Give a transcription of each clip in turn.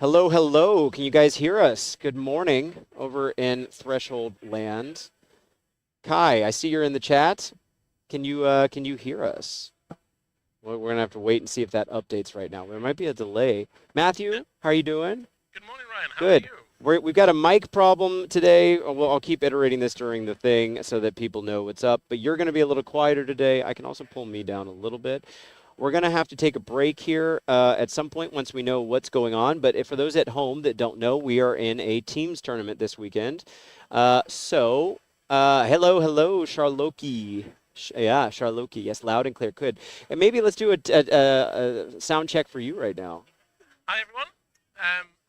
Hello, hello. Can you guys hear us? Good morning over in Threshold Land. Kai, I see you're in the chat. Can you hear us? Well, we're gonna have to wait and see if that updates right now. There might be a delay. Yeah. Matthew, how are you doing? Good morning, Ryan. How are Good. you? We've got a mic problem today. Well, I'll keep iterating this during the thing so that people know what's up. But you're going to be a little quieter today. I can also pull me down a little bit. We're going to have to take a break here at some point once we know what's going on. But if, for those at home that don't know, we are in a teams tournament this weekend. Hello, hello, Charloki. Yeah, Charloki. Yes, loud and clear. Good. And maybe let's do a sound check for you right now. Hi, everyone.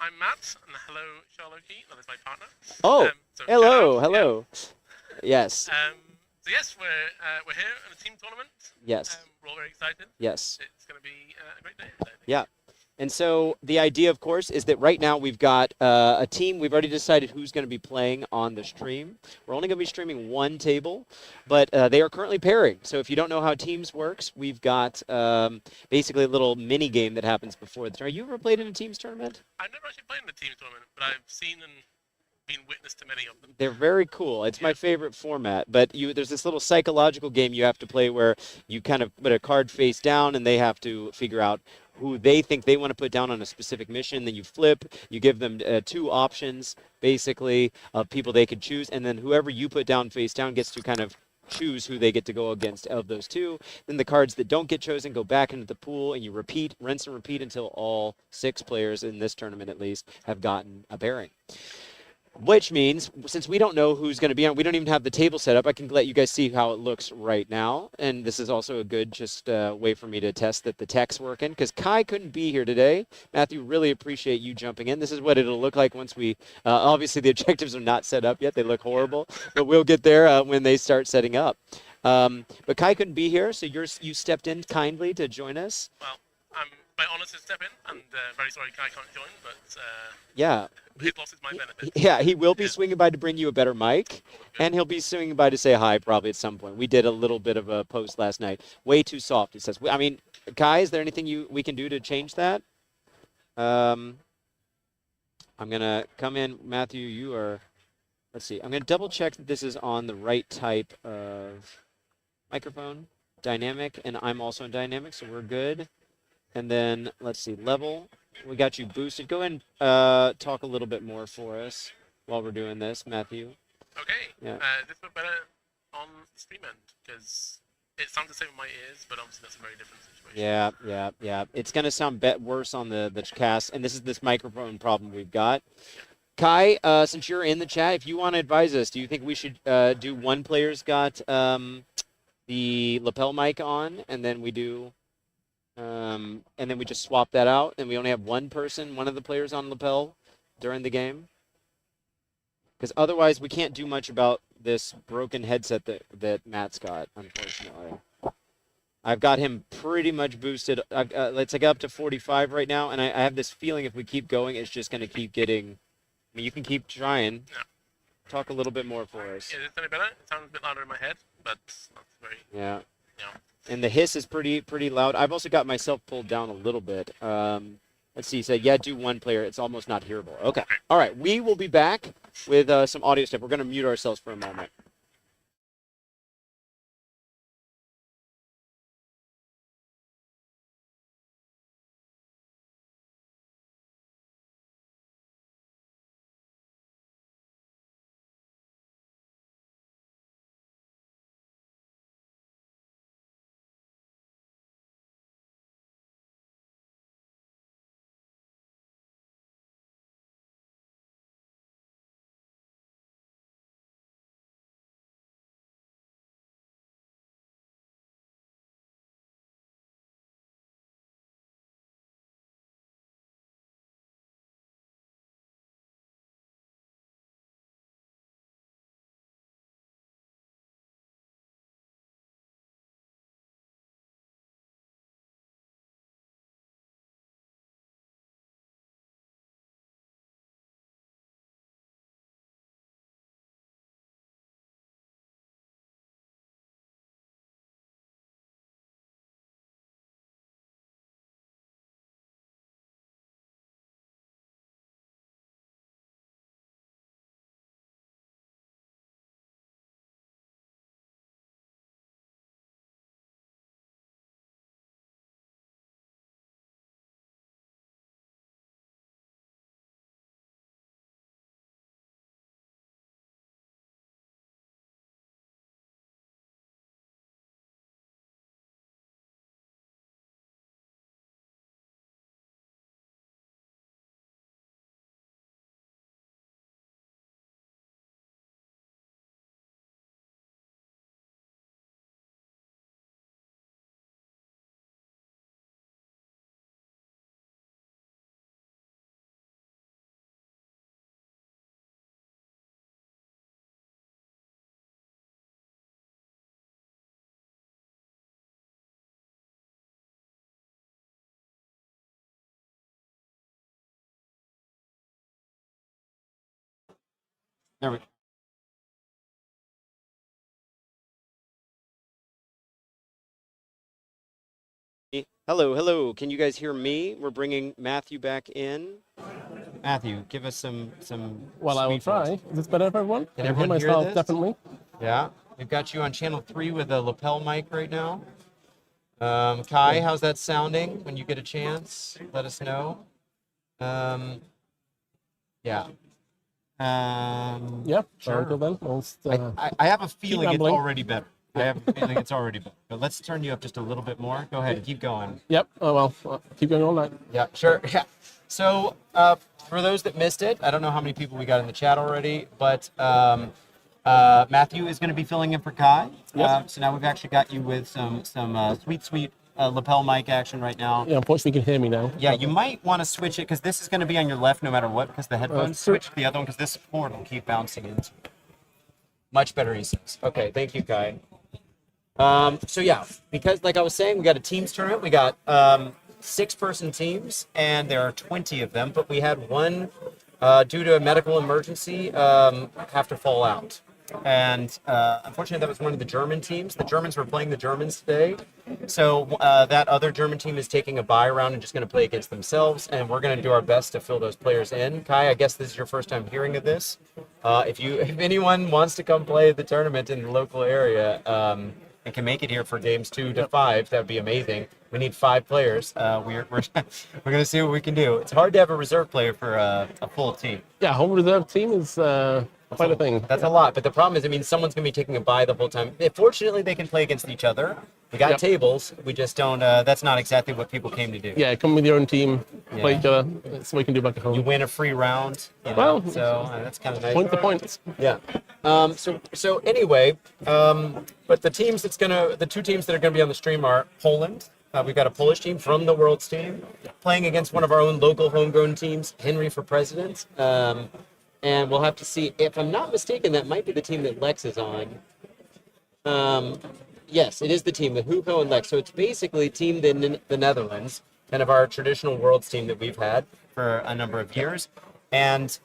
I'm Matt, and hello, Charlotte. That is my partner. Oh, So hello, shout out. hello. Yes, So yes, we're here in a team tournament. yes, We're all very excited. yes. It's going to be a great day today. Yeah. And so the idea, of course, is that right now we've got a team. We've already decided who's going to be playing on the stream. We're only going to be streaming one table, but they are currently pairing. So if you don't know how Teams works, we've got basically a little mini game that happens before the tournament. Have you ever played in a Teams tournament? I've never actually played in the team tournament, but I've seen and been witness to many of them. They're very cool. It's my favorite format. But there's this little psychological game you have to play where you kind of put a card face down and they have to figure out who they think they want to put down on a specific mission. Then you flip. You give them two options, basically, of people they could choose. And then whoever you put down face down gets to kind of choose who they get to go against of those two. Then the cards that don't get chosen go back into the pool, and you repeat, rinse and repeat until all 6 players in this tournament, at least, have gotten a pairing. Which means, since we don't know who's going to be on, we don't even have the table set up. I can let you guys see how it looks right now. And this is also a good just way for me to test that the tech's working. Because Kai couldn't be here today. Matthew, really appreciate you jumping in. This is what it'll look like once we, obviously the objectives are not set up yet. They look horrible. But we'll get there when they start setting up. But Kai couldn't be here, so you stepped in kindly to join us. Well, I'm my honor to step in, and very sorry Kai can't join, but Yeah. his loss is my benefit. Yeah, he will be swinging by to bring you a better mic, and he'll be swinging by to say hi probably at some point. We did a little bit of a post last night. Way too soft, it says. I mean, Kai, is there anything we can do to change that? I'm going to come in. Matthew, you are... Let's see. I'm going to double check that this is on the right type of microphone. Dynamic, and I'm also in dynamic, so we're good. And then, let's see, level. We got you boosted. Go ahead and talk a little bit more for us while we're doing this, Matthew. Okay. Yeah. This would better on stream end, because it sounds the same in my ears, but obviously that's a very different situation. Yeah. It's going to sound worse on the cast, and this is this microphone problem we've got. Kai, since you're in the chat, if you want to advise us, do you think we should do one player's got the lapel mic on, and then we do... and then we just swap that out, and we only have one of the players on lapel during the game. Because otherwise, we can't do much about this broken headset that Matt's got, unfortunately. I've got him pretty much boosted. Let's get up to 45 right now, and I have this feeling if we keep going, it's just going to keep getting... I mean, you can keep trying. Yeah. Talk a little bit more for us. Is this any better? It sounds a bit louder in my head, but not very... Yeah. Yeah. And the hiss is pretty loud. I've also got myself pulled down a little bit. Let's see. He said, yeah, do one player. It's almost not hearable. Okay. All right. We will be back with some audio stuff. We're going to mute ourselves for a moment. There we go. Hello, hello. Can you guys hear me? We're bringing Matthew back in. Matthew, give us some. Well, I will sweet voice. try. Is this better for everyone? Can I hear everyone hear myself, this? definitely. Yeah, we've got you on channel 3 with a lapel mic right now. Kai, how's that sounding? When you get a chance, let us know. Yeah. Yeah, Sure. very good then. I have a feeling it's rambling. already better. I have a feeling it's already better. But let's turn you up just a little bit more. Go ahead, keep going. Yep. Oh, well, keep going all night. Yeah, sure. Yeah. So, for those that missed it, I don't know how many people we got in the chat already, but Matthew is going to be filling in for Kai. Yep. So now we've actually got you with some sweet lapel mic action right now. Yeah, unfortunately, you can hear me now. Yeah, you might want to switch it because this is going to be on your left no matter what because the headphones switch to the other one because this port will keep bouncing into it. Much better, he says. Okay, thank you, Kai. So yeah, because like I was saying, we got a teams tournament. We got 6-person teams, and there are 20 of them. But we had one, due to a medical emergency, have to fall out. And unfortunately, that was one of the German teams. The Germans were playing the Germans today. So that other German team is taking a bye round and just going to play against themselves. And we're going to do our best to fill those players in. Kai, I guess this is your first time hearing of this. If anyone wants to come play the tournament in the local area, and can make it here for games 2 to 5, that'd be amazing. We need 5 players. We're gonna see what we can do. It's hard to have a reserve player for a full team. Yeah, a whole reserve team is quite a thing. That's a lot, but the problem is, I mean, someone's gonna be taking a bye the whole time. Fortunately, they can play against each other. We got tables. We just don't. That's not exactly what people came to do. Yeah, come with your own team, play each other. That's what you can do back at home. You win a free round. You know, Well, so that's kind of nice. Point to points. Yeah. So anyway, but the 2 teams that are gonna be on the stream are Poland. We've got a Polish team from the Worlds team playing against one of our own local homegrown teams, Henry for President. And we'll have to see. If I'm not mistaken, that might be the team that Lex is on. Yes, it is the team, the Hugo and Lex. So it's basically Team the Netherlands, kind of our traditional Worlds team that we've had for a number of years. And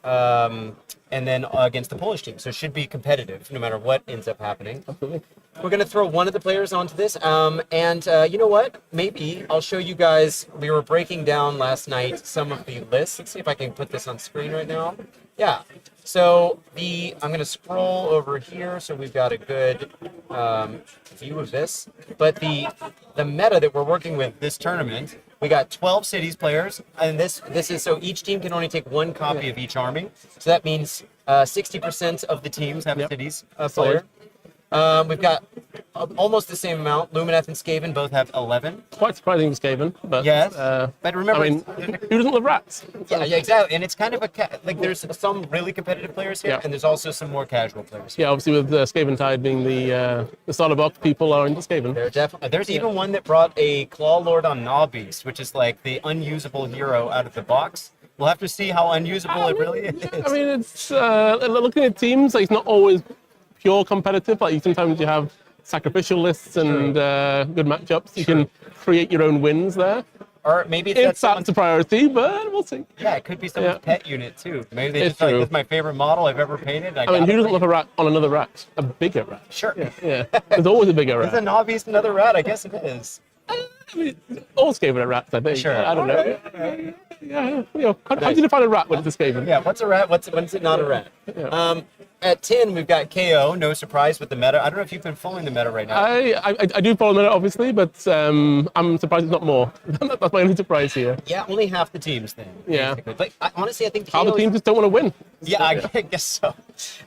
then against the Polish team. So it should be competitive no matter what ends up happening. Absolutely. We're going to throw one of the players onto this. You know what? Maybe I'll show you guys. We were breaking down last night some of the lists. Let's see if I can put this on screen right now. Yeah. So I'm going to scroll over here so we've got a good view of this. But the meta that we're working with this tournament, we got 12 cities players, and this is so each team can only take 1 copy of each army. So that means 60% of the teams have cities player. We've got almost the same amount. Lumineth and Skaven both have 11. Quite surprising, Skaven. But, Yes, but remember, I mean, who doesn't love rats? yeah, exactly. And it's kind of there's some really competitive players here, and there's also some more casual players here. Yeah, obviously with Skaven Tide being the starter box, people are into Skaven. There's even one that brought a Claw Lord on Gnawbeast, which is like the unusable hero out of the box. We'll have to see how unusable it really is. I mean, it's looking at teams, like, it's not always pure competitive. Like sometimes you have sacrificial lists and good matchups. You can create your own wins there. Or maybe That's a priority, but we'll see. Yeah, it could be someone's pet unit too. Maybe they just like, this is my favorite model I've ever painted. I mean, who doesn't love a rat on another rat? A bigger rat. Sure. Yeah. There's always a bigger rat. Is a Gnawbeast another rat? I guess it is. I mean, all Skaven are rats, I think. Sure. I don't know. Yeah. How do you define a rat when it's a Skaven? Yeah, what's a rat? When's it not a rat? Yeah. At 10, we've got KO, no surprise with the meta. I don't know if you've been following the meta right now. I do follow it, obviously, but I'm surprised it's not more. That's my only surprise here. Yeah, only half the teams then. Yeah. Basically. But honestly, I think Half the teams just don't want to win. Yeah, I guess so.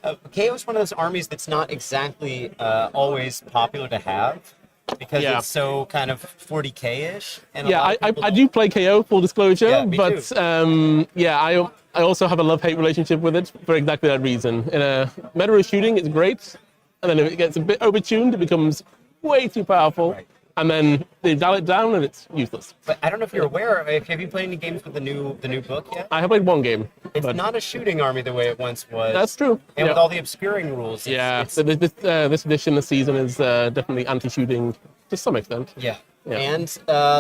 KO is one of those armies that's not exactly always popular to have because it's so kind of 40k-ish. Yeah, I do play KO, full disclosure, Yeah, me but too. I also have a love-hate relationship with it for exactly that reason. In a meta of shooting, it's great, and then if it gets a bit overtuned, it becomes way too powerful, and then they dial it down, and it's useless. But I don't know if you're aware. Have you played any games with the new book yet? I have played one game. It's not a shooting army the way it once was. That's true. And with all the obscuring rules. So this edition, this season is definitely anti-shooting to some extent. Yeah. Yeah. And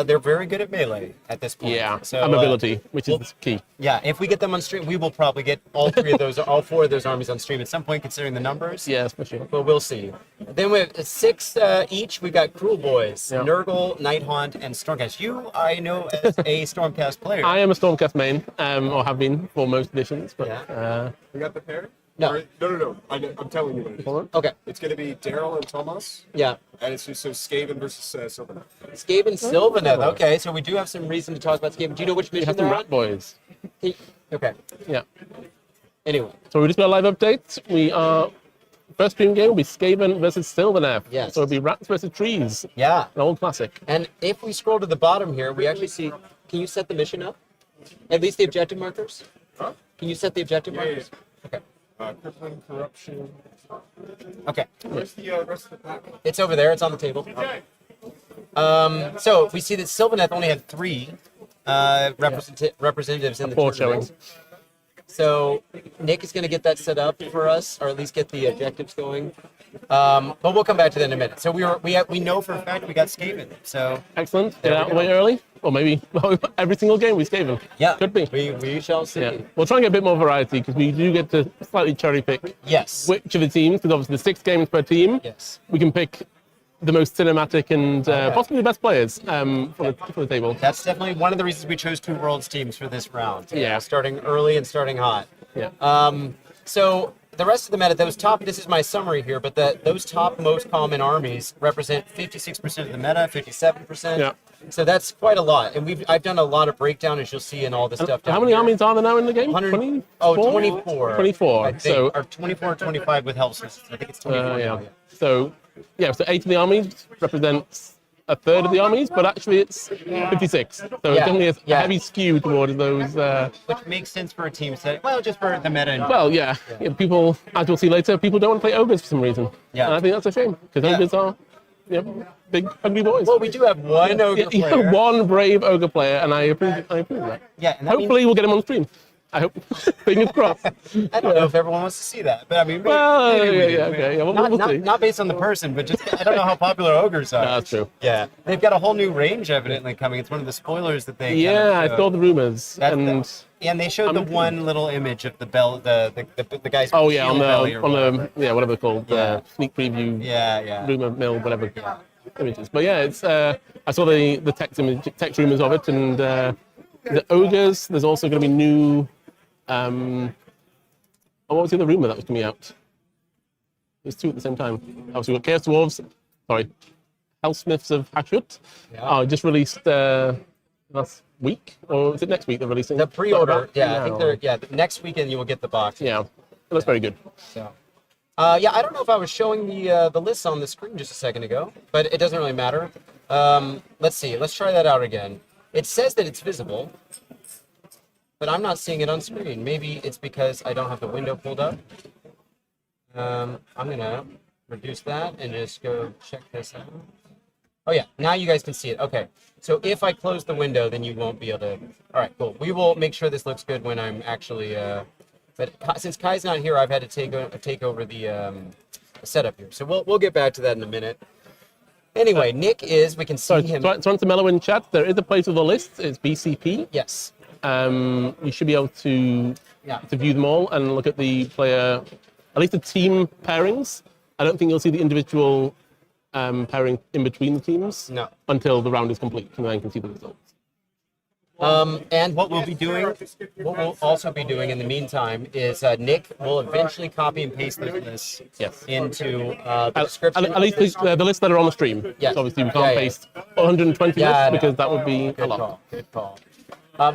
they're very good at melee at this point. Yeah, So, and mobility, which is well, the key. yeah, if we get them on stream, we will probably get all four of those armies on stream at some point, considering the numbers. Yes, for sure. But we'll see. Then we have 6 each. We've got Cruel Boys, Yeah. Nurgle, Nighthaunt, and Stormcast. You, I know, as a Stormcast player. I am a Stormcast main, or have been for most editions. But We got the pair? No. No. I'm telling you what it is. hold on. Okay. It's going to be Daryl and Thomas, Yeah. and it's just so Skaven versus Sylvaneth. Skaven Sylvaneth. Okay, so we do have some reason to talk about Skaven. Do you know which We mission have some they're rat on? boys. Okay. Yeah. Anyway. So we just got a live update. We are first stream game will be Skaven versus Sylvaneth. Yes. So it'll be rats versus trees. Yeah. An old classic. And if we scroll to the bottom here, we actually see. Can you set the mission up? At least the objective markers. Huh? Can you set the objective Yeah, markers? Okay. Crippling Corruption. Okay. Where's the rest of the pack? It's over there. It's on the table. So we see that Sylvaneth only had 3 representatives in the Four tournament. showing. So Nick is going to get that set up for us, or at least get the objectives going. But we'll come back to that in a minute. So we know for a fact we got Skaven. So Excellent. Get out of the way early. Or maybe every single game we Skaven. yeah, Could be. We shall see. Yeah. We'll try and get a bit more variety because we do get to slightly cherry pick Yes. which of the teams, because obviously there's 6 games per team. Yes. We can pick the most cinematic and possibly the best players for the table. That's definitely one of the reasons we chose 2 Worlds teams for this round. Yeah. Starting early and starting hot. Yeah. So the rest of the meta, this is my summary here, but those top most common armies represent 56% of the meta, 57%. Yeah. So that's quite a lot. And I've done a lot of breakdown, as you'll see in all the stuff down How many here. armies are there now in the game? 100 24. 24. I think, So or 24 or 25 with health systems. I think it's 24 now, yeah. So 8 of the armies represents a third of the armies, but actually it's 56. So it's definitely a heavy skew towards those. Which makes sense for a team set. Well, just for the meta. And Well, yeah. People, as we'll see later, people don't want to play ogres for some reason. Yeah. And I think that's a shame because ogres are big, ugly boys. Well, we do have one ogre player. One brave ogre player, and I approve that. Yeah, and that Hopefully, we'll get him on stream. I hope. Fingers crossed. I don't know if everyone wants to see that, but I mean, Well, maybe we do. okay. Yeah, we'll see. Not based on the person, but just I don't know how popular ogres are. That's true. Yeah, they've got a whole new range evidently coming. It's one of the spoilers that they. Yeah, I saw the rumors, and they showed the one little image of the bell, the guy's. oh yeah, shield belly or on whatever. the whatever they're called, Yeah. sneak preview, Yeah. rumor mill, whatever images. But yeah, it's I saw the text rumors of it, and the ogres. There's also going to be new. What was the other rumor that was coming out? There's 2 at the same time. Obviously, we've got Chaos Dwarves. Sorry, Hellsmiths of Hashut. Just released last week, or is it next week they're releasing? The pre-order. Yeah, I think or- next weekend you will get the box. Yeah, it looks very good. So. I don't know if I was showing the lists on the screen just a second ago, but it doesn't really matter. Let's see. Let's try that out again. It says that it's visible, but I'm not seeing it on screen. Maybe it's because I don't have the window pulled up. I'm gonna reduce that and just go check this out. Oh yeah, now you guys can see it. Okay, so if I close the window, then you won't be able to. All right, cool. We will make sure this looks good when I'm actually. But since Kai's not here, I've had to take over the setup here. So we'll get back to that in a minute. Anyway, Nick is. We can see him. So on to Mellow in chat. There is a place with a list. It's BCP. Yes. You should be able to view them all and look at the player, at least the team pairings. I don't think you'll see the individual pairing in between the teams. No. Until the round is complete, and then you can see the results. And what we'll also be doing in the meantime is Nick will eventually copy and paste those lists into the description. At least the lists that are on the stream. Yes. So obviously, we can't paste 120 lists because that would be a lot. Good call.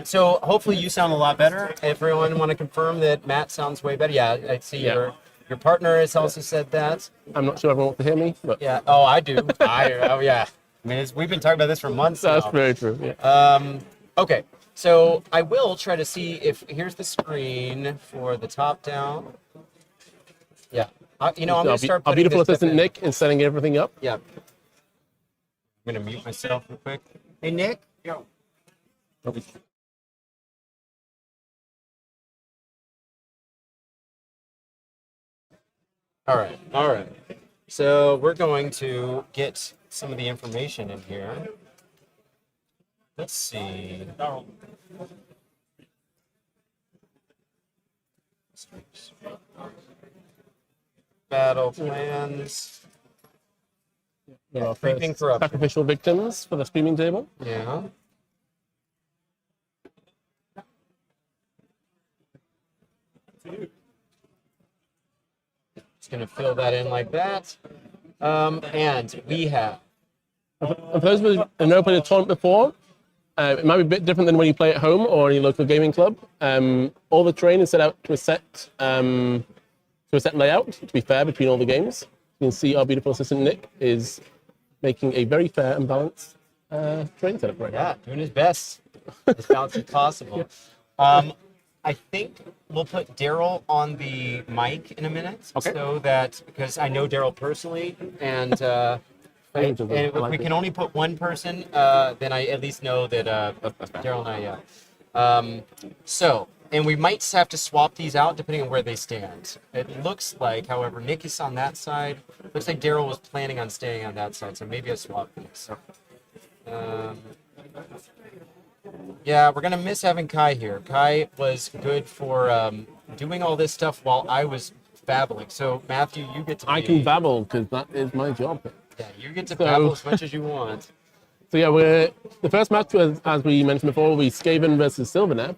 So hopefully you sound a lot better. Everyone want to confirm that Matt sounds way better? Yeah, I see your partner has also said that. I'm not sure everyone wants to hear me, but yeah. Oh, I do. Yeah. I mean, we've been talking about this for months that's now. very true. Yeah. Okay, so I will try to see if here's the screen for the top down. Yeah, I'm gonna start. Our beautiful this stuff assistant in. Nick is setting everything up. Yeah. I'm gonna mute myself real quick. Hey, Nick. Yo. All right. So we're going to get some of the information in here. Let's see. Battle plans. There are Creeping first corruption. sacrificial victims for the streaming table. Yeah. Just gonna fill that in like that. And we have. And for those of us who have never played a tournament before, it might be a bit different than when you play at home or in your local gaming club. All the terrain is set out to a set layout, to be fair, between all the games. You can see our beautiful assistant Nick is making a very fair and balanced terrain setup right now. Yeah, doing his best. As balanced as possible. I think we'll put Daryl on the mic in a minute. Okay. So that, because I know Daryl personally, and if we can only put one person, then I at least know that Daryl and I, and we might have to swap these out depending on where they stand. It looks like, however, Nick is on that side. Looks like Daryl was planning on staying on that side, so maybe I swap these. Yeah, we're gonna miss having Kai here. Kai was good for doing all this stuff while I was babbling. So Matthew, you get to. I can babble because that is my job. Yeah, you get to babble as much as you want. So yeah, the first match was, as we mentioned before, will be Skaven versus Sylvaneth.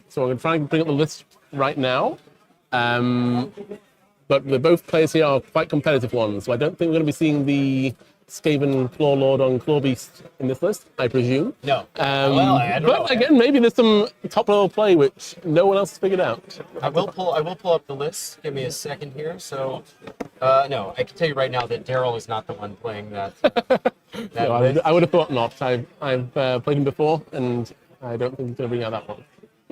So I'm going to try and bring up the list right now. But both players here are quite competitive ones, so I don't think we're going to be seeing the Skaven Claw Lord on Claw Beast in this list, I presume. No. Well, I don't know. But again, maybe there's some top level play which no one else has figured out. I will pull up the list. Give me a second here. So, no, I can tell you right now that Daryl is not the one playing that. No, list. I would have thought not. I've played him before, and I don't think he's going to bring out that one.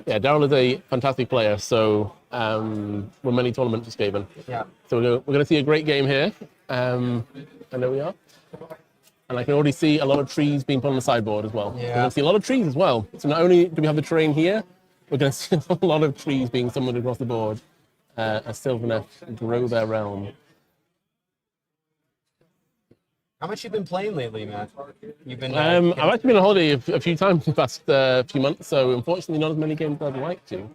Yeah, Daryl is a fantastic player, so we're many tournaments for Skaven. Yeah. So we're going to see a great game here. And there we are. And I can already see a lot of trees being put on the sideboard as well. Yeah. We're going to see a lot of trees as well. So not only do we have the terrain here, we're going to see a lot of trees being summoned across the board as Sylvaneth grow their realm. How much you been playing lately, Matt? You've been. I've actually been on holiday a few times in the past few months, so unfortunately not as many games as I'd like to.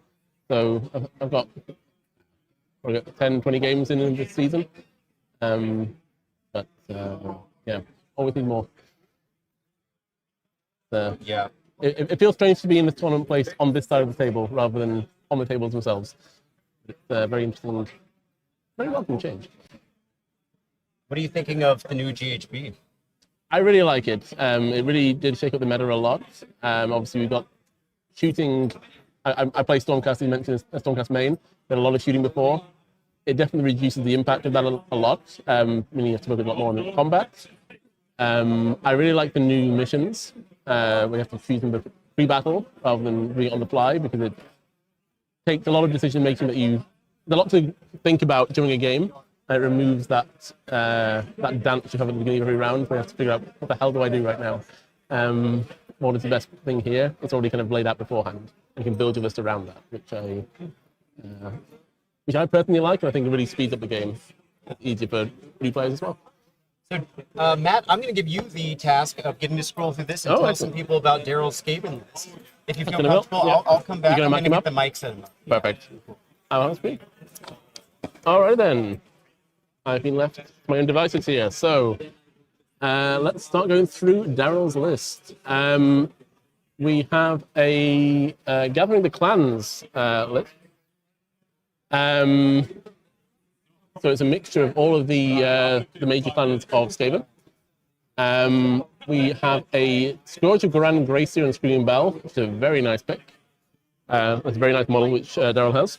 So I've got 10, 20 games in this season. But yeah, always need more. Yeah. It feels strange to be in the tournament place on this side of the table rather than on the tables themselves. It's very interesting, very welcome change. What are you thinking of the new GHB? I really like it. It really did shake up the meta a lot. Obviously, we've got shooting. I play Stormcast, as you mentioned, a Stormcast main. Did a lot of shooting before. It definitely reduces the impact of that a lot, meaning you have to focus a lot more on combat. I really like the new missions. We have to choose them pre-battle rather than doing it on the fly, because it takes a lot of decision making that there's a lot to think about during a game. It removes that dance you have at the beginning of every round where you have to figure out, what the hell do I do right now? What is the best thing here? It's already kind of laid out beforehand. You can build your list around that, which I personally like, and I think it really speeds up the game. It's easier for new players as well. So, Matt, I'm going to give you the task of getting to scroll through this and tell some people about Daryl's Skaven list. If you feel comfortable, yeah. I'll come back. You're I'm gonna going to mic get him the mic set up. Perfect. That's great. All right then. I've been left to my own devices here. So let's start going through Daryl's list. We have a Gathering the Clans list. So it's a mixture of all of the major clans of Skaven. We have a Scourge of Ghyran, Gracier, and Screaming Bell, which is a very nice pick. That's a very nice model which Daryl has.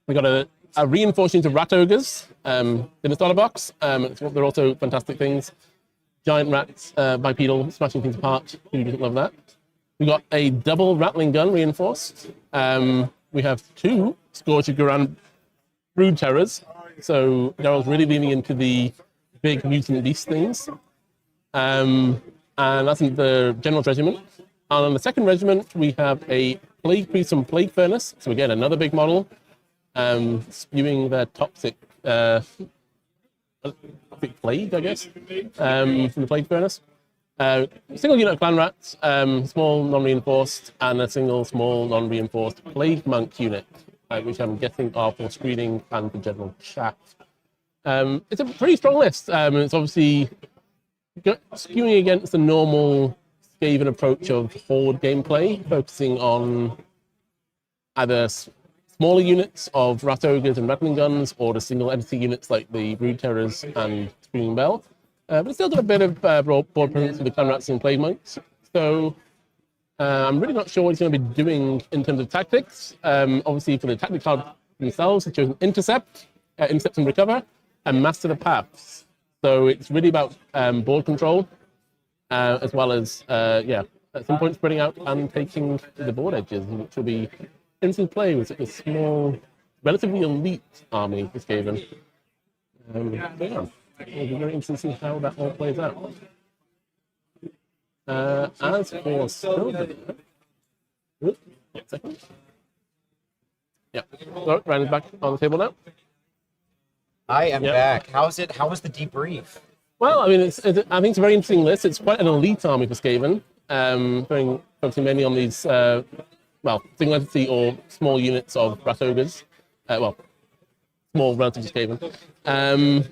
We got a reinforcing to Rat Ogors in the starter box. They're also fantastic things. Giant rats, bipedal, smashing things apart. Who doesn't love that? We got a double Ratling Gun reinforced. We have two Scourge of Ghyran Brood Terrors. So Daryl's really leaning into the big mutant beast things. And that's in the General's Regiment. And on the second regiment, we have a Plague Priest from Plague Furnace. So again, another big model. Spewing their toxic plague, I guess, from the Plague Furnace. Single unit of Clanrats, small non-reinforced, and a single small non-reinforced Plague Monk unit, which I'm guessing are for screening and for general chat. It's a pretty strong list. It's obviously skewing against the normal Skaven approach of horde gameplay, focusing on either smaller units of Rat Ogres and Ratling Guns, or the single entity units like the Brood Terrors and Screaming Bell. But it's still got a bit of broad presence with the Clanrats and Plague Monks. So I'm really not sure what he's going to be doing in terms of tactics. Obviously, for the tactic card themselves, he's chosen Intercept, Intercept and Recover, and Master the Paths. So it's really about board control, as well as, at some point spreading out and taking the board edges, which will be interesting play with such a small, relatively elite army for Skaven. It'll be very interesting to see how that all plays out. As for Sylvaneth, yeah, so Ryan is back on the table now. I am back. How was the debrief? Well, I mean, I think it's a very interesting list. It's quite an elite army for Skaven, focusing mainly on these, single entity or small units of Rat Ogres. Small relative to Skaven.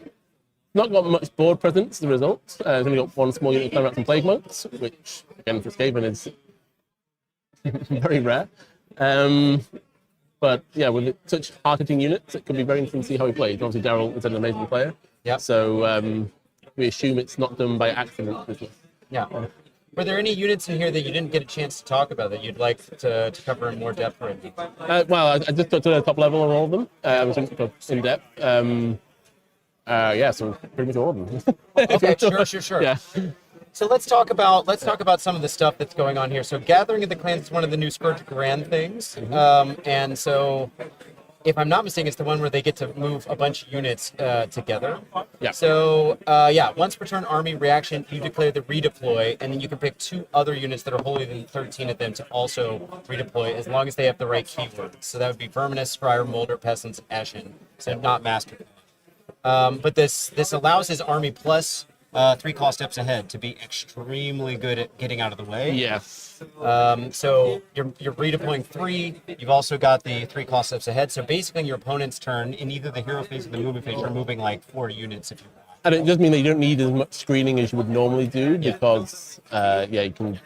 Not got much board presence as a result. It's only got one small unit of Clanrats and Plague Monks, which, again, for Skaven is very rare. But yeah, with such hard-hitting units, it could be very interesting to see how he plays. Obviously, Daryl is an amazing player. Yeah. So we assume it's not done by accident. Yeah. Were there any units in here that you didn't get a chance to talk about that you'd like to cover in more depth right now? I just got to the top level on all of them. I was in depth. So pretty much all of them. Okay, sure. Yeah. So let's talk about some of the stuff that's going on here. So Gathering of the Clans is one of the new Scourge Ghyran things, and so if I'm not mistaken, it's the one where they get to move a bunch of units together. Yeah. So once per turn army reaction, you declare the redeploy, and then you can pick 2 other units that are holy than 13 of them to also redeploy, as long as they have the right keywords. So that would be Verminous, Scryer, Molder, Peasants, Ashen. So not Master. But this allows his army plus 3 call steps ahead to be extremely good at getting out of the way. Yes. So you're redeploying 3. You've also got the 3 call steps ahead. So basically, in your opponent's turn, in either the hero phase or the movement phase, you're moving like 4 units if you want. And it does mean that you don't need as much screening as you would normally do, because you can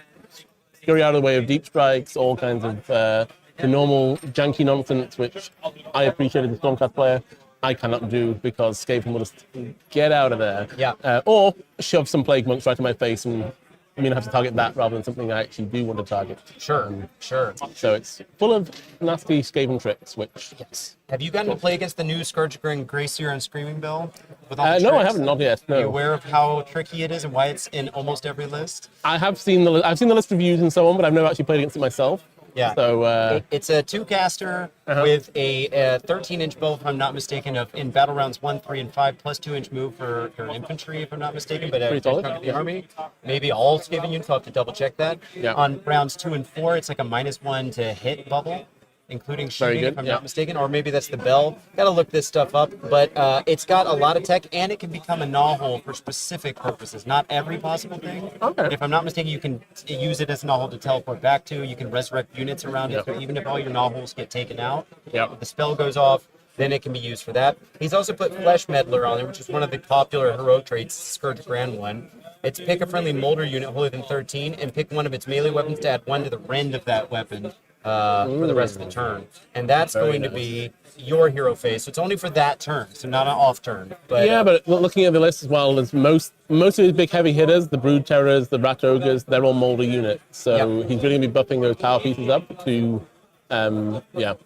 scurry out of the way of deep strikes, all kinds of the normal janky nonsense, which I appreciate as a Stormcast player. I cannot do, because Skaven will just get out of there. Yeah. Or shove some Plague Monks right in my face, and I have to target that rather than something I actually do want to target. Sure. So it's full of nasty Skaven tricks, which... Yes. Have you gotten to play against the new Scourge Ghyran, Seer, and Screaming Bell? With all the no, I tricks? haven't, not yet, no. Are you aware of how tricky it is and why it's in almost every list? I've seen the list of views and so on, but I've never actually played against it myself. Yeah. So it's a 2-caster with a 13-inch bow, if I'm not mistaken, in battle rounds 1, 3, and 5, plus 2-inch move for infantry, if I'm not mistaken. But the army, maybe all Skaven units. I'll have to double check that. Yeah. On rounds 2 and 4, it's like a -1 to hit bubble, including shooting, if I'm not mistaken, or maybe that's the bell. Gotta look this stuff up, but it's got a lot of tech, and it can become a Gnawhole for specific purposes. Not every possible thing. Okay. If I'm not mistaken, you can use it as a Gnawhole to teleport back to. You can resurrect units around it, so even if all your Gnawholes get taken out, the spell goes off, then it can be used for that. He's also put Fleshmeddler on there, which is one of the popular heroic traits, Scourge Ghyran one. It's pick a friendly Molder unit holy than 13, and pick one of its melee weapons to add 1 to the rend of that weapon. For the rest of the turn, and that's going to be your hero phase. So it's only for that turn, so not an off turn. But but looking at the list as well, there's most of these big heavy hitters, the Brood Terrors, the Rat Ogres, they're all Molder units. So he's really going to be buffing those power pieces up to,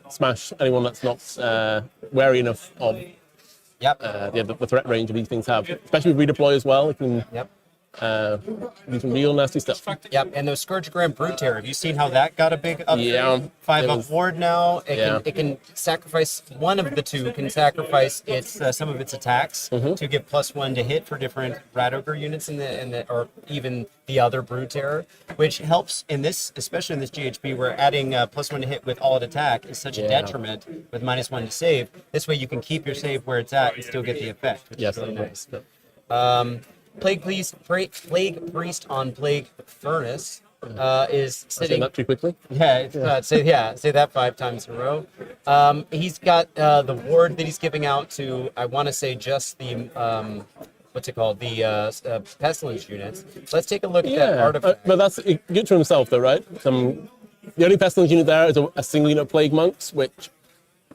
smash anyone that's not wary enough of the threat range of these things have, especially with redeploy as well. It can, do some real nasty stuff. Yep, and those Scourge Ghyran Brood Terror, have you seen how that got a big upgrade? Yeah. 5-up ward now. It can sacrifice, one of the 2 can sacrifice some of its attacks to give +1 to hit for different Rat Ogre units or even the other Brood Terror, which helps in this, especially in this GHB, where adding +1 to hit with all attack is such a detriment with -1 to save. This way you can keep your save where it's at and still get the effect, which is really nice. Plague Priest on Plague Furnace is I said sitting. that too quickly. Say that 5 times in a row. He's got the ward that he's giving out to. I want to say just the what's it called? The pestilence units. Let's take a look at that artifact. But that's good to himself, though, right? The only pestilence unit there is a single unit of plague monks, which,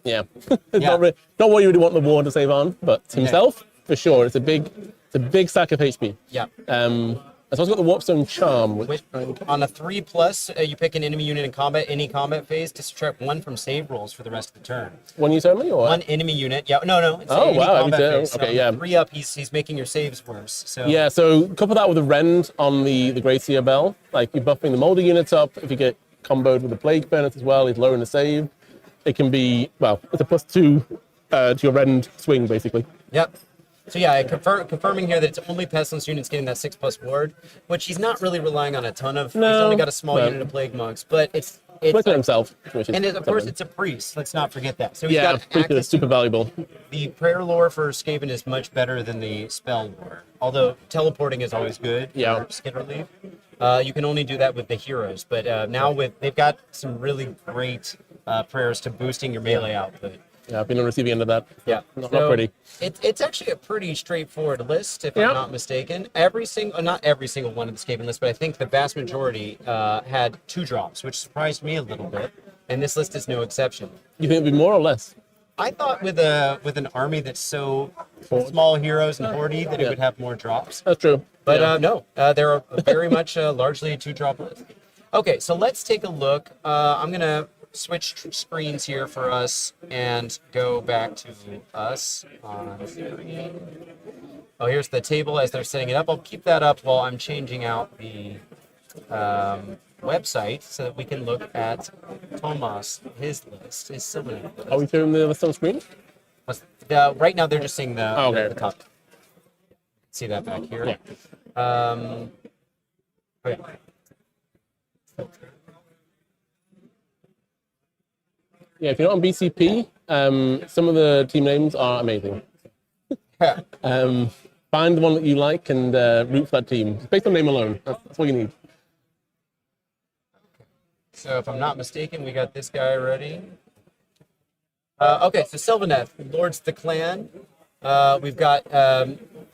not what you would want the war to save on, but himself, for sure. It's a big stack of HP. Yeah. It's also got the Warpstone Charm. Which, on a 3+, you pick an enemy unit in combat, any combat phase, to subtract 1 from save rolls for the rest of the turn. one use only, or 1 enemy unit. Yeah, no. It's any wow, combat phase. okay, So yeah. 3 up, he's making your saves worse. So yeah, so couple that with a rend on the Grey Seer Bell. Like, you're buffing the Moldy units up. If you get comboed with the Plague Furnace as well, he's lowering the save. It can be, well, it's a +2 to your rend swing, basically. Yep. So yeah, confirming here that it's only pestilence units getting that 6+ ward, which he's not really relying on a ton of. He's only got a small unit of plague monks, but it's Looking at himself. and of course it's a priest. Let's not forget that. So he's got priest is access super valuable. The prayer lore for Skaven is much better than the spell lore. Although teleporting is always good for skid relief. You can only do that with the heroes, but now they've got some really great prayers to boosting your melee output. Yeah, I've been on the receiving end of that. Yeah, Not pretty. It's actually a pretty straightforward list, if I'm not mistaken. Not every single one of the Skaven lists, but I think the vast majority had 2 drops, which surprised me a little bit. And this list is no exception. You think it'd be more or less? I thought with an army that's so small heroes and hoardy that it would have more drops. That's true. But no, they're very much largely a 2-drop list. Okay, so let's take a look. I'm gonna switch screens here for us and go back to us on screen. Oh, here's the table as they're setting it up. I'll keep that up while I'm changing out the website so that we can look at Tomas, his list, his Sylvaneth list. Are we showing the list on screen? Right now they're just seeing the top. See that back here? Yeah. Okay. Yeah, if you're not on BCP, some of the team names are amazing. Find the one that you like and root for that team. It's based on name alone. That's all you need. So if I'm not mistaken, we got this guy ready. Okay, so Sylvaneth, Lords of the Clan. We've got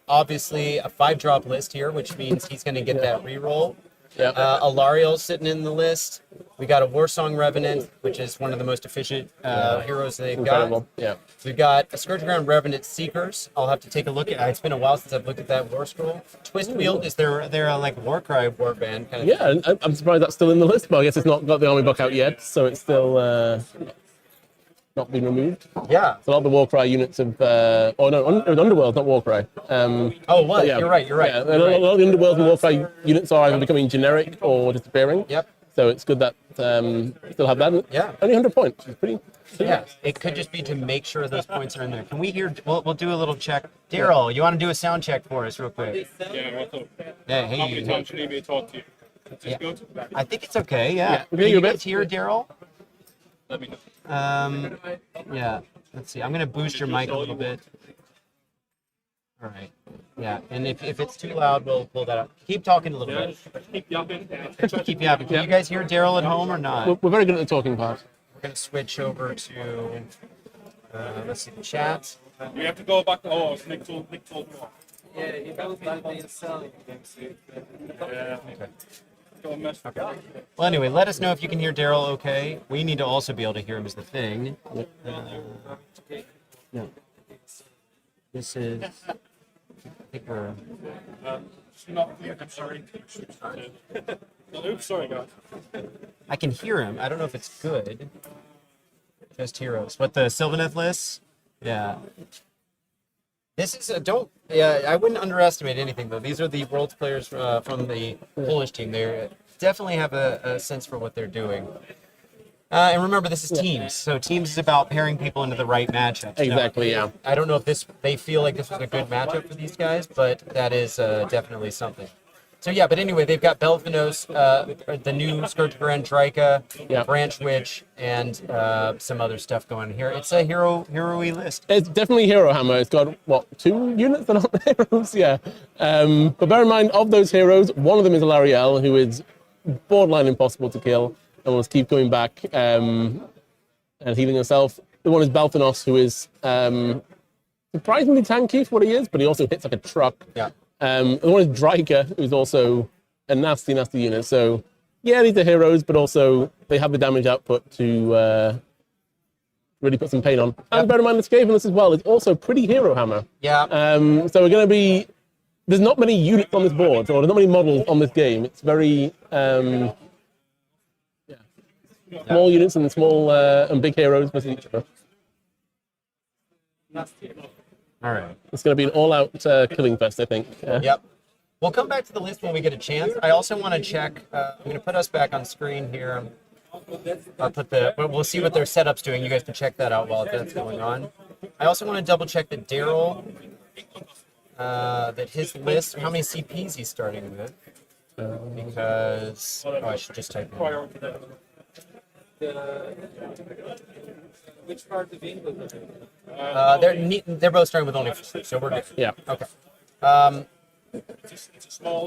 obviously a 5-drop list here, which means he's going to get that reroll. Alariel's sitting in the list. We got a Warsong Revenant, which is one of the most efficient heroes they've got. Yeah. We've got a Scourge Ground Revenant Seekers. I'll have to take a look at. It's been a while since I've looked at that War Scroll. Twist Wield is they're like Warcry warband kind of. Yeah, and I'm surprised that's still in the list, but I guess it's not got the army book out yet, so it's still not been removed. Yeah. So a lot of the Warcry units have, it was Underworld, not Warcry. Yeah. You're right. Yeah, a lot of the Underworld and Warcry units are either becoming generic or disappearing. Yep. So it's good that still have that. Yeah. Only 100 points. It's pretty. Yeah. It could just be to make sure those points are in there. Can we hear? We'll do a little check. Daryl, you want to do a sound check for us real quick? Yeah, what's up? Yeah. How many times do you need me to talk to you? Is this good? I think it's okay. Yeah. we Can hear you a bit. guys hear Daryl? Let me know. Yeah. Let's see. I'm gonna boost your mic a little bit. All right. Yeah. And if it's too loud, we'll pull that up. Keep talking a little bit. Keep yapping. Keep yapping. Can you guys hear Daryl at home or not? We're very good at the talking part. We're gonna switch over to let's see the chat. We have to go back. Oh, it's Nick told me off. Yeah, you both like the selling games. Yeah. Go mess. Well, anyway, let us know if you can hear Daryl okay. We need to also be able to hear him is the thing. No. This is. I think we're. I'm sorry. Oops, sorry, guys. I can hear him. I don't know if it's good. Just heroes. What the Sylvaneth list? Yeah. This is I wouldn't underestimate anything though. These are the world's players from the Polish team. They definitely have a sense for what they're doing. And remember, this is teams. So teams is about pairing people into the right matchups. Exactly, yeah. I don't know if they feel like this was a good matchup for these guys, but that is definitely something. So yeah, but anyway, they've got Belvanos, the new Scourge Grand Trika, Yeah. Branch Witch, and some other stuff going on here. It's a hero-y list. It's definitely Hero Hammer. It's got, what, 2 units that aren't heroes? Yeah. But bear in mind, of those heroes, one of them is Alariel, who is borderline impossible to kill and will keep going back and healing herself. The one is Balthanos, who is surprisingly tanky for what he is, but he also hits like a truck. Yeah. The one is Drika, who's also a nasty, nasty unit. So, yeah, these are heroes, but also they have the damage output to really put some pain on. And bear in mind, the Skaven list as well is also pretty Hero Hammer. Yeah. So we're going to be... There's not many units on this board, or there's not many models on this game. It's very... small units and small and big heroes versus each other. All right. It's going to be an all-out killing fest, I think. Yep. We'll come back to the list when we get a chance. I also want to check. I'm going to put us back on screen here. I'll put the. We'll see what their setup's doing. You guys can check that out while that's going on. I also want to double check that Daryl, that his list, how many CPs he's starting with, because I should just type in. Which part of England? They're both starting with only 4, so we're good. Yeah. Okay. All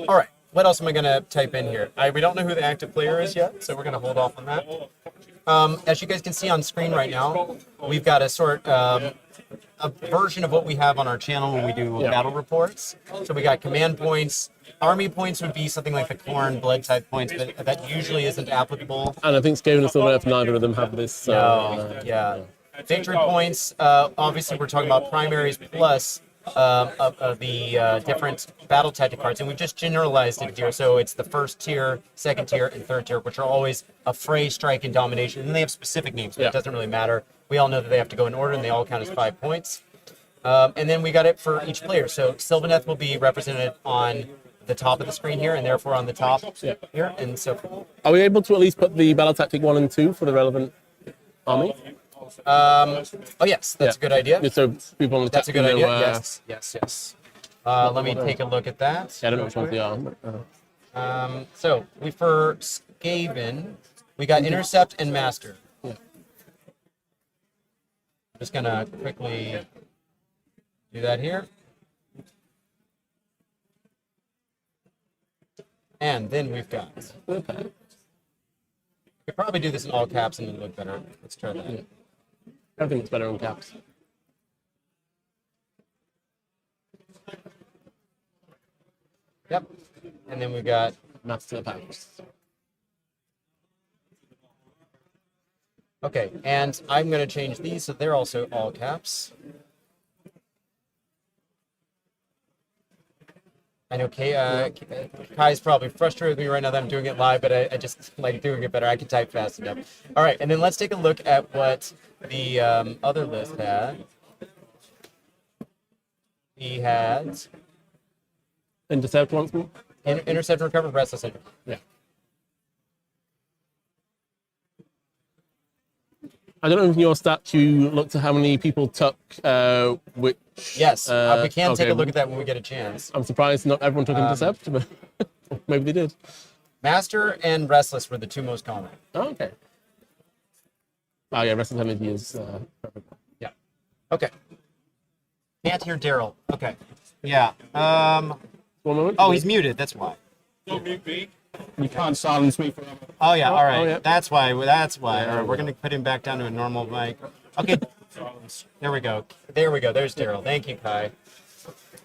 right. What else am I going to type in here? We don't know who the active player is yet, so we're going to hold off on that. As you guys can see on screen right now, we've got a version of what we have on our channel when we do battle reports. So we got command points. Army points would be something like the Khorne blood type points, but that usually isn't applicable. And I think Skaven and Sylvaneth, neither of them have this. So, Yeah. Victory points, obviously we're talking about primaries plus of the different battle tactic cards, and we just generalized it here. So it's the first tier, second tier, and third tier, which are always a fray, strike, and domination. And they have specific names, but it doesn't really matter. We all know that they have to go in order, and they all count as 5 points. And then we got it for each player. So Sylvaneth will be represented on the top of the screen here, and therefore on the top here. And so, are we able to at least put the battle tactic 1 and 2 for the relevant army? oh yes, that's a good idea. Just so people on the That's a chat good know, idea. Yes. Let me take a look at that. I don't know which ones they are. But, So we for Skaven, we got Intercept and Master. Just gonna quickly do that here. And then we've got. We could probably do this in all caps and it'll look better. Let's try that. I think it's better in caps. Yep. And then we got. Master packs. Okay, and I'm going to change these so they're also all caps. I know Kai's probably frustrated with me right now that I'm doing it live, but I just like doing it better. I can type fast enough. All right, and then let's take a look at what the other list had. He had Intercept once more? Intercept, Recover, Restless. Yeah. I don't know if in your stats you looked at how many people took which. Yes, we can take okay. a look at that when we get a chance. I'm surprised not everyone took Intercept, but maybe they did. Master and Restless were the 2 most common. Oh, okay. Oh yeah, Restless Energy is perfect. Yeah. Okay. Can't hear Daryl. Okay. Yeah. 1 moment. Oh, he's muted. That's why. Don't mute me. You can't silence me forever. Oh yeah. All right. Oh, yeah. That's why. All right. We're gonna put him back down to a normal mic. Okay. There we go. There's Daryl. Thank you, Kai.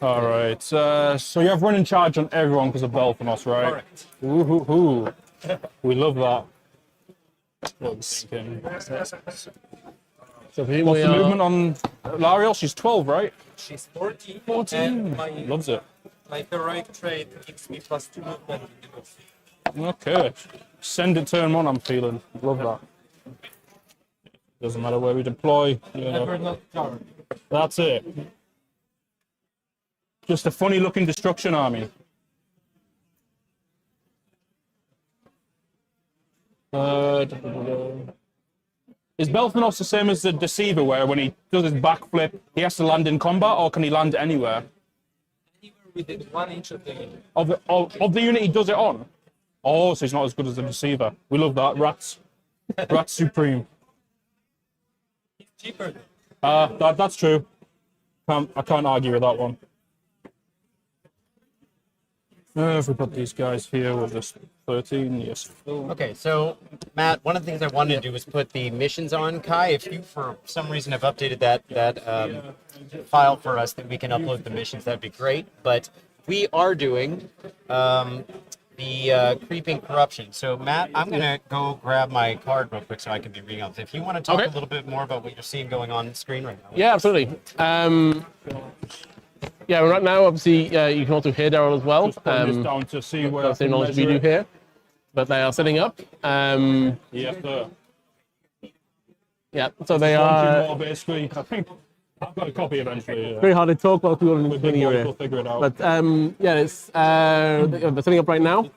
All right. So you have running charge on everyone because of Belfanos, right? Correct. Ooh. We love that. So for him What's we the are... movement on Lariel? She's 12, right? She's 14. 14. And Loves it. my heroic trait gives me +2 movement. Okay. Send it turn 1, I'm feeling. Love that. Doesn't matter where we deploy. You Never know. not covered. That's it. Just a funny looking destruction army. Is Belfanos the same as the Deceiver, where when he does his backflip, he has to land in combat, or can he land anywhere? Anywhere within 1 inch of the unit. Of the unit he does it on. Oh, so he's not as good as the deceiver. We love that. Rats. Rats supreme. It's cheaper though. That's true. I can't argue with that one. If we put these guys here, we'll just 13, yes. Okay, so Matt, one of the things I wanted to do was put the missions on. Kai, if you for some reason have updated that file for us that we can upload the missions, that'd be great. But we are doing the creeping corruption. So Matt, I'm gonna go grab my card real quick so I can be reading off. If you want to talk a little bit more about what you're seeing going on screen right now. Yeah, absolutely. Yeah, right now, obviously, you can also hear Daryl as well. Just putting this down to see where I Same can knowledge we measure do it. here, but they are setting up. Yeah, Yeah, so they wanting are more basically. I think I've got a copy eventually. very hard to talk while people are in With the big ones, area. we'll figure it out. But yeah, it's they're setting up right now.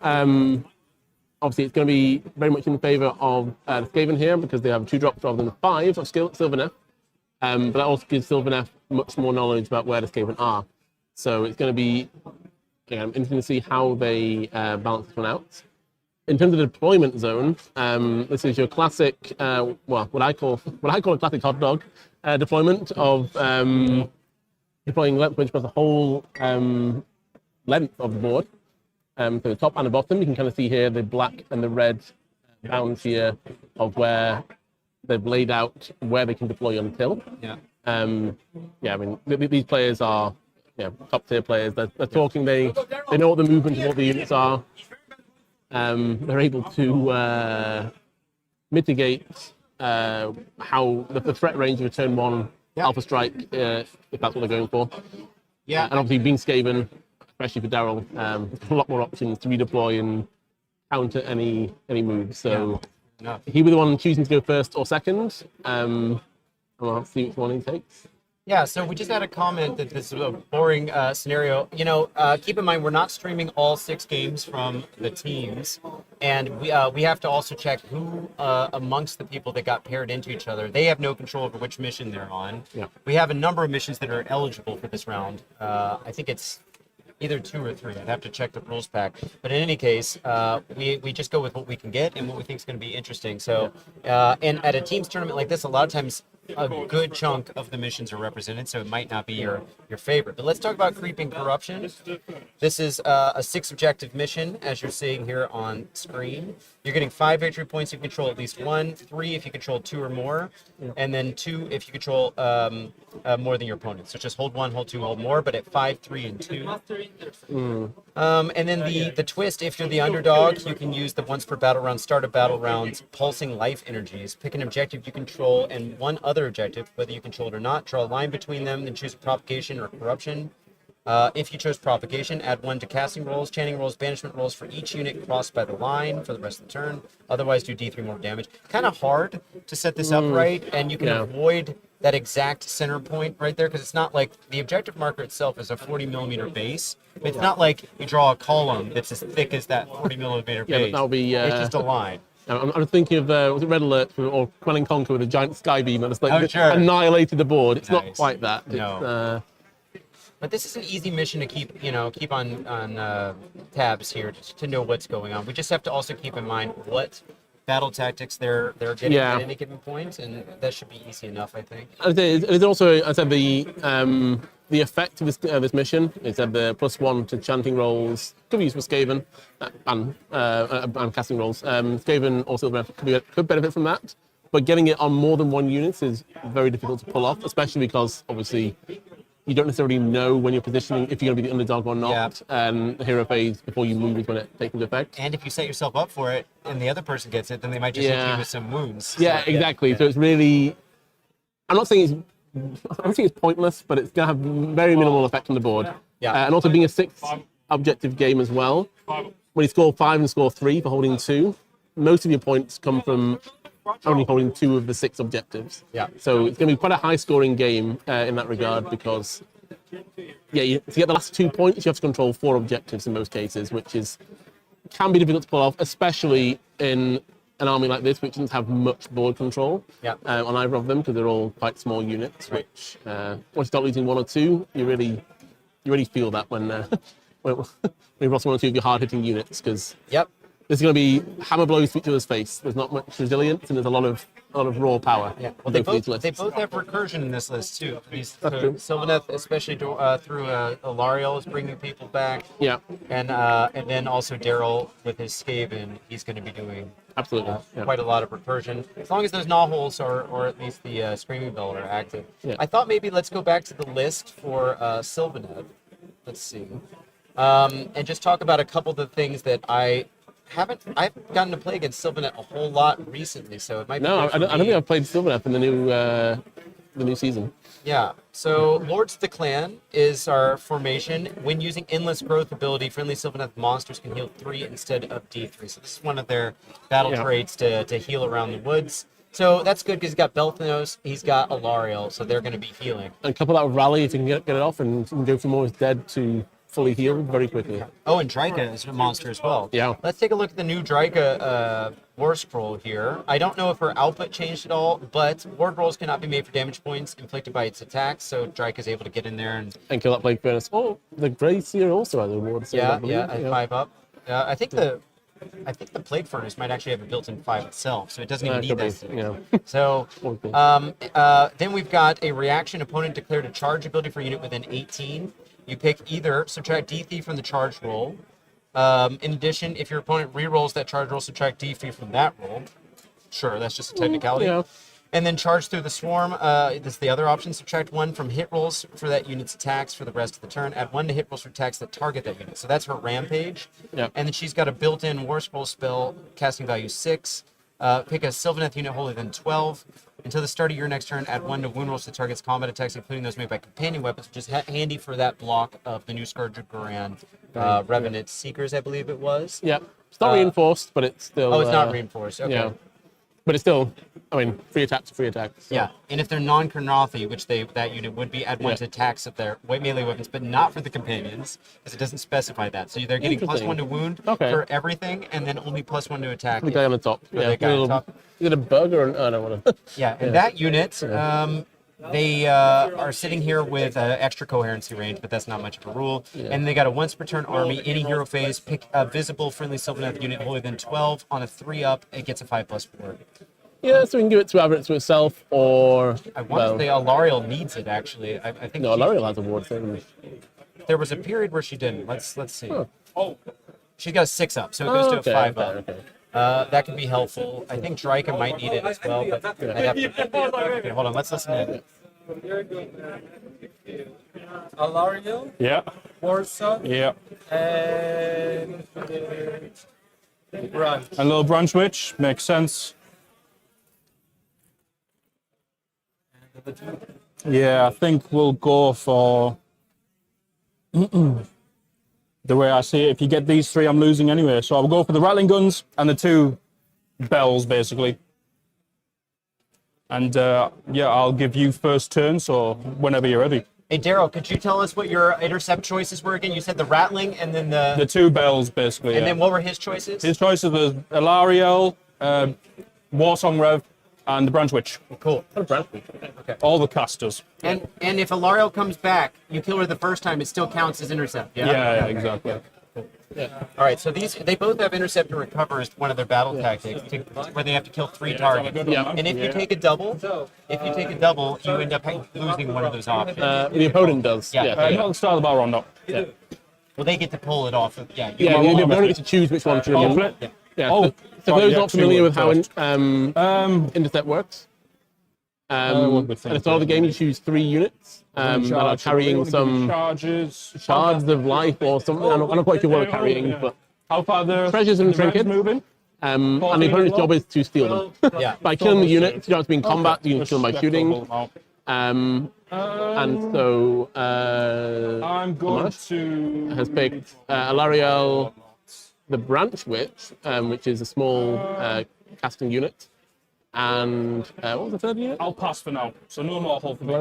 Obviously, it's going to be very much in favor of the Skaven here because they have 2 drops rather than 5 of Sylvaneth. But that also gives Sylvaneth much more knowledge about where the Skaven are. So it's going to be interesting to see how they balance this one out. In terms of the deployment zone, this is your classic, well, what I call a classic hot dog deployment of deploying lengthwise across the whole length of the board. So the top and the bottom, you can kind of see here the black and the red bounds here of where they've laid out where they can deploy until. Yeah. Yeah, I mean, these players are top tier players. They're talking, they know what the movement of what the units are. They're able to mitigate how the threat range of a turn 1 Alpha Strike, if that's what they're going for. Yeah. And obviously being Skaven, especially for Daryl, a lot more options to redeploy and counter any moves. So he was the one choosing to go first or second. And we'll see which one he takes. Yeah, so we just had a comment that this is a boring scenario. You know, keep in mind we're not streaming all 6 games from the teams, and we have to also check who amongst the people that got paired into each other, they have no control over which mission they're on. Yeah. We have a number of missions that are eligible for this round. I think it's either 2 or 3. I'd have to check the rules pack. But in any case, we just go with what we can get and what we think is going to be interesting. So, and at a teams tournament like this, a lot of times a good chunk of the missions are represented, so it might not be your favorite. But let's talk about creeping corruption. This is a 6 objective mission, as you're seeing here on screen. You're getting 5 victory points if you control at least 1, 3 if you control 2 or more, and then 2 if you control more than your opponent. So just hold 1, hold 2, hold more, but at 5, 3, and 2. And then the twist, if you're the underdog, you can use the once per battle round, start a battle round, pulsing life energies. Pick an objective you control and one other objective, whether you control it or not. Draw a line between them, then choose propagation or corruption. If you chose propagation, add 1 to casting rolls, chanting rolls, banishment rolls for each unit crossed by the line for the rest of the turn. Otherwise, do D3 more damage. Kind of hard to set this up right, and you can avoid that exact center point right there because it's not like the objective marker itself is a 40mm base. It's not like you draw a column that's as thick as that 40mm base. Yeah, but that'll be. It's just a line. I'm thinking of was it Red Alert or Quell and Conquer with a giant sky beam that just like sure. annihilated the board. It's not Nice. quite that. No. But this is an easy mission to keep on tabs here to know what's going on. We just have to also keep in mind what battle tactics they're getting at any given point, and that should be easy enough, I think. There's also, I said, the effect of this mission is that the +1 to chanting rolls could be used for Skaven and casting rolls. Skaven also could benefit from that, but getting it on more than 1 unit is very difficult to pull off, especially because obviously you don't necessarily know when you're positioning if you're going to be the underdog or not. And the hero phase before you move is when it takes into effect. And if you set yourself up for it and the other person gets it, then they might just hit you with some wounds. Yeah, So, exactly. So it's really, I'm not saying it's pointless, but it's going to have very minimal effect on the board. Yeah. And also being a 6 objective game as well, when you score 5 and score 3 for holding 2, most of your points come from only holding 2 of the 6 objectives. Yeah. So it's going to be quite a high scoring game in that regard because, to get the last 2 points, you have to control 4 objectives in most cases, which can be difficult to pull off, especially in an army like this, which doesn't have much board control on either of them because they're all quite small units, which once you start losing 1 or 2, you really you already feel that when when you've lost one or two of your hard-hitting units, because Yep. there's going to be hammer blows to each other's face. There's not much resilience, and there's a lot of raw power. Yeah. Well, to go for these they lists. both have recursion in this list too. That's true. Sylvaneth, especially through Alariel, is bringing people back. Yeah, And then also Daryl with his Skaven, he's going to be doing absolutely. Yeah. quite a lot of recursion. As long as those Gnawholes or at least the Screaming Bell are active. Yeah. I thought maybe let's go back to the list for Sylvaneth. Let's see. And just talk about a couple of the things that I haven't gotten to play against Sylvaneth a whole lot recently, so it might be No, good for I don't me. think I've played Sylvaneth in the new season. Yeah, so Lords of the Clan is our formation. When using Endless Growth ability, friendly Sylvaneth monsters can heal 3 instead of D3. So this is one of their battle Yeah. traits to heal around the woods. So that's good because he's got Belthnos, he's got Alariel, so they're going to be healing. And couple that with Rally if you can get it off, and you can go from almost dead to fully healed very quickly. Oh, and Dryka is a monster as well. Yeah. Let's take a look at the new Dryka War Scroll here. I don't know if her output changed at all, but ward rolls cannot be made for damage points inflicted by its attacks, so Dryka is able to get in there and And kill that Plague Furnace. Oh, the Grey Seer also has a reward. So I believe. at 5 up. I think the Plague Furnace might actually have a built-in 5 itself, so it doesn't even need could be, that. 6. yeah. So, Okay. then we've got a reaction. Opponent declared a charge ability for a unit within 18. You pick either subtract D3 from the charge roll. In addition, if your opponent re-rolls that charge roll, subtract D3 from that roll. Sure, that's just a technicality. Yeah. And then charge through the swarm. That's the other option. Subtract 1 from hit rolls for that unit's attacks for the rest of the turn. Add 1 to hit rolls for attacks that target that unit. So that's her rampage. Yeah. And then she's got a built-in War Scroll spell, casting value 6. Pick a Sylvaneth unit holy then 12. Until the start of your next turn, add 1 to wound rolls to target's combat attacks, including those made by companion weapons, which is handy for that block of the new Scourge of Ghyran, Revenant Seekers, I believe it was. Yeah. It's not reinforced, but it's still. Oh, it's not reinforced. Okay. Yeah. But it's still, I mean, free attacks are free attacks. So. Yeah, and if they're non-Karnathi, which that unit would be, add 1 to attacks of their melee weapons, but not for the companions, because it doesn't specify that. So they're getting plus Interesting. 1 to wound Okay. for everything, and then only plus 1 to attack. The guy on the top. For Yeah. the guy on top. Is it a bug or an. I don't want to. Yeah, and that unit, they are sitting here with extra coherency range, but that's not much of a rule. And they got a once per turn army, any hero phase, pick a visible friendly Sylvaneth unit holy than 12 on a 3-up, it gets a 5+4. Yeah, so we can give it to either to itself or. I want to say Alariel needs it actually. I think No, L'Oreal has a ward thing. there was a period where she didn't. Let's see. Huh. Oh, she got a 6-up, so it goes to a 5-up. Okay. That could be helpful. I think Dryka might need it as well, but I'd have to... Okay, hold on, let's listen in. Alariel, Yeah. Warsaw, Yeah. and Branch. A little branch witch makes sense. Yeah, I think we'll go for the way I see it. If you get these 3, I'm losing anyway. So I'll go for the Ratling Guns and the 2 bells, basically. And yeah, I'll give you first turn. So whenever you're ready. Hey, Daryl, could you tell us what your intercept choices were again? You said the Ratling and then The 2 bells, basically. And yeah. then what were his choices? His choices were Alariel, Warsong Rev, and the Branch Witch. Cool. All the casters. And if Alariel comes back, you kill her the first time, it still counts as intercept, yeah? Yeah, exactly. All right, so they both have intercept and recover as one of their battle tactics, where they have to kill 3 targets. Yeah. And if you take a double, you end up losing one of those options. The opponent does. Yeah. Yeah. Not at the start of the battle round, no. Yeah. Well, they get to pull it off. Yeah, Yeah, you don't get to choose which one to remove. flip. Yeah. Yeah. Oh, So for sorry, those yeah, not familiar with how two Intercept works, would be at the start of the game you choose 3 units that are carrying some charges. shards of life or something. I'm not quite sure what they're carrying, but How far the treasures and the red's trinkets. moving? And the opponent's job is to steal them. Yeah. By killing the unit, if you don't have to be in combat, you can kill them by shooting. I'm And so going to has picked Alariel, the Branch Witch, which is a small casting unit. And what was the third unit? I'll pass for now. So no more hold for me.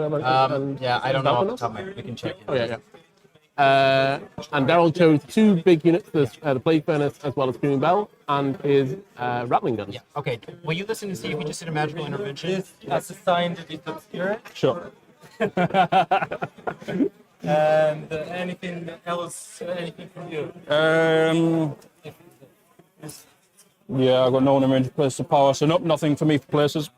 Yeah, I don't know off the top of my head. We can check it. Oh, yeah. And Daryl chose 2 big units, the Plague Furnace as well as Screaming Bell, and his Ratling Guns. Yeah. Okay. Will you listen and see if he just did a magical intervention? This is assigned to the obscure. Sure. And anything else? Anything from you? Yeah, I've got no one in range of places of power, so nope, nothing for me for places.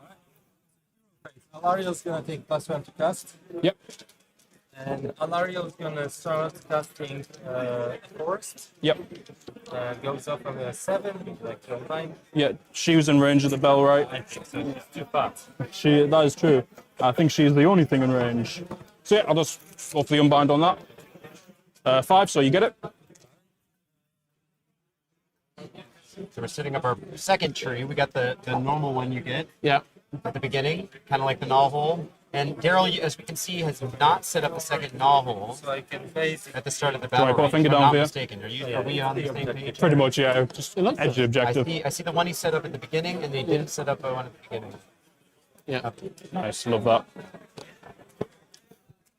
Alariel's gonna take +1 to cast. Yep, And Alariel's gonna start casting Forest. yep. Goes up on a 7, like your 9. Yeah, she was in range of the bell, right? I think so. It's too fast. That is true. I think she's the only thing in range. So yeah, I'll just go for the unbind on that. 5, so you get it. So we're setting up our second tree. We got the normal one you get Yeah. at the beginning, kind of like the Gnawhole. And Daryl, as we can see, has not set up a second Gnawhole So I can base at the start of the Do I battle. put a range, finger if I'm down not for you? mistaken. Are we on the same page? Pretty much, yeah. Just looks edge the objective. I see the one he set up at the beginning, and they didn't set up one at the beginning. Yeah. Nice, love that.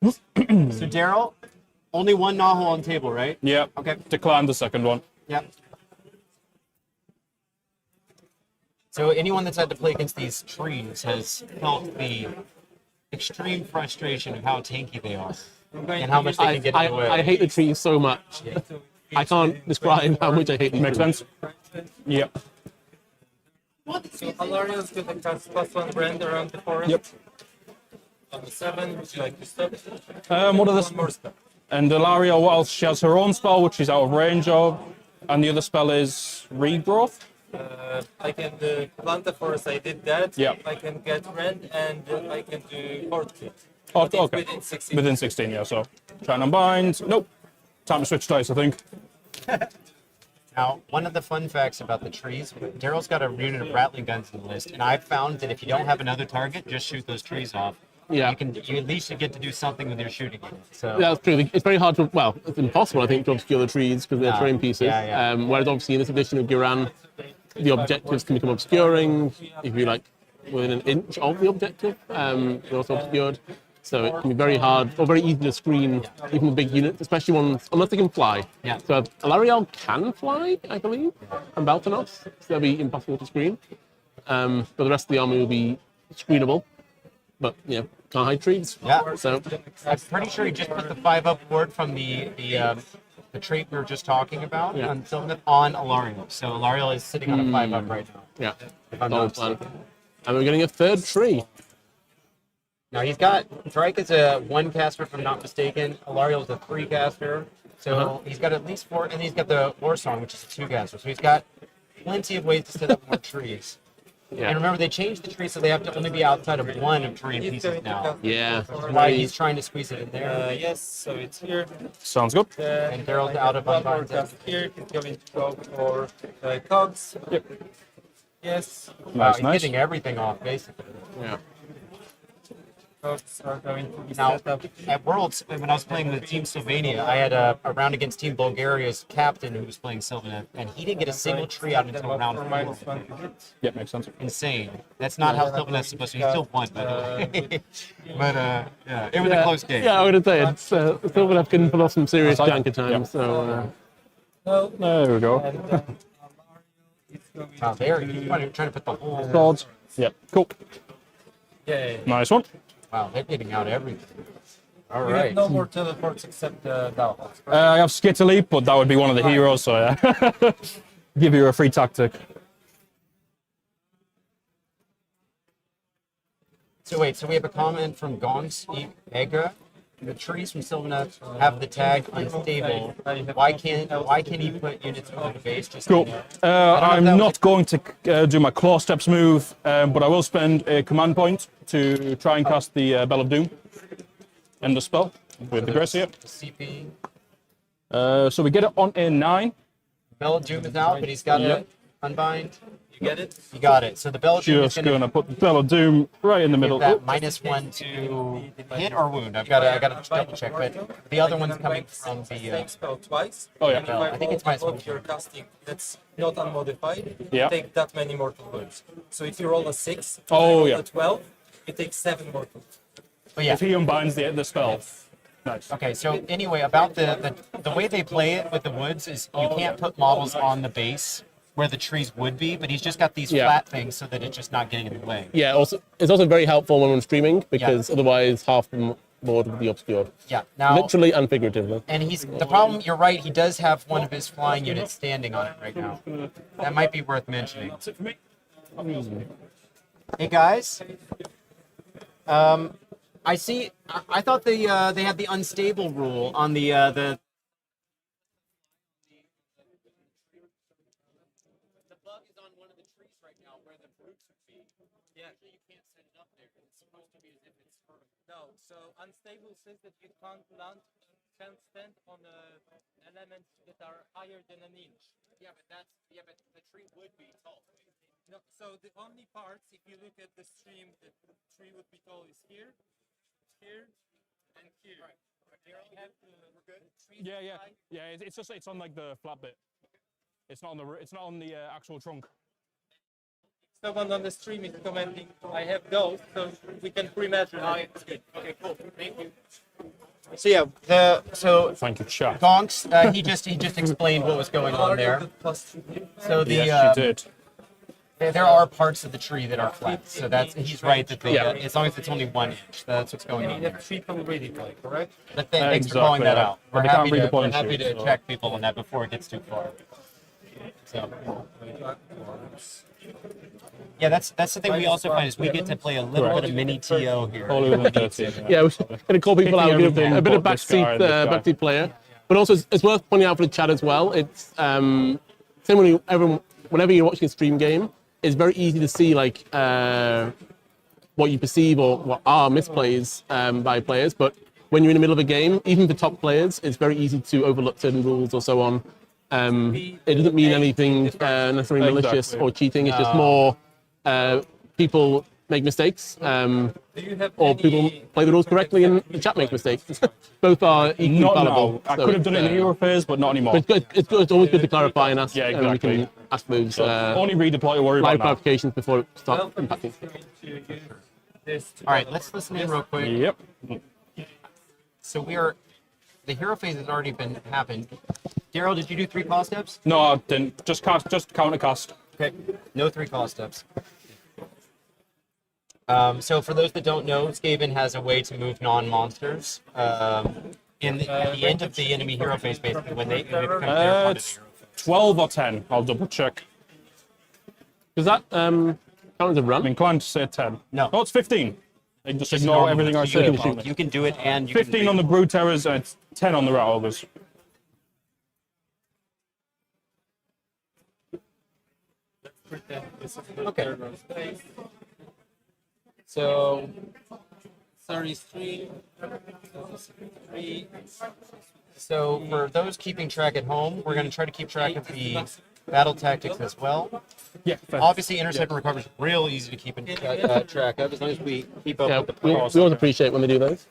So Daryl, only one Gnawhole on the table, right? Yeah. Okay. Decline the second one. Yep. So anyone that's had to play against these trees has felt the extreme frustration of how tanky they are and how much they can get in the way. I hate the trees so much. I can't describe how much I hate these Makes trees. sense? Yep. So Alariel's gonna cast +1 brand around the forest. Yep. On the 7, would you like to stop? What are this? One more step. And Ilaria, what else? She has her own spell, which she's out of range of. And the other spell is Regrowth. I can plant the forest. I did that. Yeah. I can get rend and I can do Fortitude. Oh, But it's okay. Within 16. Within 16, yeah, so. Try and unbind. Nope. Time to switch dice, I think. Now, one of the fun facts about the trees, Daryl's got a unit of Ratling Guns in the list, and I've found that if you don't have another target, just shoot those trees off. Yeah. You at least get to do something with your shooting unit. So Yeah, that's true. It's very hard to, well, it's impossible, I think, to obscure the trees because they're Yeah. terrain pieces. Yeah. Whereas obviously in this edition of Ghyran, the objectives can become obscuring if you're like within an inch of the objective. They're also obscured. So it can be very hard or very easy to screen even with big units, especially ones, unless they can fly. Yeah. So Alariel can fly, I believe, and Baltanos, so they'll be impossible to screen. But the rest of the army will be screenable. But, you know, can't hide trees. Yeah. So, I'm pretty sure he just put the 5-up ward from the trait we were just talking about Yeah. on Sylvaneth on Alariel. So Alariel is sitting on a 5-up right now. yeah. If I'm Solid not plan. mistaken. And we're getting a third tree. Now he's got Drake is a 1 caster, if I'm not mistaken. Alariel is a 3 caster. So he's got at least 4, and he's got the War Song, which is a 2 caster. So he's got plenty of ways to set up more trees. Yeah. And remember, they changed the tree so they have to only be outside of 1 of terrain pieces now. Yeah. Why he's trying to squeeze it in there. Yes, so it's here. Sounds good. And Daryl's out of one more unbind. cast here. He's going to go for cogs. Yep. Yes, Wow, Nice, he's nice. getting everything off, basically. Yeah. cogs are going to be Now, set up. at Worlds, when I was playing with Team Sylvania, I had a round against Team Bulgaria's captain who was playing Sylvaneth, and he didn't get a single tree out until round 4. -1 to hit. Yep, makes sense. Insane. That's not how Sylvaneth's supposed to be. He still won, by the way. But, yeah, it was a close game. Yeah, I would say it's Sylvaneth can pull off some serious Sorry. jank at times. So Well, There we go. and it's going Wow, there, he's trying to put the whole... Swords. Yep, cool. Yay. Nice one. Wow, they're getting out everything. All We have right. no more teleports except Gnawhole. I have Skitter but that would be one of the heroes, so yeah. Give you a free tactic. So wait, so we have a comment from Gongs Egra. The trees from Sylvaneth have the tag unstable. Why can't he put units over the base? Just Cool. I'm that was not going to do my claw steps move, but I will spend a command point to try and cast the Bell of Doom and the spell with the Gracia. the CP. So we get it on a 9. Bell of Doom is out, but he's got to Yep. unbind. You get it? You got it. So the Bell of Doom is Just going going to put the Bell of Doom right in the middle. that -1 to hit or wound. I got to double check, but the other one's coming from the. Same spell twice. Oh, yeah. And if I think it's roll -1. what you're casting that's not unmodified, Yeah. you take that many mortal wounds. So if you roll a 6, Oh, you roll yeah. a 12, you take 7 mortal. But yeah. If he unbinds the spell. Nice. Okay, so anyway, about the way they play it with the woods is you can't put models on the base where the trees would be, but he's just got these Yeah. flat things so that it's just not getting in the way. yeah, also it's also very helpful when we're streaming because otherwise half the board with the obscured. Yeah. Now, Literally and figuratively. and he's the problem. You're right. He does have one of his flying units standing on it right now. That might be worth mentioning. Hey guys. I see. I thought they had the unstable rule on the. The bug is on one of the trees right now where the roots would be. Yeah. Usually you can't set it up there. It's supposed to be as if it's vertical. No, so unstable says that you can't stand on elements that are higher than an inch. Yeah, but the tree would be tall. No, so the only parts, if you look at the stream, the tree would be tall is here, here, and here. Right. We're good. Yeah. It's on like the flat bit. It's not on the actual trunk. Someone on the stream is commenting, I have those, so we can pre-measure. Oh, yeah, that's good. Okay, cool. Thank you. So yeah, Thank you, chat. Gonks, he just explained what was going on there. So the Yes, you did. there are parts of the tree that are flat. So he's right that as long as it's only 1 inch, that's what's going on. We have 3 from reading, correct? But thanks for calling that out. But We're they can't happy read the to, point sheet, to so- check people on that before it gets too far. So. Yeah, that's the thing we also find is we get to play a little bit of mini TO here. All over the dirty. Yeah, we're going to call people out, give them a bit of This guy and this guy. backseat player. But also, it's worth pointing out for the chat as well. It's similarly, whenever you're watching a stream game, it's very easy to see like what you perceive or what are misplays by players. But when you're in the middle of a game, even for top players, it's very easy to overlook certain rules or so on. It doesn't mean anything necessarily malicious or cheating. It's just more people make mistakes, or people play the rules correctly and the chat makes mistakes. Both are equally Not valuable. now. I could have done it in the hero phase, but not anymore. But it's always good to clarify and ask. Yeah, And we exactly. can ask those Only redeploy to worry live about now. clarifications before it starts impacting. All right, let's listen in real quick. Yep. So the hero phase has already happened. Daryl, did you do 3 call steps? No, I didn't. Just counter cast. Okay, no 3 call steps. So for those that don't know, Skaven has a way to move non-monsters at the end of the enemy hero phase, basically, when they become their part of the It's hero phase. 12 or 10. I'll double check. Does that count as a run? I mean, come on, say 10. No. Oh, it's 15. They just Just ignore normal. everything I So say. you can do it and you 15 can on the Brood Terrors and it's 10 on the Rat Ogres. Okay. So, 33, 3. So for those keeping track at home, we're going to try to keep track of the battle tactics as well. Yeah, fair. Obviously, Intercept and Recovery is real easy to keep in track of as long as we keep up Yeah, with the we process. always appreciate when they do those.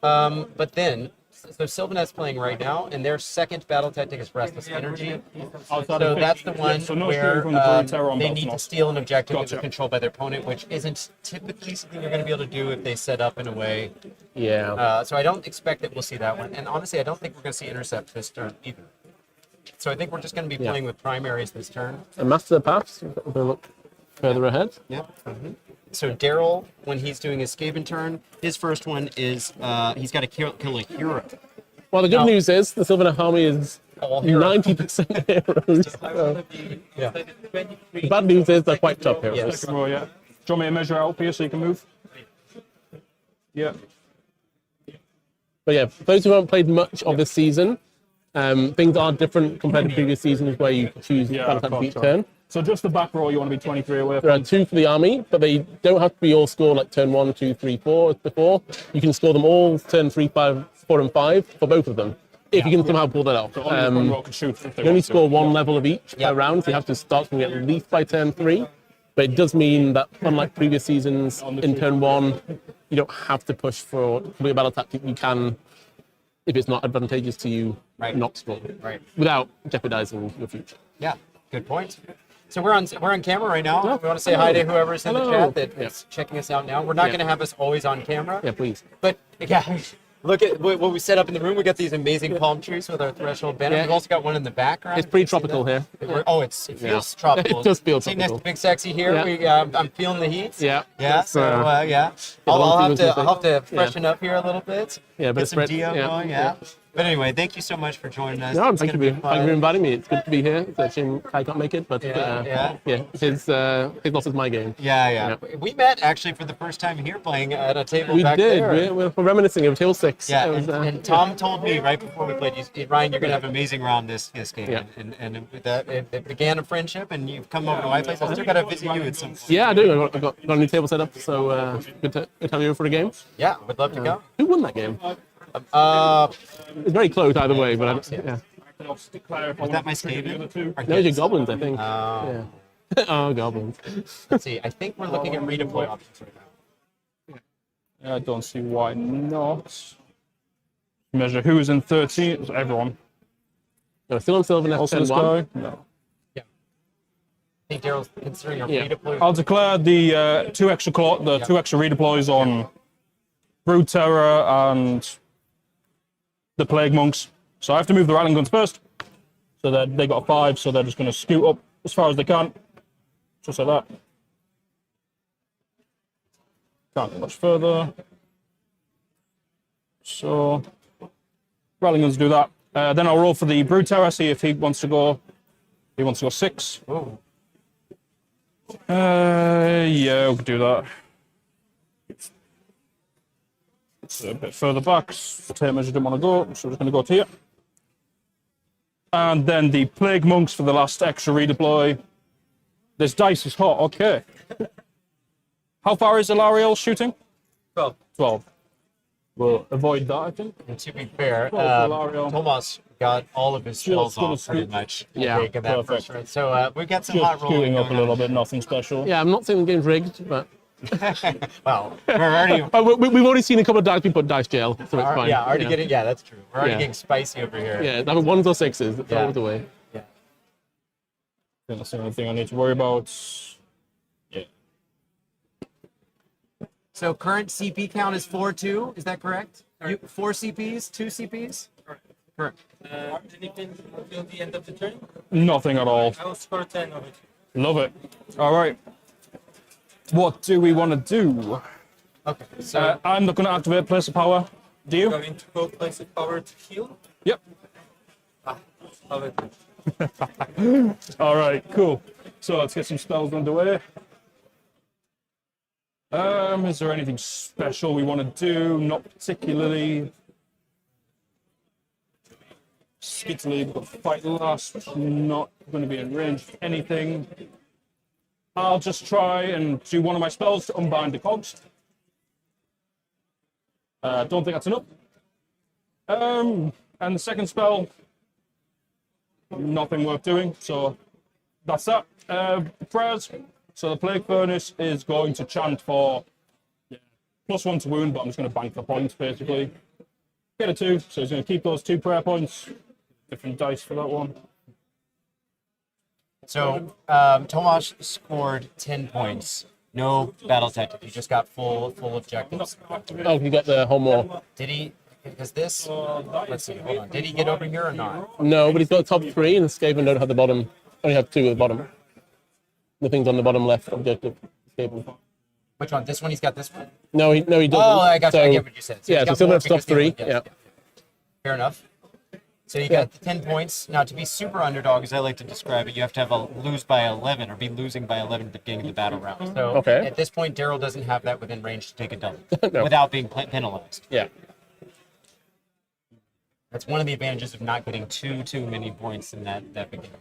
But then, so Sylvaneth's playing right now, and their second battle tactic is Restless Energy. Outside So of that's the yeah, one so no where steering from the Brood Terror on they Battle need to Knot. steal an objective that is Gotcha. controlled by their opponent, which isn't typically something you're going to be able to do if they set up in a way. Yeah. So I don't expect that we'll see that one. And honestly, I don't think we're going to see Intercept this turn either. So I think we're just going to be playing with primaries this turn. And Master Paths, we'll look further ahead. Yep. So Daryl, when he's doing his Skaven turn, his first one is he's got to kill a hero. Well, the good No. news is the Sylvaneth army is All hero. 90% heroes. So Yeah. the bad news is they're quite tough heroes. Yes. Second row, yeah. Do you want me to measure out for you so you can move? Yeah. But yeah, for those who haven't played much of this season, things are different compared to previous seasons where you choose Yeah, battle of tactic course, each sure. turn. So just the back row you want to be 23 away There are from? 2 for the army, but they don't have to be all scored like turn 1, 2, 3, 4 as before. You can score them all turn 3, 5, 4, and 5 for both of them, if you can somehow pull that off. So only one row can shoot if they You only want to. score 1 level of each Yeah. per round, so you have to start from at least by turn 3. But it does mean that, unlike previous seasons, in turn 1, you don't have to push for complete battle tactic. You can, if it's not advantageous to you, Right. not score Right. without jeopardizing your future. Yeah. Good point. So we're on camera right now. We want to say hi to whoever's in the Hello. chat that's Yeah. checking us out now. We're not Yeah. going to have us always on camera, Yeah, please. but yeah, Look at what we set up in the room. We got these amazing palm trees with our threshold banner. Yeah. We've also got one in the background. It's pretty tropical here. Oh, it feels tropical. It does feel See, next tropical. to Big Sexy here, Yeah. I'm feeling the heat. Yeah. Yeah. It's, So yeah, one I'll thing have was to missing. freshen up here a little bit. Yeah, but Get some it's Dio going. Yeah. But anyway, thank you so much for joining us. No, It's thank you, gonna be thank you for fun. inviting me. It's good to be here. It's a shame I can't make it, but Yeah. his loss is my game. Yeah. We met actually for the first time here playing at a table We back did. there. We're reminiscing of Hill 6. Yeah, It was, and Tom told me right before we played, Ryan, you're gonna have an amazing round this game. Yeah. And with that, it began a friendship, and you've come over to my place. I still gotta visit you at some point. Yeah, I do. I got a new table set up, so good to have you over for a game. Yeah, would love to go. Who won that game? It's very close either way, but yeah. Was that my Skaven? Or Those are kids? goblins, I think. Oh. Yeah. Oh, goblins. Let's see. I think we're looking at redeploy options right now. I don't see why not. Measure who is in 13. It's everyone. No, still on Sylvaneth Also this 10-1. guy. No. I think Daryl's considering a Yeah. redeploy. I'll declare the two extra redeploys on Brood Terror and the Plague Monks. So I have to move the Ratling Guns first. So that they got a 5, so they're just going to scoot up as far as they can. Just like that. Can't go much further. So Ratling Guns do that. Then I'll roll for the Brood Terror, see if he wants to go. He wants to go 6. Ooh. Yeah, we could do that. It's a bit further back. The tape measure didn't want to go, so we're just going to go to here. And then the Plague Monks for the last extra redeploy. This dice is hot, okay. How far is Ilariel shooting? 12. 12. We'll avoid that, I think. And to be fair, Ilario. Tomas got all of his spells gonna off pretty scoot. much. I Yeah, think, in that perfect. first round. So we've got some hot Just rolling scooting up a going little on. bit, nothing special. Yeah, I'm not saying the game's rigged, but Wow, we're already. we've already seen a couple of dice be put in dice jail, so it's fine. Yeah, already you know. getting. Yeah, that's true. We're already Yeah. getting spicy over here. Yeah, either 1s or 6s. That's Yeah. always the way. Yeah. I think that's the only thing I need to worry about. Yeah. So current CP count is 4-2. Is that correct? 4 CPs, 2 CPs. Correct. Anything until the end of the turn? Nothing at all. I will score 10 of it. Love it. All right. What do we want to do? Okay. So I'm not going to activate Place of Power. Do you? Going to go place of power to heal. Yep. Love it. All right, cool. So let's get some spells underway. Is there anything special we want to do? Not particularly. Skittily, we've got fight last. Not going to be in range of anything. I'll just try and do one of my spells to unbind the cogs. Don't think that's enough. And the second spell, nothing worth doing, so that's that. Prayers. So the Plague Furnace is going to chant for +1 to wound, but I'm just going to bank the points, basically. Get a 2, so he's going to keep those 2 prayer points. Different dice for that one. So Tomas scored 10 points. No battle tactic. He just got full objectives. Oh, you got the whole more. Did he? Because this. Let's see. Hold on. Did he get over here or not? No, but he's got the top 3, and the Skaven don't have the bottom. Only have 2 at the bottom. The thing's on the bottom left objective. Skaven. Which one? This one? He's got this one. No, he doesn't. Oh, I got you. I get what you said. So yeah, he's so got more Sylvaneth's top because the 3. other- Yeah. Fair enough. So you got the 10 points. Now, to be super underdog, as I like to describe it, you have to have a lose by 11 or be losing by 11 at the beginning of the battle round. So Okay. at this point, Daryl doesn't have that within range to take a double No. without being penalized. Yeah. That's one of the advantages of not getting too many points in that beginning.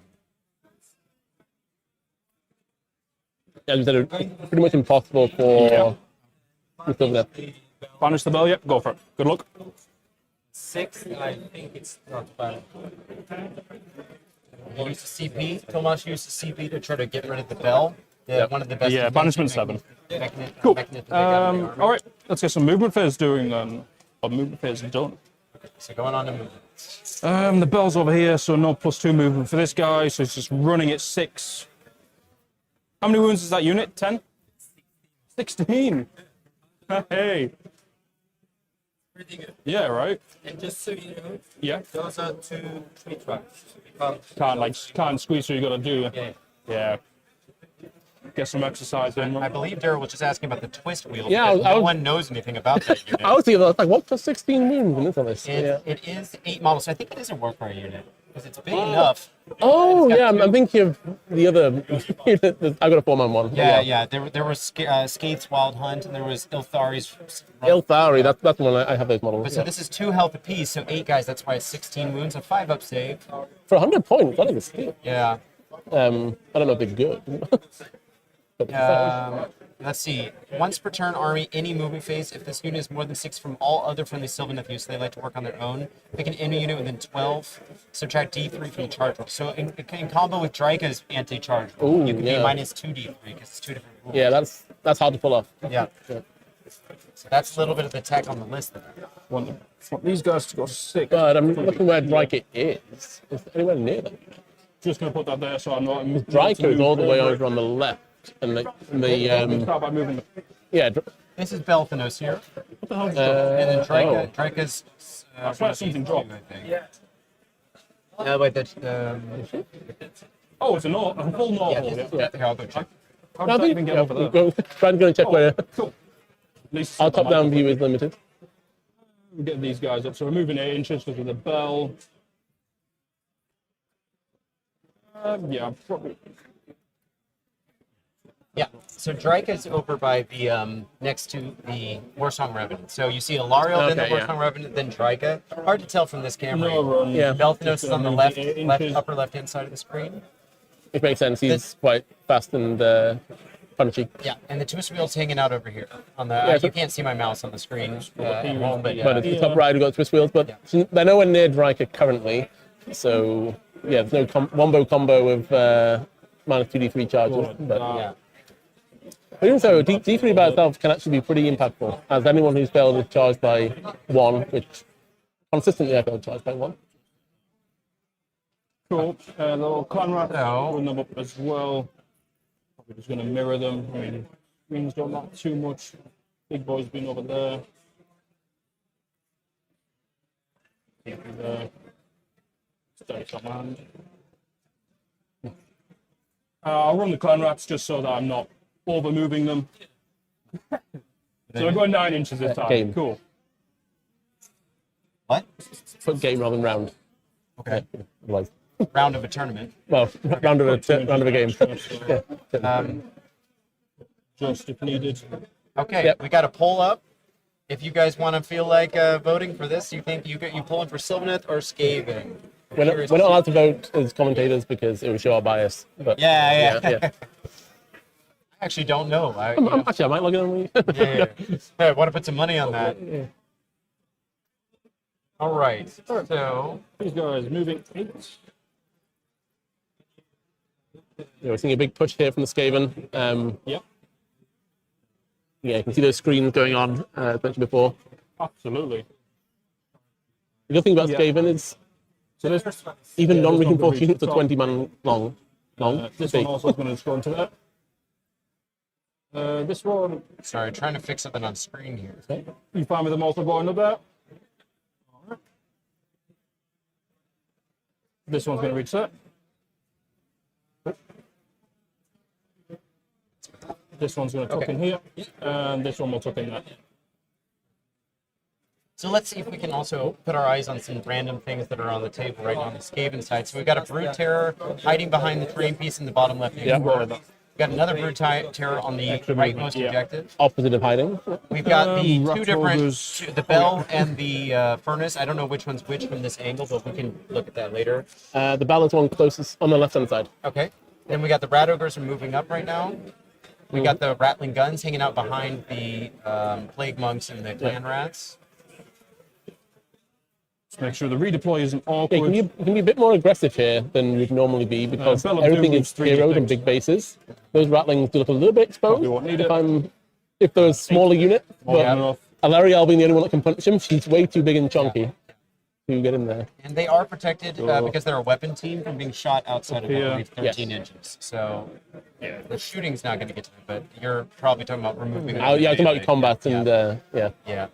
Yeah, as I said, it's pretty much impossible for Sylvaneth. Banish the bell, yep, go for it. Good luck. 6, I think it's not bad. He used the CP. Tomas used the CP to try to get rid of the bell. One of the best. Yeah, banishment 7. Cool. All right, let's get some movement phase doing then. Or movement phase done. So going on to movement. The bell's over here, so no +2 movement for this guy, so he's just running at 6. How many wounds is that unit? 10? 16. Hey. pretty good. Yeah, right. And just so you know, Yeah. those are 2 tree tracks. Can't squeeze through. You got to do. Yeah. Yeah. Get some exercise in. I believe Daryl was just asking about the twist wheel. Yeah, because I no was- one knows anything about that unit. I was thinking, I was like, what plus 16 wounds in this on this? It is 8 models, so I think it is a Warcry unit because it's big enough. Oh, It's got yeah, two- I'm thinking of the other. I got a 4-man one. Yeah. There was Skate's Wild Hunt, and there was Ilthari's. Ilthari, that's the one I have those models. But so this is 2 health apiece, so 8 guys. That's why it's 16 wounds, a 5-up save. For 100 points, that is a steal. Yeah. I don't know if they're good. But Let's see. Once per turn, army, any movement phase. If this unit is more than 6 from all other friendly Sylvaneth use, they like to work on their own. Pick an enemy unit within 12. Subtract D3 from the charge roll. So in combo with Drika's anti-charge roll, Ooh, you can yeah. be minus 2 D3 because it's 2 different rules. yeah, that's hard to pull off. Yeah. So that's a little bit of the tech on the list there. Want these guys to go 6. But I'm looking where Drika is. Is it anywhere near them? Just going to put that there so I'm not. Drika is all the way over on the left. And Start by moving the. yeah. This is Belthanos here. What the hell? And then Oh. Drika's. That's where something dropped. I think. Yeah. Wait, that's. Oh, it's a full Gnawhole. Yeah. Here, I'll go check. How did that even get over there? Try and go and check where Cool. At least our top-down view is limited. We'll get these guys up. So we're moving 8 inches because of the bell. Yeah, probably. Yeah, so Drika's over by the next to the Warsong Revenant. So you see Alariel, then the Okay, yeah. Warsong Revenant, then Drika. Hard to tell from this camera. No run. Yeah. Belthanos is on the Just, 8 inches. upper left-hand side of the screen. Which makes sense. He's quite fast and punchy. Yeah, and the twist wheel's hanging out over here. On the Yeah, so- you can't see my mouse on the screen at home, but But it's the top right who got twist wheels. But they're nowhere near Drika currently. So yeah, there's no wombo combo with minus 2d3 charges. But yeah. But even so, D3 by itself can actually be pretty impactful, as anyone who's failed is charged by 1, which consistently I failed charged by 1. Cool. The little Clanrats No. run them up as well. Probably just going to mirror them. I mean, screens don't matter too much. Big boy's been over there. Stay command. I'll run the Clanrats just so that I'm not over moving them. So we're going 9 inches this time. Game. Cool. What? Put game rather than round. Okay. Otherwise, Round of a tournament. well, round of a game. Just if needed. Okay, Yep. we got a poll up. If you guys want to feel like voting for this, you think you pulling for Sylvaneth or Skaven? We're not allowed to vote as commentators because it would show our bias. But Yeah. yeah. I actually don't know. Actually, I might log in on me. Yeah. I want to put some money on that. All right. So These guys moving 8. Yeah, we're seeing a big push here from the Skaven. Yep. Yeah, you can see those screens going on, as mentioned before. Absolutely. The good thing about Yeah. Skaven is So this, even yeah, non-reinforced this units are one 20 man long. this big. one also is going to just go into that. This one, sorry, trying to fix something on screen here. you find with them also going up there. Alright. This one's going to reset. This one's going to tuck in here, and this one will tuck in there. So let's see if we can also put our eyes on some random things that are on the table right now on the Skaven side. So we've got a Brood Terror hiding behind the terrain piece in the bottom left hand corner. We've got another Brood Terror on the rightmost objective. Opposite of hiding. We've got the Rat two different, Ogres. the bell and the furnace. I don't know which one's which from this angle, but we can look at that later. The Ballard's one closest on the left hand side. Okay. Then we got the Rat Ogres are moving up right now. We got the Ratling Guns hanging out behind the Plague Monks and the Clanrats. Just make sure the redeploy isn't Yeah, awkward. you can be a bit more aggressive here than you'd normally be because Bell of everything Doom is is 3D heroed and fixed. big bases. Those Ratlings do look a little bit exposed. Probably won't need if it. if they're a smaller unit, More but than enough. Alariel being the only one that can punch him, she's way too big and chunky to get in there. And they are protected because they're a weapon team from being shot outside of, I Yeah. believe, 13 inches. So the shooting's not going to get to them, but you're probably talking about removing them. Yeah, I'm talking about immediately. combat Yeah. and yeah. Yeah.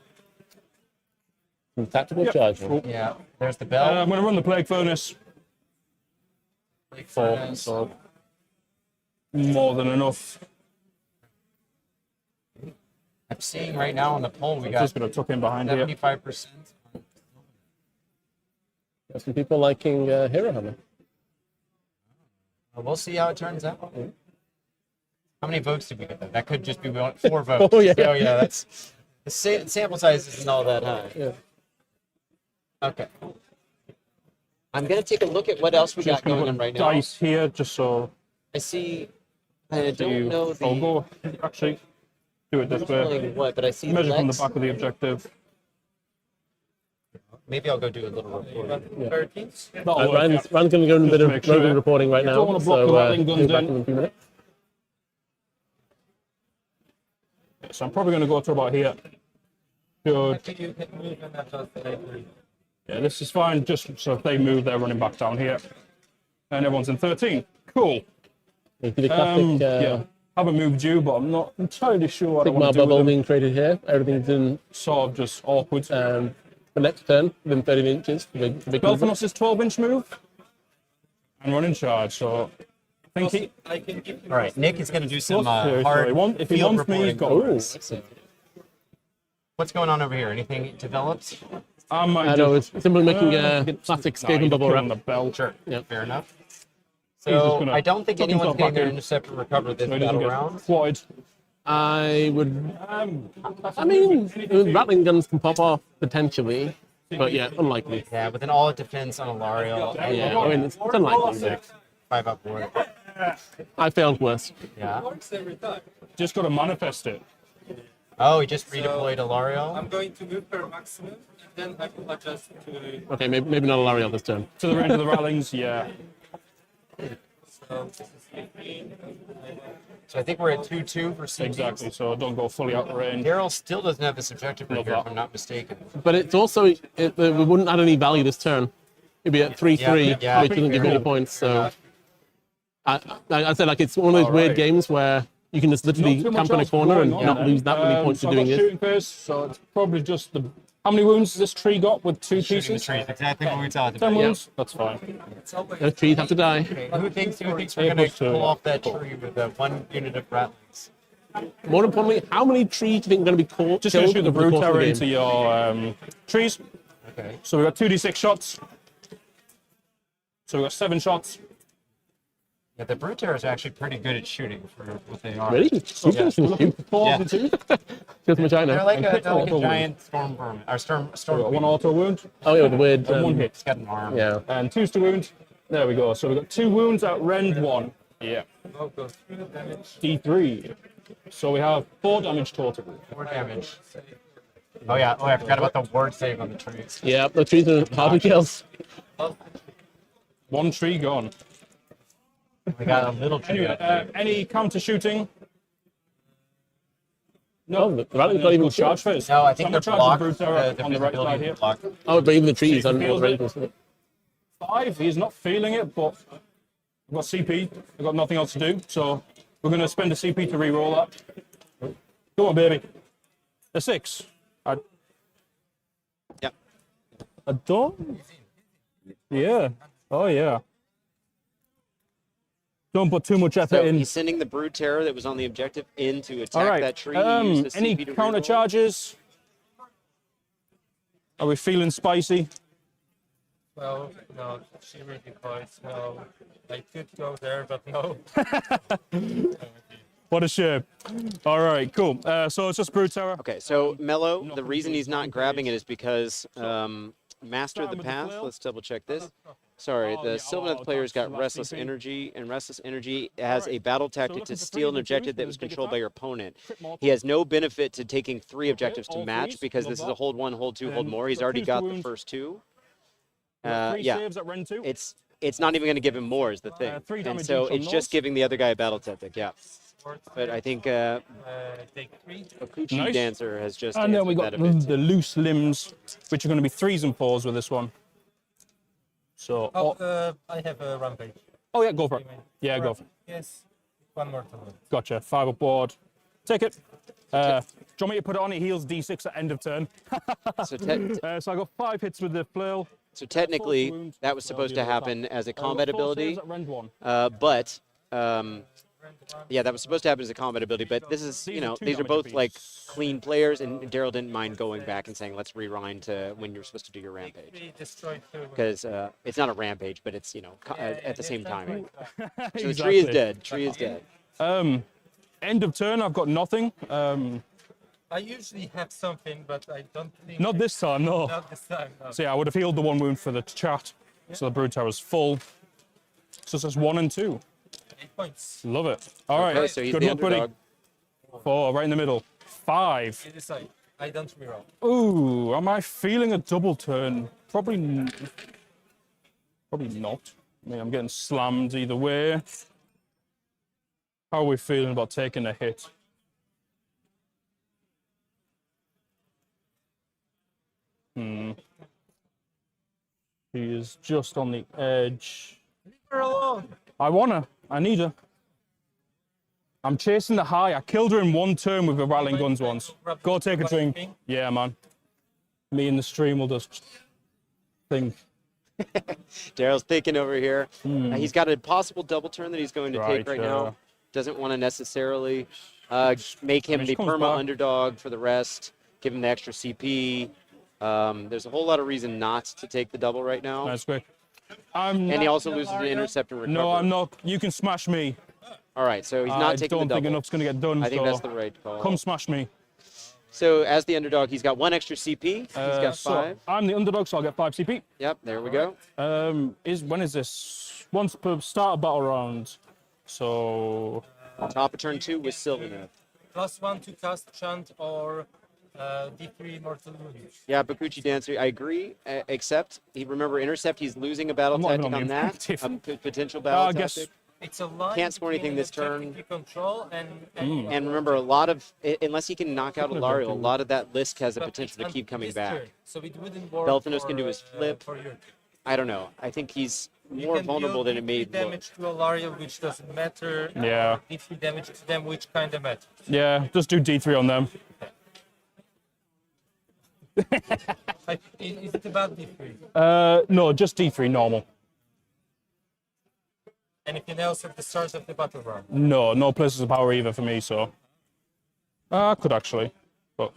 Some tactical Yep. charge. Cool. Yeah. There's the bell. I'm going to run the Plague Furnace. Furnace. So more than enough. I'm seeing right now on the poll we I'm got just going to tuck in behind here. 75%. There's some people liking Hero Hammer. We'll see how it turns out. How many votes did we get? That could just be 4 votes. Oh, yeah. So, yeah, that's the sample size isn't all that high. Yeah. Okay. I'm gonna take a look at what else we got Just going going to on put right now. dice here just so I see. I don't you know the. I'll go actually do it this way. Like what, but I see Measure from the Lex. back of the objective. Maybe I'll go do a little report. That'll work, Ryan's yeah. going to go in a bit Just to of make sure. roving reporting right now. Don't wanna block the Ratling he'll Guns be back in. in a few minutes. So I'm probably going to go to about here. Good. Yeah, this is fine. Just so if they move, they're running back down here. And everyone's in 13. Cool. You see the classic Yeah. Haven't moved you, but I'm not entirely sure what I Sigmar want to do bubble with them. being created here. Everything's in Sort of just awkward. the next turn within 13 inches. Big movement. Belfanos is 12-inch move. And run in charge, so I think he... All right, Nick is gonna do some If hard he field wants me, he's reporting. got Ooh. What's going on over here? Anything developed? I might I know, just... it's simply making a classic Skaven he's bubble killing wrap. the bell. Sure. Yeah. Fair enough. just So gonna I don't think tuck anyone's himself getting back their in. intercept to recover this So he doesn't battle get round. swatted. I would. I mean, Ratling Guns can pop off potentially, but yeah, unlikely. Yeah, but then all it depends on Alario. Yeah, I mean, it's unlikely. But 5 up board. I failed worse. Yeah. Works every time. Just got to manifest it. Oh, he just redeployed Alario. I'm going to move per maximum, and then I will adjust to. Okay, maybe not a Lariel this turn. To the range of the Rattlings, yeah. So this is 15. So I think we're at 2-2 for CT. Exactly, so don't go fully out the range. Daryl still doesn't have this objective right Love here, that. if I'm not mistaken. But it's also we wouldn't add any value this turn. It'd be at 3-3, Yeah, which doesn't give you any points. So I said like it's one of those weird Alright. games where you can just literally Not too much camp in a else corner and going on not then. lose that many points so for doing I've got it. shooting pace, so it's probably just the... How many wounds has this tree got with 2 Shooting the pieces? trees, exactly what we talked 10 about. wounds? That's fine. Those trees have to die. Who thinks we're Eight gonna plus two. pull off that tree with 1 unit of Rattlings? More importantly, how many trees do you think are going to be caught? Just going to shoot the over course Brute of Terror game? into your trees. Okay. So we've got 2d6 shots. So we've got 7 shots. Yeah, the Brute Terror is actually pretty good at shooting for what they are. Really? You Yeah. guys can shoot. 4 Yeah. to 2. Just much I know. They're like a auto giant storm vermin, or storm We've got 1 queen. auto wound Oh yeah, with the weird. and 1 hit. It's got an arm. Yeah. And 2's to wound. There we go. So we've got 2 wounds at rend 1. Yeah. I'll go through the damage. D3. So we have 4 damage total. 4 damage. Oh yeah. Oh, I forgot about the word save on the trees. Yeah, the trees are hard to kill. 1 tree gone. We got a little tree. Anyway, up there. any counter shooting? No, the Rattling's not even charge charged. first. No, I think So they're I'm charging blocked. Brute Terror The on the right visibility side is here. blocked. Oh, but even the trees aren't feels ready it. to 5, he's not feeling it, but I've got CP. I've got nothing else to do, so we're going to spend a CP to re-roll that. Go on, baby. A 6. Yep. A don't. Yeah. Oh, yeah. Don't put too much effort So in. he's sending the Brood Terror that was on the objective in to attack All right. that tree. Use the Any CP to counter reroll. charges? Are we feeling spicy? Well, no, she redeploys. No, I could go there, but no. What a shame. All right, cool. So it's just Brute Terror. Okay, so Mello, the reason he's not grabbing it is because Master of the Starting with the Path, flail. let's double check this. Sorry, the Sylvaneth player's got Restless CP. Energy, and Restless Energy has a battle tactic looking to for steal an 3 objective that D2s, was big controlled by attack. your opponent. Crit multiple. He has no benefit to taking 3 objectives to all match threes, because love this is a that. hold 1, hold 2, hold And more. He's got already 2s to got the wound. first 2. We've got 3 Yeah. saves at Rend 2. It's not even going to give him more is the thing. 3 And damage so each on it's those. just giving the other guy a battle tactic, yeah. But I think Take 3. Kuchi Nice. Dancer has just And then we got answered that a bit. the loose limbs, which are going to be 3s and 4s with this one. So, I have a rampage. oh yeah, go for it. Yeah, go for it. Yes, 1 more to go. Gotcha. 5 aboard. Take it. Do you want me to put it on? It heals D6 at end of turn. So, So I got 5 hits with the flail. so technically, wounds. that was supposed to Well, the other happen as a I got combat 4 ability. saves at rend 1. But yeah, that was supposed to happen as a combat ability. But this is, These you are know, 2 these are damage both apiece. like clean players, and Daryl didn't mind going back and saying, let's rewind to when you're supposed to do your rampage, We destroyed two. because it's not a rampage, but it's, you know, at the same time. So the tree Exactly. is dead. Tree is dead. End of turn, I've got nothing. I usually have something, but I don't think. Not this time, no. Not this time. No. So yeah, I would have healed the 1 wound for the chat. So the brood tower's full. So it's just 1 and 2. 8 points. Love it. All right. Okay, so he's Good the luck, buddy. underdog. 4, right in the middle. 5. You decide. I don't reroll. Ooh, am I feeling a double turn? Probably not. I mean, I'm getting slammed either way. How are we feeling about taking a hit? He is just on the edge. Leave her alone. I need her. I'm chasing the high. I killed her in 1 turn with the Ratling Guns once. Go take a drink. Yeah, man. Me and the stream will just think. Daryl's thinking over here. He's got a possible double turn that he's going to take right yeah. now. Doesn't want to necessarily make him He the comes perma back. underdog for the rest. Give him the extra CP. There's a whole lot of reason not to take the double right now. That's quick. And he also loses the intercept and recovery. No, I'm not. You can smash me. All right, so he's I not taking don't the think double. enough's going to get done. I think so that's the right call. Come smash me. So as the underdog, he's got 1 extra CP. He's got So 5. I'm the underdog, so I'll get 5 CP. Yep, there we go. When is this? Once per start a battle round. So Top of turn 2 with Sylvaneth. +1 to cast chant or D3 mortal wounds. Yeah, Bakuchi Dancer, I agree, except, remember, Intercept, he's losing a battle I'm not even tactic on on the that. inactive. Potential I battle guess tactic. It's a line. Can't score anything between this the tactic turn. you control and And remember, a lot of, unless he can knock out Alariel, a lot of that list has the but potential it's to keep on coming this back. turn, so it wouldn't work. Belthanos can do his for, flip. For your I don't know. I think he's You more can vulnerable deal than it may D3 look. damage to Alariel, which doesn't matter. Yeah. D3 damage to them, which kind of matters. yeah, just do D3 on them. Is it about D3? No, just D3 normal. Anything else at the start of the battle round? No places of power either for me. So I could actually, but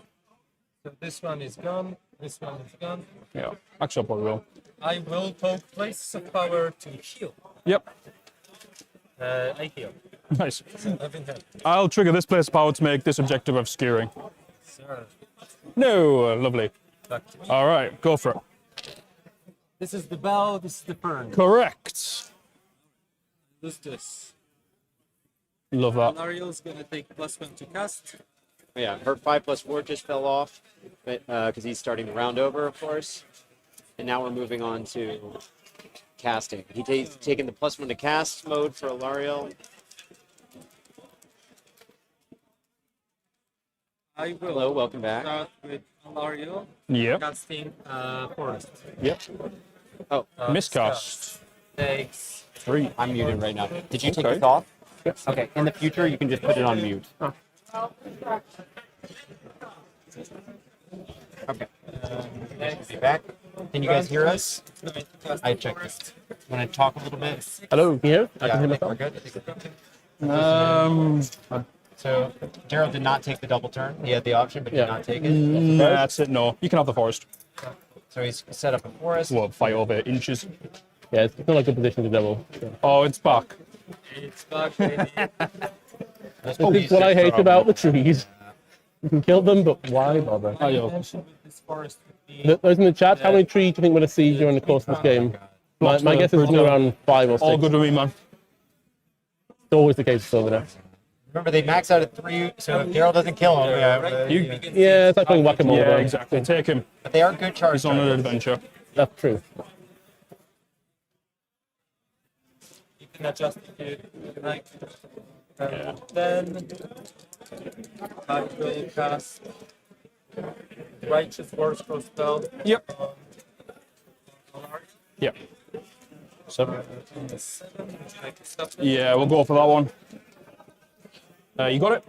So this one is gone. This one is gone. yeah, actually I probably will. I will poke places of power to heal. Yep, I heal. nice. So nothing happened. I'll trigger this place of power to make this objective obscuring. Sir, No, lovely. back to me. All right, go for it. This is the bell. This is the fern. Correct. Who's this? Love that. Alariel's gonna take +1 to cast. Yeah, her 5+4 just fell off, but because he's starting the round over, of course. And now we're moving on to casting. He's taking the +1 to cast mode for Alariel. I will Hello, welcome back. start with Alariel Yep. casting Forest. Yep. Oh, Miscast. Takes 3. I'm muted right now. Did you take Okay. this off? Okay, in the future, you can just put it on mute. Okay. next. Be back. Can you guys hear us? I checked Forest. Want to talk a little bit? Hello, can you hear? I Yeah, can hear we're myself. good. So, Gerald did not take the double turn. He had the option, but did Yeah. not take it. Nah, that's it. No, you can have the forest. So he's set up a forest. We'll fight over inches. Yeah, it's not like a position to double. So. Oh, it's back. It's back, baby. This is what I hate about the trees. You can kill them, but why bother? Oh, yo. Intention with this forest would be Those in the chat, how many trees do you think we're going to see during the course of this game? My guess is it's around 5 or 6. All good with me, man. It's always the case with Sylvaneth. Remember, they max out at 3, so if Gerald doesn't kill him, Yeah, it's like playing whack-a-mole. Yeah, though. exactly. Take him. but they are good charge. He's on an targets. adventure. That's true. You can adjust it if you like. Then I will cast Righteous Warpstone spell. Yep. on Alariel. Yep. 7. 7, would you like to stop it? Yeah, we'll go for that one. You got it?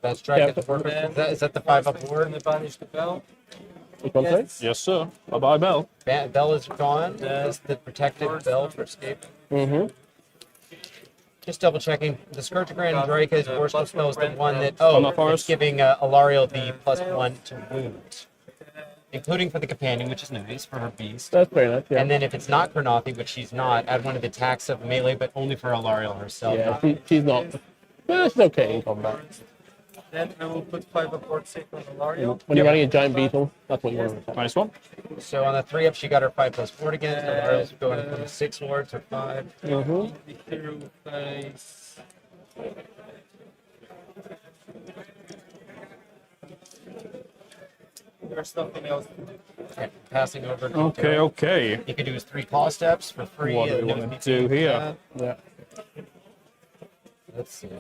That strike Yeah. at the board. Is that the 5-up We're board? gonna banish the bell. Which one, sorry? Yes, sir. Bye bye, Bell. Bell is gone. That's the protected bell for escape. Mm-hmm. Just double checking. The Scourge of Grand Draca's Vorspal spell is the one that On the it's forest. giving Alariel the +1 to wound, including for the companion, which is nice for her beast. That's very nice. Yeah. And then if it's not Chronothi, which she's not, add one of the attacks of melee, but only for Alariel herself. yeah, she's not. Well, she's okay in combat. Then I will put 5-up board safe on Alario. When you're running a giant beetle, that's what you want to attack. Nice one. So on the 3-up, she got her 5+4 against. Alariel's going from 6 wards or 5. Mm-hmm. The hero plays. There's nothing else to do. Okay, passing over. to Okay, Darrow. okay. You could do his 3 claw steps for free. What do we and wanna those do people here? Yeah. Let's see.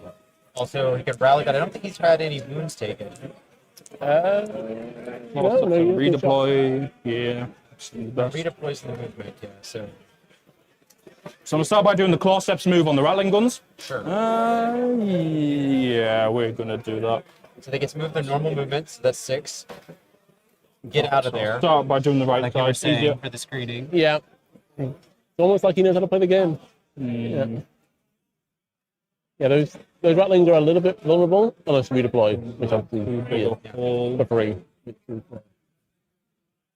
Also, he could rally, but I don't think he's had any wounds taken. No, Redeploy. Yeah. Best. Redeploys the movement, yeah. So, So I'm gonna start by doing the claw steps move on the Ratling Guns. sure. Yeah, we're gonna do that. So they get to move their normal movements. That's 6. Get out of there. Start by doing the right Like you were side. Easier. saying, for the screening. Yeah. It's almost like he knows how to play the game. Yeah. Yeah, those rattlings are a little bit vulnerable unless you redeploy, which obviously is for free.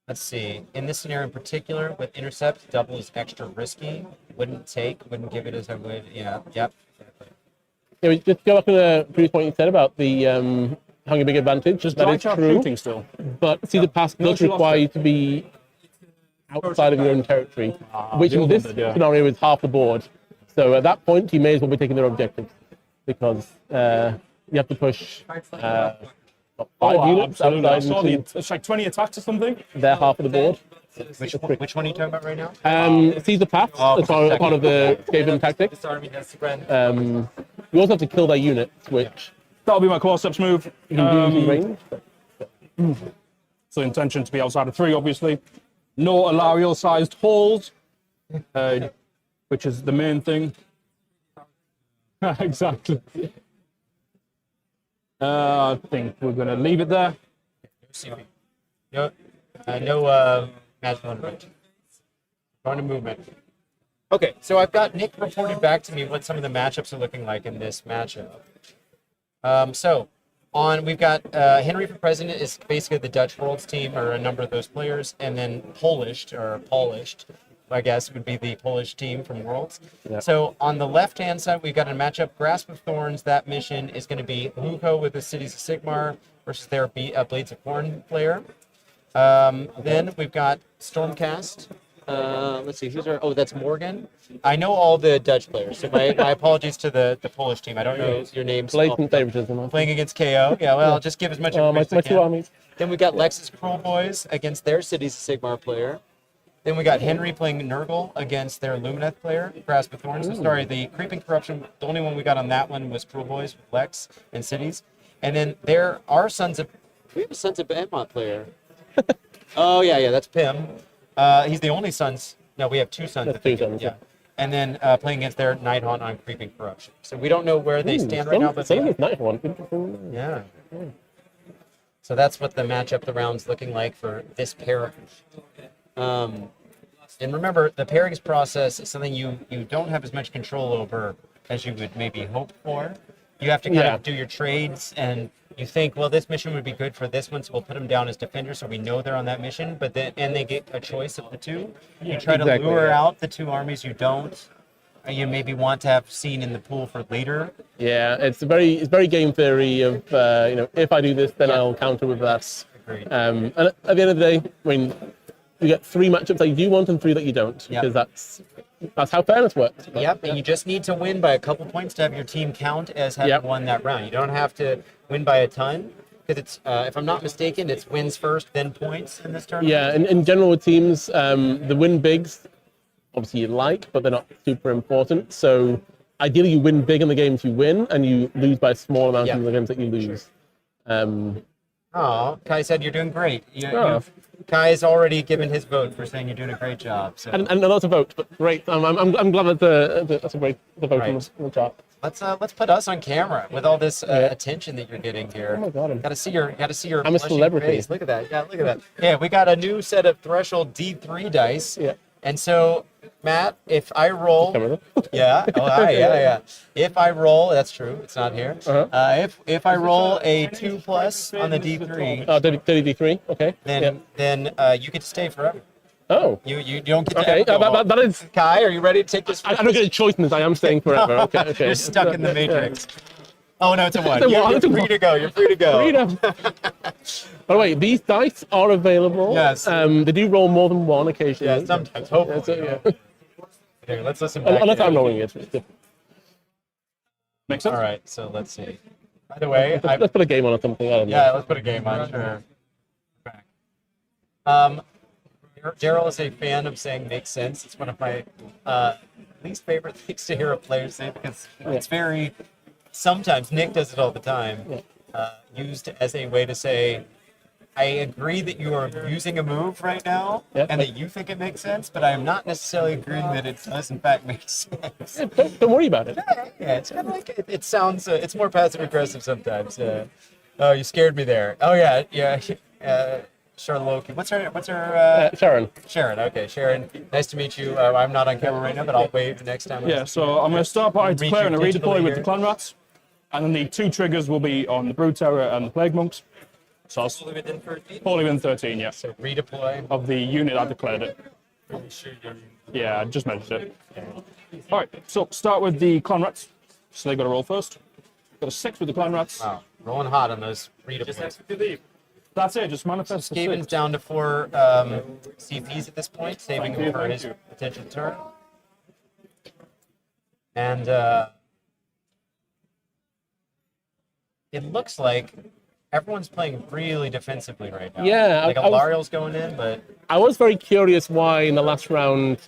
Let's see. In this scenario in particular, with Intercept, double is extra risky. Wouldn't give it as I would. Yeah, yep. Yeah, we just go back to the previous point you said about the having a big advantage. Just That dry is charge true, shooting still. but see the pass does she lost require it. you to be outside of your own territory, which the in other this one did, yeah. scenario is half the board. So at that point, you may as well be taking their objectives because you have to push 5 units absolutely. I saw outside into it's like 20 attacks or something. their half of the board. Which one are you talking about right now? Seize the path Oh, as part of the Skaven tactic. This army has friend. You also have to kill their units, which That'll be my claw steps move. you can do in range. So intention to be outside of 3, obviously. No Alariel-sized holes, which is the main thing. Exactly. I think we're going to leave it there. No, magical intervention. Going to movement. Okay, so I've got Nick reported back to me what some of the matchups are looking like in this matchup. We've got Henry for president is basically the Dutch Worlds team, or a number of those players, and then Polished, I guess would be the Polish team from Worlds. Yeah. So on the left-hand side, we've got a matchup, Grasp of Thorns. That mission is going to be Luko with the Cities of Sigmar versus their Blades of Corn player. Then we've got Stormcast. Let's see, that's Morgan. I know all the Dutch players, so my apologies to the Polish team. I don't know your names. Blatant favoritism. Playing against KO. Yeah, well, I'll just give as much information My as I two can. armies. Then we got Lex's Cruel Boys against their Cities of Sigmar player. Then we got Henry playing Nurgle against their Lumineth player, Grasp of Thorns. So sorry, the Creeping Corruption, the only one we got on that one was Cruel Boys with Lex and Cities. And then there are we have a Sons of Behemoth player. Oh, yeah, that's Pim. He's the only Sons. No, we have 2 Sons. That's 2 Sons, Yeah. And then playing against their Nighthaunt on Creeping Corruption. So we don't know where they stand right now, but Some of this night one. Interesting. yeah. So that's what the matchup, the round's looking like for this pair. And remember, the pairings process is something you don't have as much control over as you would maybe hope for. You have to kind of do your trades, and you think, well, this mission would be good for this one, so we'll put them down as defenders so we know they're on that mission, but then they get a choice of the 2. You try to lure out the 2 armies you don't, or you maybe want to have seen in the pool for later. Yeah, it's very game theory of if I do this, then I'll counter with that. Agreed. And at the end of the day, I mean, you get 3 matchups that you do want and 3 that you don't, because that's how fairness works. Yep, and you just need to win by a couple points to have your team count as having won that round. You don't have to win by a ton, because it's, if I'm not mistaken, it's wins first, then points in this tournament. Yeah, in general with teams, the win bigs, obviously you like, but they're not super important. So ideally you win big in the games you win, and you lose by a small amount in the games that you lose. Oh, Kai said you're doing great. Oh. Kai has already given his vote for saying you're doing a great job. So And not a vote, but great. I'm glad that that's a great vote Right. from the chat. let's put us on camera with all this attention that you're getting here. Oh my God, Gotta see your I'm a blushing celebrity. face. Look at that. Yeah, look at that. Yeah, we got a new set of threshold D3 dice. Yeah. And so, Matt, if I roll, Camera. yeah, oh, hi, yeah. If I roll, that's true. It's not here. Uh-huh. If I roll a 2+ on the D3, Oh, 30D3. Okay. then you get to stay forever. Oh. You don't get to Okay. ever go home. That is. Kai, are you ready to take this? I don't get a choice in this. I am staying forever. Okay. Okay. You're stuck in the matrix. Oh no, it's a 1. It's a You're, one, you're it's a free one. to go. You're free to go. Freedom. By the way, these dice are available. Yes. They do roll more than one occasionally. Yeah, sometimes. Hopefully. Yeah. Here, let's listen back. Unless here. I'm rolling it. Makes sense. All right, so let's see. By the way, Let's put a game on or something. I don't know. yeah, let's put a game on. Sure. Daryl is a fan of saying "makes sense." It's one of my least favorite things to hear a player say because it's very. Sometimes Nick does it all the time. Used as a way to say, "I agree that you are using a move right now, and that you think it makes sense, but I am not necessarily agreeing that it does in fact make sense." Don't worry about it. Yeah, it's kind of like it sounds. It's more passive aggressive sometimes. Oh, you scared me there. Oh yeah. Charlotte. What's her? Sharon. Sharon. Okay, Sharon. Nice to meet you. I'm not on camera right now, but I'll wave the next time. Yeah, so I'm going to start by Reach declaring a you digitally redeploy with here. the Clanrats, and then the 2 triggers will be on the Brood Terror and the Plague Monks. So I'll Only within 13. probably within 13, yeah, So redeploy. of the unit I declared it. Yeah, I just mentioned it. All right, so start with the Clanrats. So they got to roll first. Got a 6 with the Clanrats. Wow, rolling hot on those redeploys. That's it, just manifest the Skaven's 6. down to 4 CPs at this point, saving him for his potential turn. And it looks like everyone's playing really defensively right now. Yeah, like I was- Alariel's going in, but I was very curious why in the last round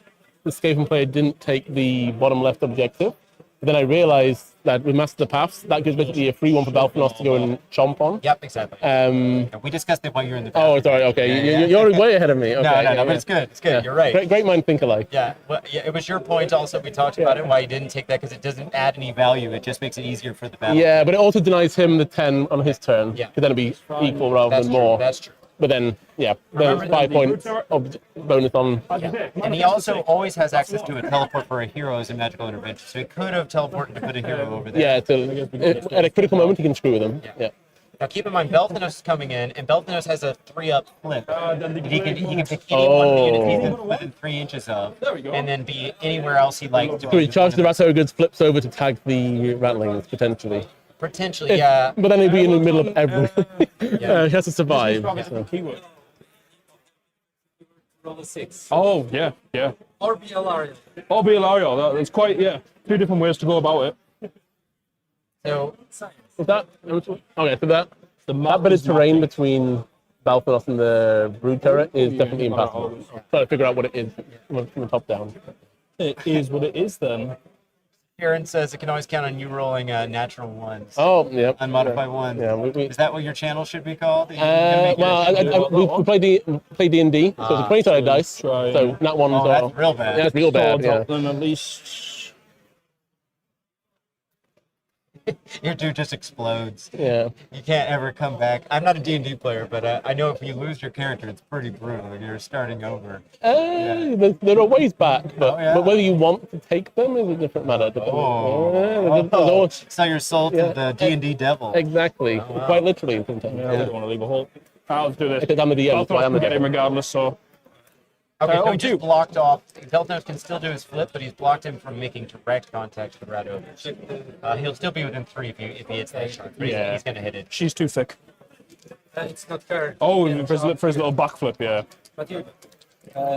the Skaven player didn't take the bottom left objective. But then I realized that with Master of the Paths, that gives basically a free one for Balthanos to go and chomp on. yep, exactly. Um, Yeah, we discussed it while you were in the oh, bathroom. sorry, okay. Yeah, yeah. You're way ahead of me. Okay, No, but it's good. It's good. Yeah. You're right. Great mind think alike. Yeah, well, yeah, it was your point also. We talked about it, why you didn't take that, because it doesn't add any value. It just makes it easier for the battle. Yeah, but it also denies him the 10 on his turn. Yeah. Because then it'd be equal rather That's than true. more. That's true. But then, yeah, there's 5 points of bonus on. And he also always has access to a teleport for a hero as a magical intervention. So he could have teleported to put a hero over there. Yeah, at a critical moment, he can screw with them. Yeah. Now keep in mind, Balthanos is coming in, and Balthanos has a 3-up flip. He can pick any one of the units he's within 3 inches of, and then be anywhere else he likes. So he charges the Rat Ogres, flips over to tag the Ratlings, potentially. Potentially, yeah. But then he'd be in the middle of everything. He has to survive. So. Roll a 6. Oh, yeah. Or be Alario. Or be Ilario. That's quite, 2 different ways to go about it. So Is that okay? So that bit of terrain between Balthanos and the Brood Turret is definitely impassable. Trying to figure out what it is from the top down. It is what it is then. Aaron says it can always count on you rolling natural ones. Oh, yeah. Unmodified ones. Yeah, Is that what your channel should be called? We play D&D, so it's a 20-sided dice. So not one. Oh, that's real bad. Yeah, it's real bad. Yeah. Then at least. Your dude just explodes. Yeah. You can't ever come back. I'm not a D&D player, but I know if you lose your character, it's pretty brutal. You're starting over. There are ways back, but, yeah. but whether you want to take them is a different matter. There's always- So you're sold to the D&D devil. exactly, quite literally sometimes. I wouldn't want to leave a hole. Let's do this. Because I'm a DM, that's why I'm a get him DM. regardless, so. Okay, so oh, he two. just blocked off. Beltnos can still do his flip, but he's blocked him from making direct contact with Rat Ogres. He'll still be within 3 if he hits that shot. Yeah. He's going to hit it. She's too thick. It's not fair. Oh, for his little backflip, yeah. But you.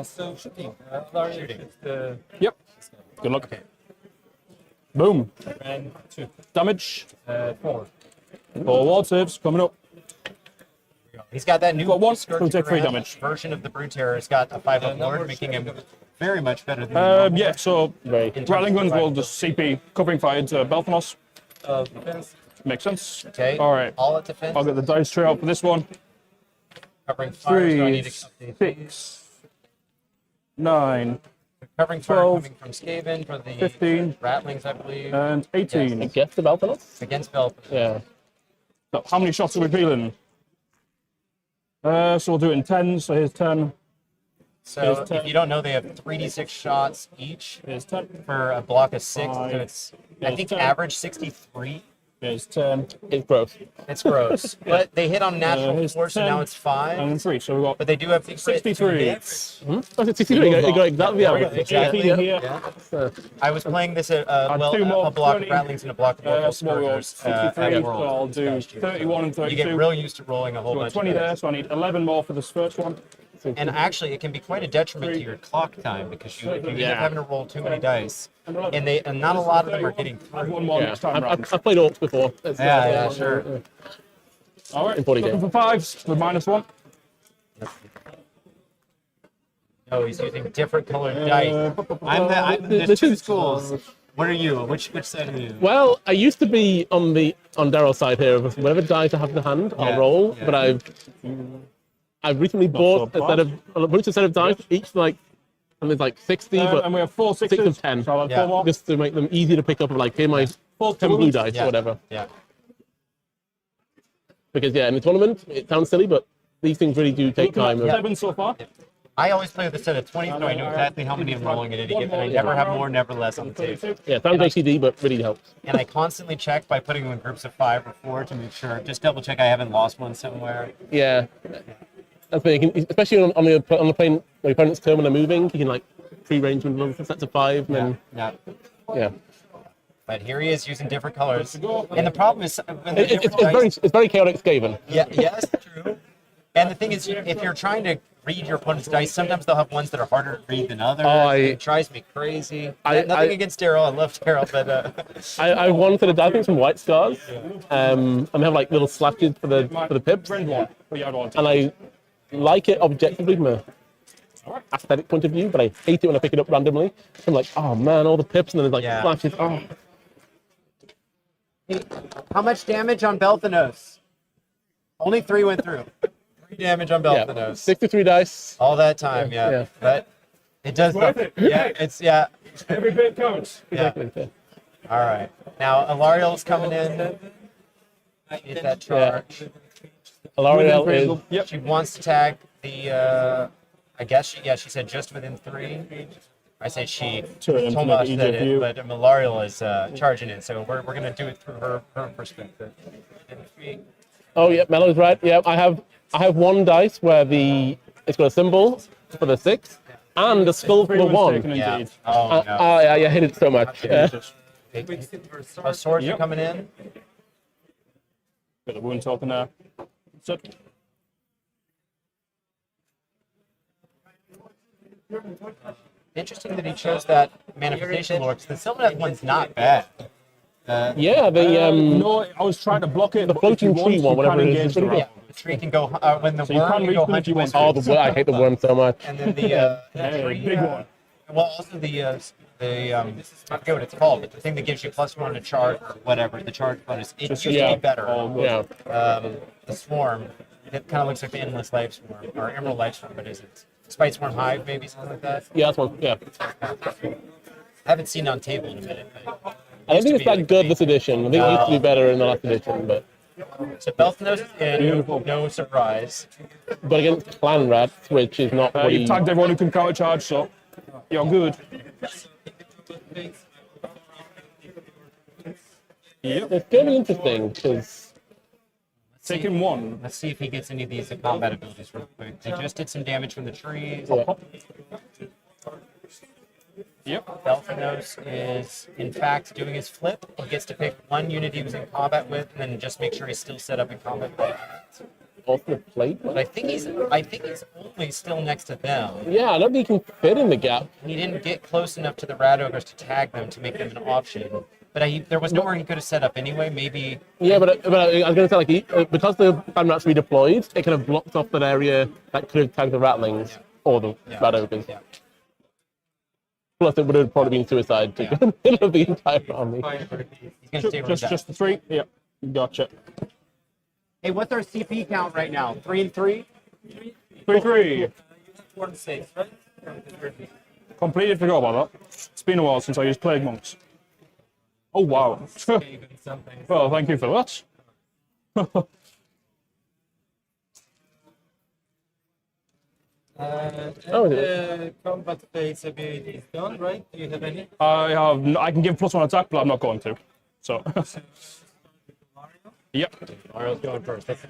So shooting. Alario is the Yep. Good luck. Boom. and 2. Damage. 4. 4 ward saves coming up. He's got that new Got one. Scourge He'll take 3 Ghyran damage. version of the Brood Terror. It's got a 5-up ward, making him very much better than Yeah, so Right. Ratling Guns will just CP covering fire to Balthanos. Defense. Makes sense. Okay. All right. All at defense. I'll get the dice tray out for this one. Covering fire, so I 3, need to update these. 6, 9, Covering fire 12, coming from Skaven for the 15, Ratlings, I believe. and 18. Against the Belfast? Against Belfast. Yeah. So how many shots are we feeling? So we'll do it in 10. So here's 10. So Here's if 10. you don't know, they have 3d6 shots each Here's 10. for a block of 6. So Five. it's, I Here's think, 10. average 63. Here's 10. It's gross. It's gross. But they hit on natural here's 4, so 10. now it's 5. And then 3. So we've got But they do have 63. hits. Oh, it's 63. You got exactly the average. Exactly. 18 here. Yeah. I was playing this at And 2 more, a block 20. of Ratlings and a block of So we'll go Scourgers 63. at So Worlds I'll this do past year. 31 and You 32. get real used to rolling a whole We've bunch got 20 of there, dice. so I need 11 more for this first one. And actually, it can be quite a detriment to your clock time because you end up having to roll too many dice, and not a lot of them are getting I have through. one more Yeah. next time round. I've played Orcs before. It's, Yeah, sure. All right, in 40 looking games. for 5s with -1. Oh, he's using different colored dice. I'm there's this two is- schools. What are you? Which side are you? Well, I used to be on Daryl's side here. Of whatever dice I have in the hand, Yeah, I'll roll. yeah. But I've recently bought so a set of dice, each like, and there's like 60, but And we have 4 6 sixes. of 10. So I'll have Yeah. 4 more. Just to make them easy to pick up. Like, here my 4 10 blue tournaments. dice Yeah. or whatever. Yeah. Because yeah, in the tournament, it sounds silly, but these things really do take Looking at time. 7 so far. I always play with a set of 20, so I know exactly how many I'm rolling at any given. I never have more, never less on the table. Yeah, sounds OCD, but really helps. And I constantly check by putting them in groups of 5 or 4 to make sure, just double check I haven't lost one somewhere. Yeah, that's the thing. Especially on the plane, when your opponent's turn when they're moving, you can like pre-range with little sets of 5, and Yeah. then yeah. But here he is using different colors. And the problem is, when the It's different dice- very chaotic Skaven. Yeah, yes, true. And the thing is, if you're trying to read your opponent's dice, sometimes they'll have ones that are harder to read than others. It drives me crazy. Nothing against Daryl, I love Daryl, but I have one set of dice from White Scars, and they have like little slashes for the pips, Friend one. But you had one. and I like it objectively from a aesthetic point of view, but I hate it when I pick it up randomly. I'm like, oh man, all the pips, and then there's like Yeah. flashes. Oh, how much damage on Belthanos? Only 3 went through. 3 damage on yeah, Belthanos. 63 dice. All that time, Yeah, yeah. yeah. But it does Worth the, it. yeah, it's yeah. Every bit counts. Yeah. All right. Now Alariel's coming in. Get that charge. Alariel is Yep. She wants to tag the. I guess she said just within 3. I say she. Two of them to make it Tomas easier said for it, you. but Alariel is charging it, so we're gonna do it through her perspective. Oh yeah, Mellow's right. Yeah, I have one dice where it's got a symbol for the 6 and a skull for the 1. Yeah. Indeed. Oh no. Yeah, I hate it so much. Yeah. Swords Yep. are coming in. Bit of wound talking there. So, Interesting that he chose that manifestation lore, because the Sylvaneth one's not bad. Yeah, no, I was trying to block it. the but if you floating tree want, one, you whatever can it is, engage it's pretty the Yeah, rock. the tree can go when the So you worm can't can reach go them if you hunt want with to. oh, I hate the worm so much. and then the Hey, tree, big one. well, also the I forget what it's called, but the thing that gives you +1 to charge, or whatever the charge bonus, it used to yeah. be better. All good. Yeah, The swarm, it kind of looks like the endless life swarm or emerald life swarm, but isn't. Spite swarm hive, maybe something like that. yeah, that's one. Yeah, I haven't seen it on table in a minute. But I don't think it's be that like good me. this edition. I think it used to be better in the last edition, but So Belthanos in, Beautiful. no surprise. against Clanrats, which is not what You've tagged everyone who can counter charge, so you're good. Yep. It's going to be interesting because Taking 1. Let's see if he gets any of these combat abilities real quick. They just did some damage from the trees. yeah, Yep. Belthanos is, in fact, doing his flip. He gets to pick 1 unit he was in combat with, and then just make sure he's still set up in combat with. off the plate. But I think he's only still next to them. Yeah, I don't think he can fit in the gap. He didn't get close enough to the Rat Ogres to tag them to make them an option. But there was nowhere he could have set up anyway. Maybe. Yeah, but I was going to say, like, because the Clanrats redeployed, it kind of blocked off that area that could have tagged the Ratlings or the Rat Ogres. Yeah. Plus, it would have probably been suicide to go in the middle of the entire army. He's gonna stay right back. Just the 3. Yep. Gotcha. Hey, what's our CP count right now? 3 and 3? 3-3. One safe, right? Completely forgot about that. It's been a while since I used Plague Monks. Oh, wow. Well, thank you for that. The combat phase ability is done, right? Do you have any? I can give +1 attack, but I'm not going to. So, yep. Mario's going first. That's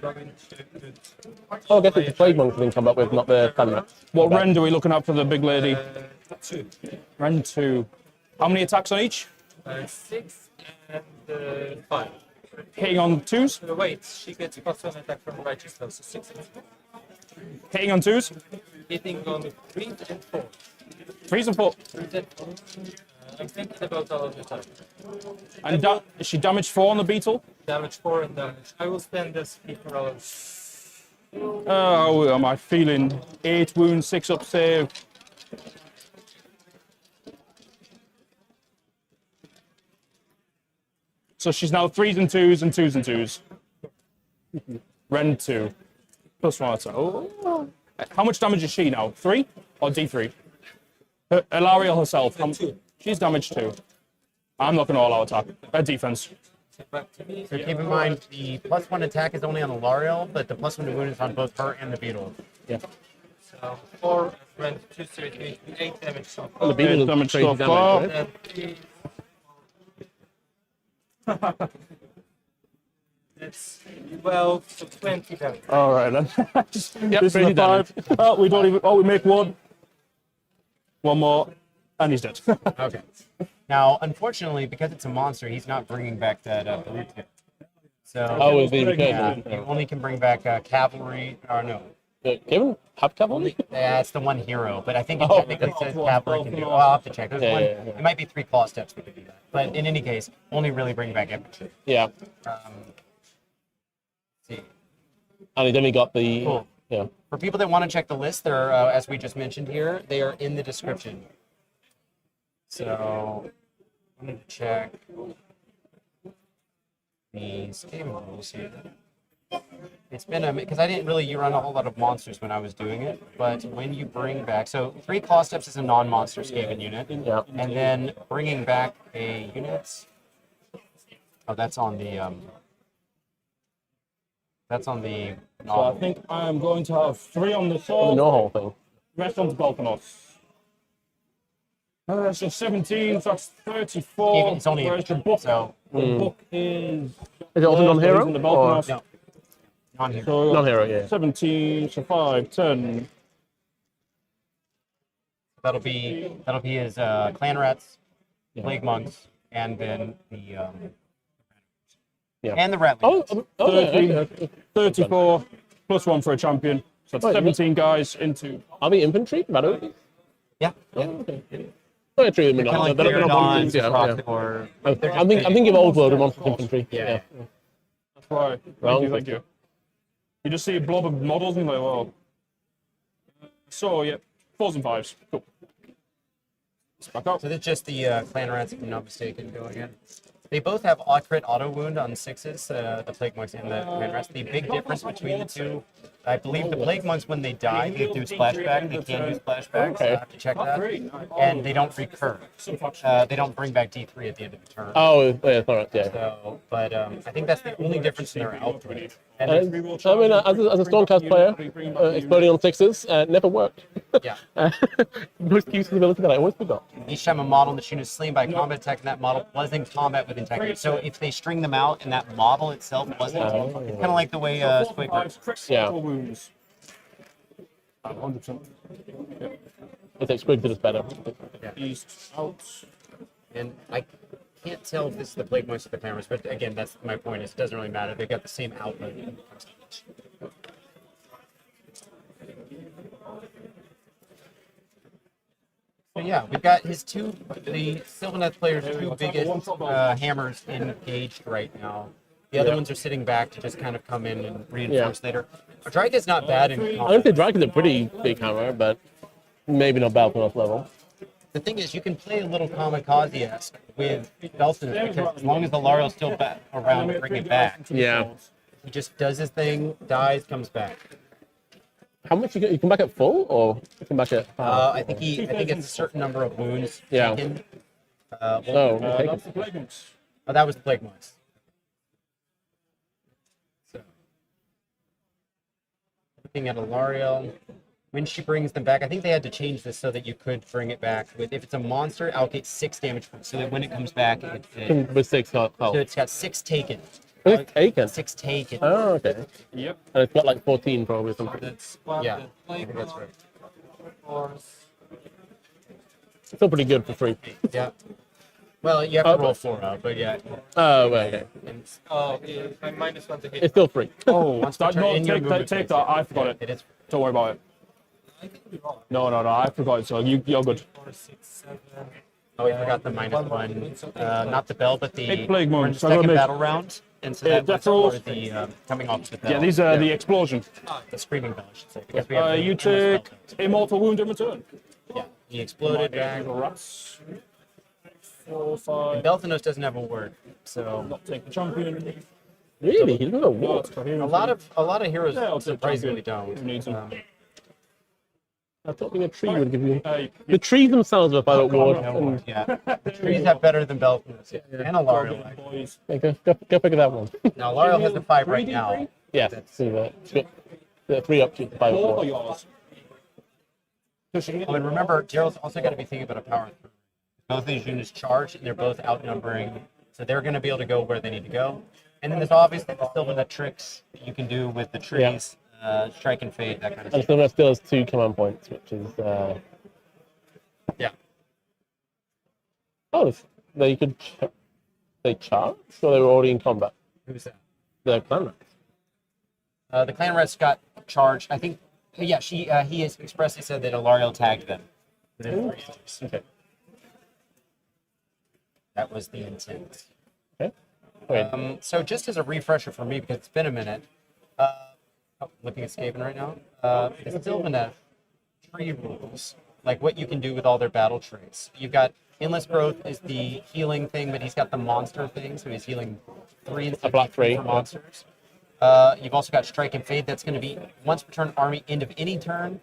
Oh, I guess it's the Plague Monks we can come up with, not the Clanrats. What rend are we looking at for the big lady? 2. Rend 2. How many attacks on each? 6 and 5. Hitting on 2s? Wait, she gets +1 attack from righteous spells, so 6. Hitting on 2s? Hitting on 3 and 4. 3s and 4. 3 and 4. I'm thinking about all of the time. And is she damage 4 on the beetle? Damage 4 and damage. I will spend this for all of Oh, am I feeling 8 wounds, 6 up save? So she's now 3s and 2s and 2s and 2s. Rend 2. +1 attack. Oh. How much damage is she now? 3 or D3? Ilariel herself. She's damaged 2. I'm not going to all-out attack. Defense. back to me. So keep in mind, the +1 attack is only on the Lariel, but the +1 to wound is on both her and the beetle. Yeah. So 4 and 2, 3, 8 damage so far. And the beetle Damage crazy so damage, far. right? And 3. That's 12, so 20 damage. All right then. Yep, This is crazy a 5. Oh, we don't even. Oh, we make 1. 1 more, and he's dead. Okay. Now, unfortunately, because it's a monster, he's not bringing back that brute tip. So Oh, it's the yeah, invocation. you only can bring back cavalry, or no. Kevin, have cavalry? Yeah, it's the one hero, but I think it Oh, technically says cavalry can do. Oh, I'll have to check. There's Yeah, one. yeah, yeah. It might be 3 claw steps that could do that. But in any case, only really bring back infantry. Yeah. See. And then we got the Cool. yeah. For people that want to check the list, they're as we just mentioned here, they are in the description. So I'm going to check the Skaven rules here. It's been because I didn't really run a whole lot of monsters when I was doing it, but when you bring back, so 3 claw steps is a non-monster Skaven unit, Yeah. and then bringing back a unit. Oh, that's on the. That's on the. So I think I am going to have 3 on the The sword. Gnawhole thing. Rest on the Balkanos. So 17, so that's 34. It's only Whereas the book, so the book is. Is it also non-hero? In the Or- Balkanos. no, on here. So Non-hero, yeah. 17, so 5, 10. That'll be his Clanrats, Plague Monks, and then the Yeah. and the Ratling Guns. Oh, yeah, 13, okay. 34, +1 for a champion. So it's Right, 17 guys into. Are the infantry? Battle? Yeah. Oh, okay. Oh, yeah, true. I mean, Kind of like they're not Dons, yeah, across yeah. the board. I'm thinking of old world and monster infantry. Yeah. That's why. Wrong. Thank you. You just see a blob of models and you're like, well. So, yeah, 4s and 5s. Cool. Let's back up. So that's just the Clanrats, if I'm not mistaken, go again. They both have crit auto wound on 6s, the Plague Monks and the Clanrats. The big difference between the two, I believe the Plague Monks, when they die, they do splashback. They can do splashback, so I have to check that. And they don't recur. They don't bring back D3 at the end of the turn. Oh, yeah, all right, yeah. So, but I think that's the only difference in their output. And I mean, as a Stormcast player, exploding on 6s never worked. yeah, Most uses ability that I always forgot. each time a model in the unit is slain by a combat attack, and that model was in combat with integrity. So if they string them out and that model itself wasn't, it's kind of like the way Squig works. Yeah. Yeah. Wounds. 100%. It's like Squig did us better. East, out. And I can't tell if this is the Plague Monks or the Clanrats, but again, that's my point. Is it doesn't really matter. They've got the same output. So yeah, we've got the Sylvaneth players' 2 biggest hammers engaged right now. The other ones are sitting back to just kind of come in and reinforce later. Drake is not bad in I combat. don't think Drake is a pretty big hammer, but maybe not Balkanos level. the thing is, you can play a little kamikaze-esque with Belson because as long as the Lariel's still back around to bring it back, Yeah. he just does his thing, dies, comes back. How much you come back at full or you come back at half? I think it's a certain number of wounds Yeah. taken. Oh, okay. That's the Plague Monks. Oh, that was the Plague Monks. So, looking at Alariel, when she brings them back, I think they had to change this so that you could bring it back. With if it's a monster, allocate 6 damage for it, so that when it comes back, With 6 health. so it's got 6 taken. It's taken. 6 taken. Oh, okay. Yep. And it's got like 14 probably or something. That's what Yeah, the I plague think that's right. force. Still pretty good for free. Yeah. Well, you have to roll 4 out, but yeah. Oh, okay. And Oh, I'm -1 to hit. It's still free. Oh, once per that, turn no, in your take movement that. phase, I forgot it. it is. Don't worry about it. I can be wrong. No, I forgot it. So you're good. 4, 6, 7. Oh, we forgot the -1. Not the bell, but the Big Plague we're in Monks. the I gotta second make- battle round, and so Yeah, that was that's all. for the coming off the bell. Yeah, these are the explosion. the screaming bell, I should say. Because we have the You endless take bell. immortal wound in return. Yeah, he exploded back. Rats. 4, 5. Belthanos doesn't have a word, so Not take the champion. Really? He doesn't know No, what? it's coherent. a lot of heroes Yeah, I'll take surprisingly champion. Who needs don't. them? I thought being a tree would give you. Hey, The trees themselves are by ward. And Yeah, the trees have better than Belthanos and Alariel. actually. boys. yeah, go figure that one. Now Alariel has the 5 right now. Yeah, see that. It's got the 3 up to 5 All ward. yours. Oh, and remember, Gerald's also got to be thinking about a power through. Both of these units charge, and they're both outnumbering, so they're going to be able to go where they need to go. And then there's obviously the Sylvaneth tricks that you can do with the trees, strike and fade, that kind of And stuff. Sylvaneth still has 2 command points, which is. Yeah. Oh, they could. They charge? Or they were already in combat? Who's that? The Clanrats. The Clanrats got charged. I think. Yeah, he has expressly said that Alariel tagged them. Within 3 steps. Okay. That was the intent. Okay. Wait. So just as a refresher for me, because it's been a minute, looking at Skaven right now, the Sylvaneth tree rules, like what you can do with all their battle trees. You've got Endless Growth is the healing thing, but he's got the monster thing, so he's healing 3 instead of block 3, for monsters. You've also got Strike and Fade. That's going to be once per turn army, end of any turn.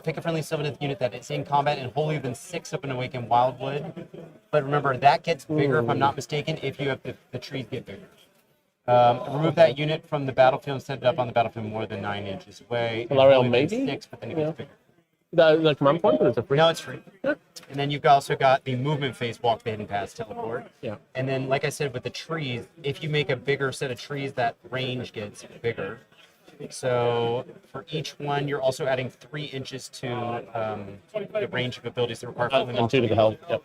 Pick a friendly Sylvaneth unit that is in combat and holier than 6 up and awaken Wildwood. But remember, that gets bigger, if I'm not mistaken, if you have the trees get bigger. Remove that unit from the battlefield and set it up on the battlefield more than 9 inches away. And Alariel holier than maybe? 6, but then it gets bigger. The command point, or it's a free? No, it's free. And then you've also got the movement phase, walk, the hidden path, teleport. Yeah. And then, like I said, with the trees, if you make a bigger set of trees, that range gets bigger. So for each one, you're also adding 3 inches to the range of abilities that require friendly And 2 to the health. Yep.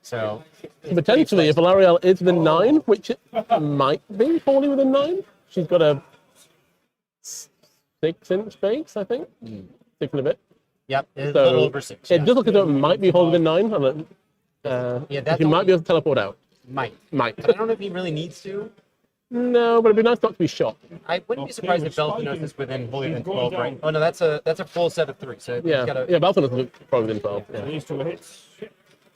So Potentially, if Alariel is within 9, which it might be wholly within 9, she's got a 6-inch base, I think. 6 and a bit. yep, it's So a little over 6. It does look as though it might be wholly within 9. Yeah, that's you might be able to teleport out. might. Might. But I don't know if he really needs to. No, but it'd be nice not to be shot. I wouldn't be surprised if Belthanos is within holier than 12, right? Oh no, that's a full set of 3. So Yeah, he's got a, yeah, Balthazar is probably within 12. Yeah. These 2 hits.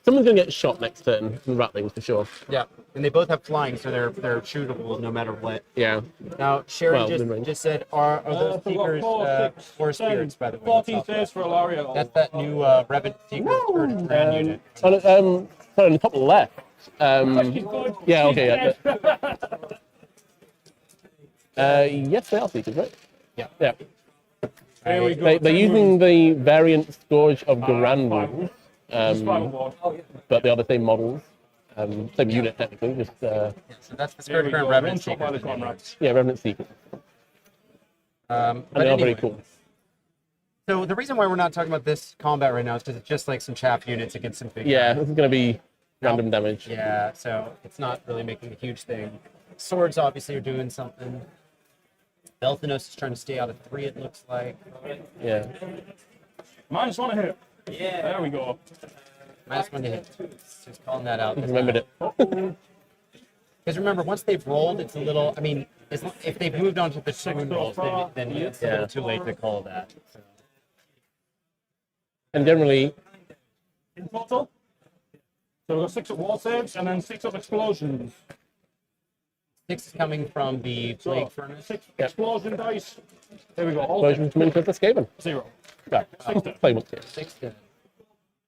Someone's going to get shot next turn from Ratlings for sure. yeah, and they both have flying, so they're shootable no matter what. Yeah. Now, Sherry Well, mid-range. just said, are those Seekers Forest Spirits, by the way? 14 saves for Alariel. That's that new Revenant Seeker Scourge Grand unit. Sorry, on the top left. Yeah, okay, yeah. Yes, they are Seekers, right? Yeah. Yeah. Here we go. They're using the variant Scourge of Ghyran rules, but they are the same models. Same unit, technically, just, So that's the Scourge Grand Revenant One shot by the Seekers. Clanrats. yeah, Revenant Seekers. And But they are very anyway, cool. so the reason why we're not talking about this combat right now is because it's just like some chaff units against some big Yeah, guys. this is going to be random damage. Yeah, so it's not really making a huge thing. Swords obviously are doing something. Belthanos is trying to stay out of 3, it looks like. Yeah. -1 hit. Yeah. There we go. -1 to hit. Just calling that out. Remembered it. Because remember, once they've rolled, it's a little. I mean, if they've moved on to the swoon rolls, then it's a little too late to call that. So. And generally, In total? So we've got 6 up wall saves and then 6 up explosions. 6 is coming from the plague furnace. 6 explosion dice. There we go. All Explosions coming from the Skaven. 0. Yeah, playbook here. 6 dead.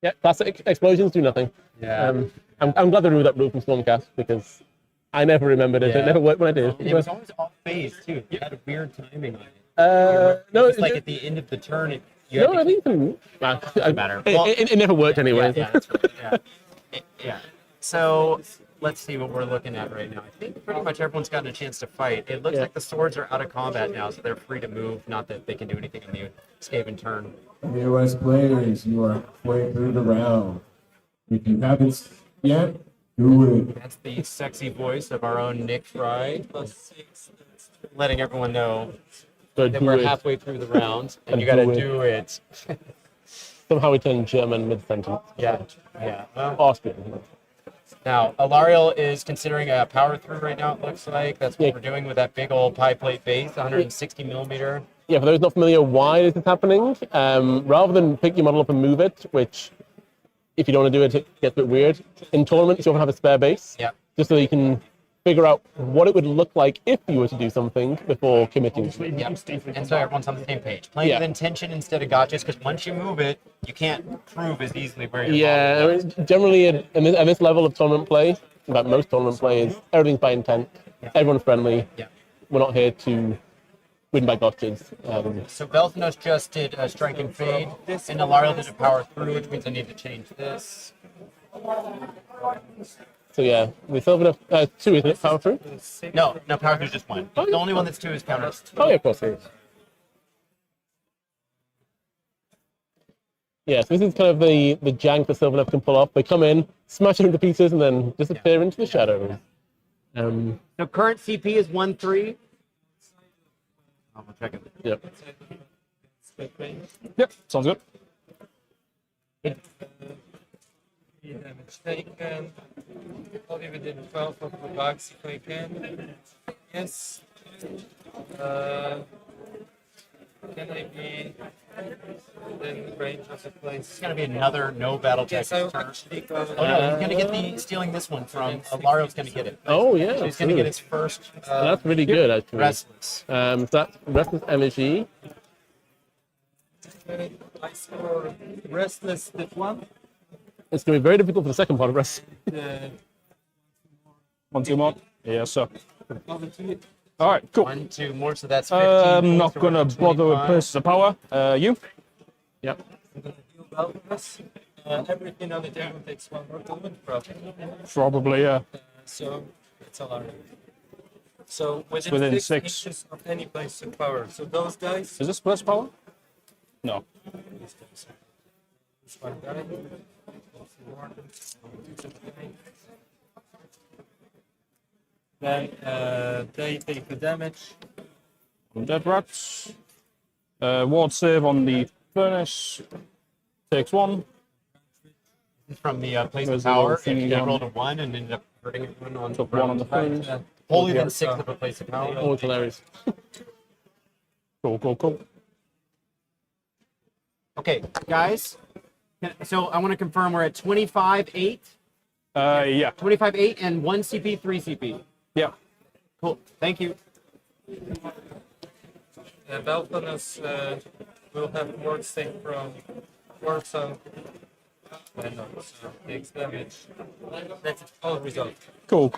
Yeah, classic explosions do nothing. Yeah. I'm glad they removed that rule from Stormcast because I never remembered it. Yeah. It never worked when I did. And it was always off phase too. It had a weird timing on it. No, It's like at the end of the turn. No, I think it matter. It never worked anyway. Yeah, that's right. Yeah. So let's see what we're looking at right now. I think pretty much everyone's gotten a chance to fight. It looks like the swords are out of combat now, so they're free to move. Not that they can do anything in the Skaven turn. US players, you are halfway through the round. If you haven't yet, do it. That's the sexy voice of our own Nick Fry, letting everyone know that we're halfway through the round, and you got to do it. Somehow we turned German mid-sentence. Yeah. Well, Austrian. now, Alariel is considering a power through right now, it looks like. That's what we're doing with that big old pie plate base, 160 millimeter. Yeah, for those not familiar, why this is happening, rather than pick your model up and move it, which, if you don't want to do it, it gets a bit weird. In tournaments, you often have a spare base, just so that you can figure out what it would look like if you were to do something before committing to it. And so everyone's on the same page. Playing with intention instead of gotchas, because once you move it, you can't prove as easily where you're Yeah, I mean, generally at this level of tournament play, about most tournament players, everything's by intent. Everyone's friendly. We're not here to win by gotchas. So Belthanos just did a strike and fade, and Alariel did a power through, which means I need to change this. So yeah, we still have enough, 2, isn't it, power through? No, power through is just 1. The only one that's 2 is counter. Oh yeah, of course it is. Yeah, so this is kind of the jank that Sylvaneth can pull off. They come in, smash it into pieces, and then disappear into the shadows. So current CP is 1-3. I'll check it. Yep. Yep, sounds good. Damage taken. Probably within 12 of the bugs if I can. Yes. Can I be within range of the place? It's going to be another no battle tech Yes, I turn. actually Oh no, he's going to get stealing this one from Alariel's going to get it. Oh yeah, So he's going to get his first. that's really good actually. Restless. So that's Restless Energy. I score restless that one. It's going to be very difficult for the second part of Restless. 1, 2 more. Yes, sir. All right, cool. 1, 2 more, so that's 15. I'm not going to bother with places of power. You? Yep. Everything on the table takes 1 more movement, probably. Probably, yeah. So it's alarming. So within, within 6 6. inches of any place of power. So those guys. Is this plus power? No. This one guy. Then they take the damage. Dead rats. Ward save on the furnace. Takes 1. From the place of There's a power, little thing and he down. rolled a 1 and ended up hurting everyone on Took 1 on the furnace. Holy than 6 of a place of power. Oh, it's hilarious. Cool. Okay, guys. So I want to confirm we're at 25-8. Yeah. 25-8 and 1 CP, 3 CP. Yeah. Cool. Thank you. Belthanos will have more stake from Warsaw. And so takes damage. That's all result. Cool.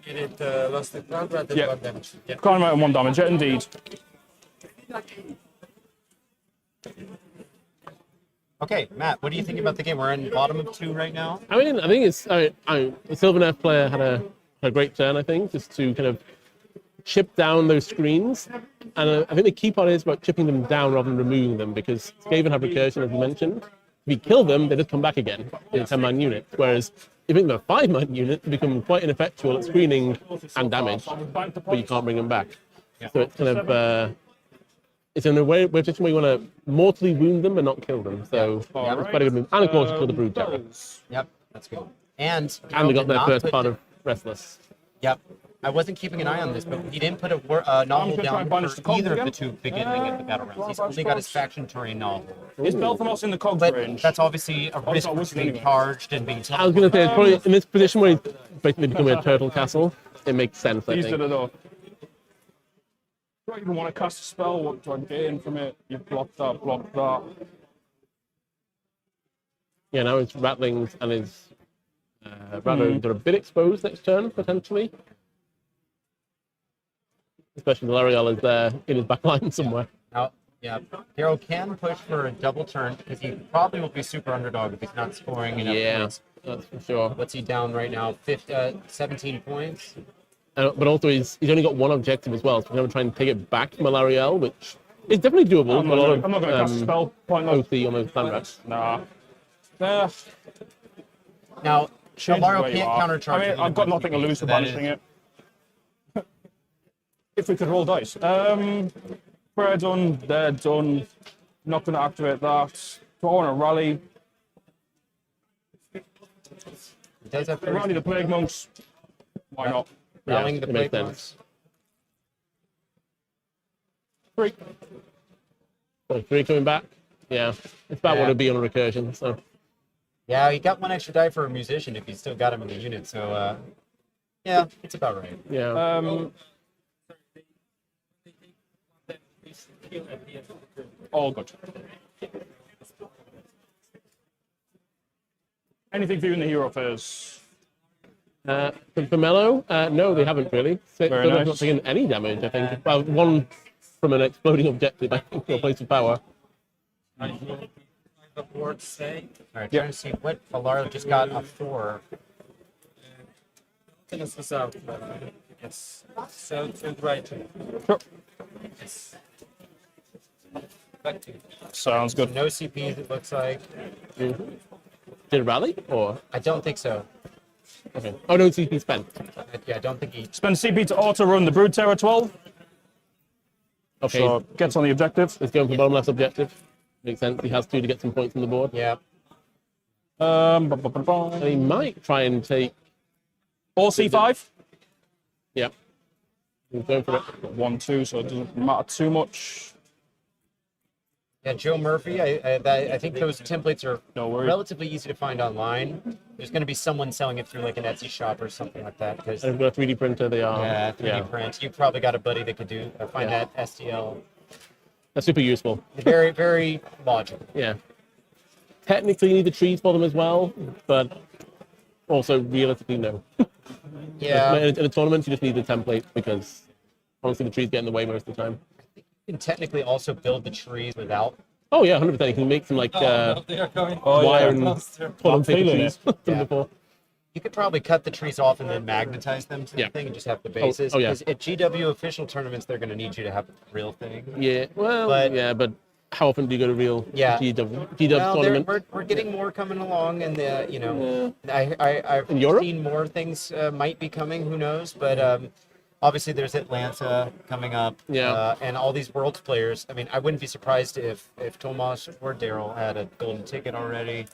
Get it lost the Clanrats and Yeah. 1 damage. Yeah. Can't amount 1 damage, yeah, indeed. Okay, Matt, what do you think about the game? We're in bottom of 2 right now. I mean, I think it's. The Sylvaneth player had a great turn, I think, just to kind of chip down those screens. And I think the key part is about chipping them down rather than removing them, because Skaven have recursion, as you mentioned. If you kill them, they just come back again in a 10-man unit. Whereas if you make them a 5-man unit, they become quite ineffectual at screening and damage, but you can't bring them back. So it's kind of. It's in a way where you want to mortally wound them but not kill them. So it's quite a good move. And of course, kill the Brood Terror. Yep, that's good. And And they got did their not first put part the- of Restless. Yep. I wasn't keeping an eye on this, but he didn't put a Gnawhole gonna try down and banish for the cogs either of again. the two beginning of the battle rounds. He's only got his faction terrain Gnawhole. Is Belfamos in the cogs But range? that's obviously a risk not for whistling being anyway. charged and being I was going to say, it's probably in this position where he's basically becoming a turtle castle, it makes sense, I These think. did it all. Do I even want to cast a spell? What do I gain from it? You block that, block that. Yeah, now his Ratlings and his Ratlings are a bit exposed next turn, potentially. Especially L'Oreal is there in his back line somewhere. Now, yeah, Hero can push for a double turn because he probably will be super underdog if he's not scoring enough Yeah, points. that's for sure. What's he down right now? 17 points. But also, he's only got one objective as well, so we're going to try and take it back from L'Oreal, which is definitely doable. I'm A lot not going to cast a of spell. Pointless. OC on those Clanrats. Nah. Now, Change Mario where you can't are. countercharge. I mean, I've got nothing to lose for banishing it. If we could roll dice. Prayer done, they're done. Not going to activate that. Do I want to rally? He does have Rally the Plague Monks. Why not? rallying Yeah, the it makes Plague sense. Three. So 3 coming back. Yeah, it's about what it'd be on a recursion. So Yeah, he got one extra die for a musician if he still got him in the unit. So, yeah, it's about right. yeah, All good. Anything for you in the hero phase? for Mello, no, they haven't really. So Very they've nice. not taken any damage. I think. Well, one from an exploding objective. I think, or place of power. The board say. All right, trying to see what Valaro just got a 4. This is out. Yes. So to the right. Sure. Yes. Back to you. Sounds good. No CPs, it looks like. Did it rally or? I don't think so. Okay. Oh no, CP spent. Yeah, I don't think he. Spend CP to auto run the Brood Terror 12. Okay, So gets on the objective. let's go for bottom left objective. Makes sense. He has to get some points on the board. Yeah. And he might try and take. Or C5. Yeah. He's going for it. 1-2, so it doesn't matter too much. Yeah, Joe Murphy. I think those templates are No worries. relatively easy to find online. There's going to be someone selling it through like an Etsy shop or something like that. Because And we've got a 3D printer. They are. yeah, 3D print. You probably got a buddy that could do find Yeah. that STL. That's super useful. Very, very modular. Yeah. Technically, you need the trees for them as well, but also realistically, no. Yeah. In a tournament, you just need the template because honestly, the trees get in the way most of the time. You can technically also build the trees without. Oh yeah, 100%. You can make some like No, they are coming. wire and Monster. toilet paper feeling trees it. from Yeah. before. You could probably cut the trees off and then magnetize them to Yeah. the thing and just have the bases. oh, yeah. 'Cause at GW official tournaments, they're going to need you to have the real thing. Yeah. Well, But- but how often do you go to real Yeah. GW Well, tournament? we're getting more coming along, and I've In Europe? seen more things might be coming. Who knows? But obviously, there's Atlanta coming up. Yeah. And all these Worlds players. I mean, I wouldn't be surprised if Tomas or Daryl had a golden ticket already.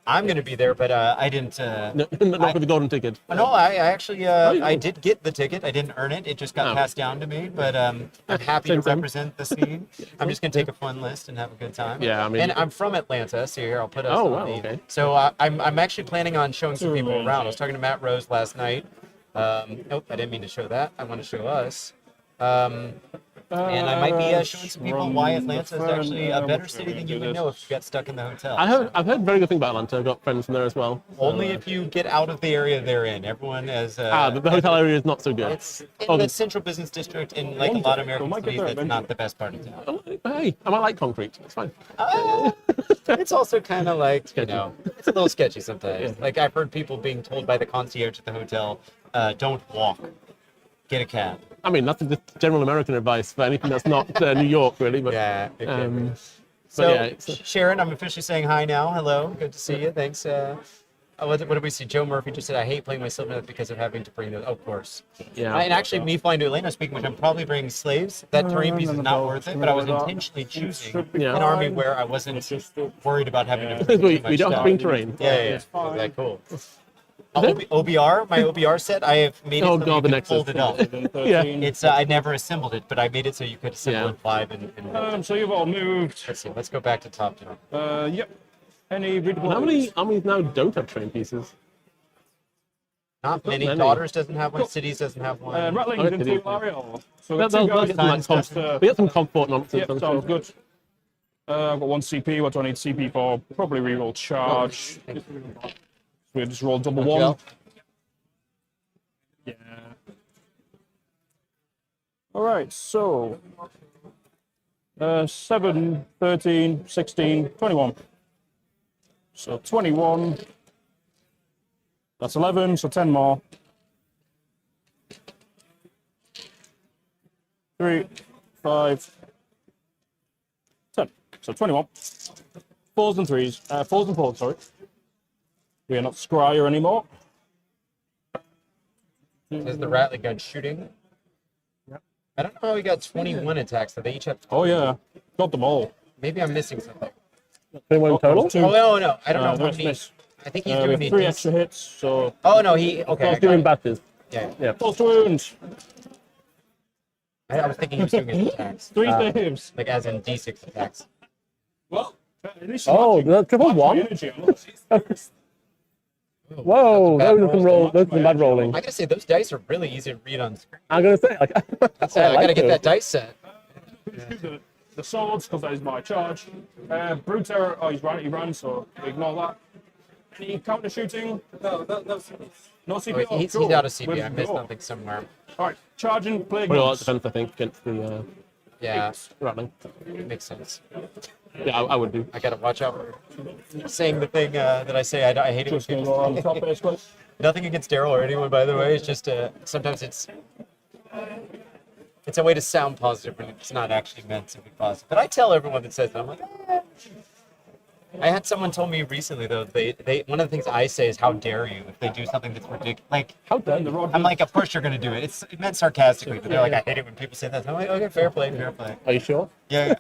I'm going to be there, but I didn't. No, not for the golden ticket. No, I actually you I go. did get the ticket. I didn't earn it. It just got Oh. passed down to me. But I'm happy to Same. represent the scene. I'm just gonna take a fun list and have a good time. Yeah, I mean- And I'm from Atlanta, so here I'll put us. Oh, on wow, the- okay. So I'm actually planning on showing some people around. I was talking to Matt Rose last night. Nope, I didn't mean to show that. I want to show us. And I might be showing some people why Atlanta is actually a better city than you would know if you got stuck in the hotel. I've heard very good things about Atlanta. I've got friends from there as well. Only if you get out of the area they're in. Everyone has. The hotel area is not so good. It's in Oh, the the- central business district in like a lot of American might get cities. there That's eventually. not the best part of town. Hey, I might like concrete. It's fine. It's also kind of like, it's a little sketchy sometimes. Like I've heard people being told by the concierge at the hotel, don't walk, get a cab. I mean, that's just general American advice for anything that's not New York, really. But Yeah. so So, yeah, it's, Sharon, I'm officially saying hi now. Hello, good to see you. Thanks. What did we see? Joe Murphy just said, I hate playing my Sylvaneth because of having to bring those. Of course. yeah. And actually, me flying to Atlanta, speaking which, I'm probably bringing slaves. That terrain piece is not worth it, but I was intentionally choosing Yeah. an army where I wasn't worried about having to bring too we much don't have stuff. to bring terrain. Yeah. Is that cool? OBR, my OBR set, I have made it Oh, so God, you the can Nexus. fold it up. 13. It's I never assembled it, but I made it so you could assemble Yeah. it live. And So you've all moved. let's see. Let's go back to top down. Yep. Any redeploys? How many armies now don't have train pieces? Not many. many. Daughters doesn't have one. Cities doesn't have one. Rattling Okay, into these- area. So we've got They'll two guys. get some, like, Guns, they get some comfort nonsense. Yep, I'm sounds sure. good. I've got 1 CP. What do I need CP for? Probably reroll charge. We just roll double one. Joe? Yeah. All right, so 7, 13, 16, 21. So 21. That's 11, so 10 more. 3, 5, 10. So 21. 4s and 3s. 4s and 4s, sorry. We are not Scryer anymore. Is the Ratling Gun shooting? I don't know how he got 21 attacks. So they each have. Oh, yeah. Got them all. Maybe I'm missing something. 21 total? Two. Oh no, I don't know the how rest many. miss. I think he's We doing have the 3 dis- extra hits, so Oh no, he okay. I It's got doing it. batches. Yeah, Yeah. force wound. I was thinking he was doing his attacks. 3 saves. Like as in D6 attacks. Well, at least Oh, that's triple one? energy. I love it. Whoa, That's a bad those are some roll. roll. Those are some bad rolling. I gotta say those dice are really easy to read on screen. I'm gonna say, like, That's why I gotta get that dice set. The swords, because that is my charge. Brute Terror, oh, he ran, so ignore that. Any counter shooting? No. No CP? Oh, he's Cool. out of CP. Where's I the missed door? something somewhere. Alright, charging, plague Pretty lot monks. defense, I think, against the Yeah, Rattling. makes sense. Yeah, I would do. I gotta watch out for saying the thing that I say. I hate it when Just gonna people go on the top basically. Nothing against Daryl or anyone, by the way. It's just sometimes it's a way to sound positive when it's not actually meant to be positive. But I tell everyone that says that, I'm like, eh. I had someone told me recently though. They one of the things I say is, "How dare you?" If they do something that's ridiculous, like How dare The you? rod I'm like, "Of course you're gonna do it." It meant sarcastically, but they're like, "I hate it when people say that." I'm like, "Okay, fair play, fair play." Are you sure? Yeah.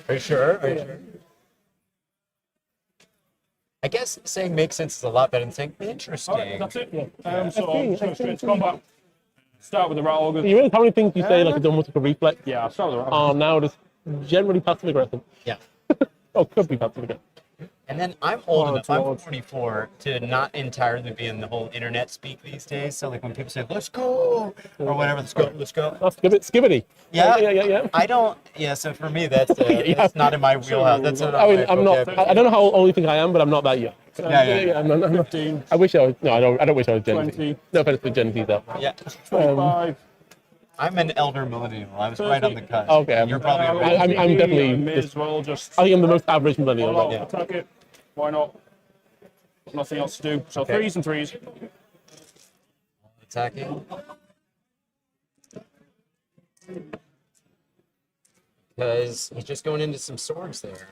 Are you sure? Are you sure? I guess saying makes sense is a lot better than saying interesting. Alright, that's it. So I'm just going straight to combat. Start with the Rat Ogre. You realize how many things you say, like, it's almost like a reflex? Yeah, I'll start with the Rat Are now just generally passive aggressive. Yeah. Oh, could be passive aggressive. And then I'm old Oh, enough, it's I'm old. 44, to not entirely be in the whole internet speak these days. So like when people say, let's go, or whatever, let's go. Oh, skibbity. Yeah, Yeah. I don't, yeah, so for me, that's Yeah. that's not in my wheelhouse. That's not I mean, my I'm not, vocabulary. I don't know how old you think I am, but I'm not that young. Yeah. I'm not, 15, I wish I was, no, I don't wish I was Gen 20. Z. No offense to Gen Z, though. Yeah. 25. I'm an elder millennial. I was right on the cusp. Okay, You're probably I'm definitely May just- as well just I think I'm the most average millennial. all But out, attack it. Why not? Nothing else to do. So Okay. 3s and 3s. attacking. Because he's just going into some swords there.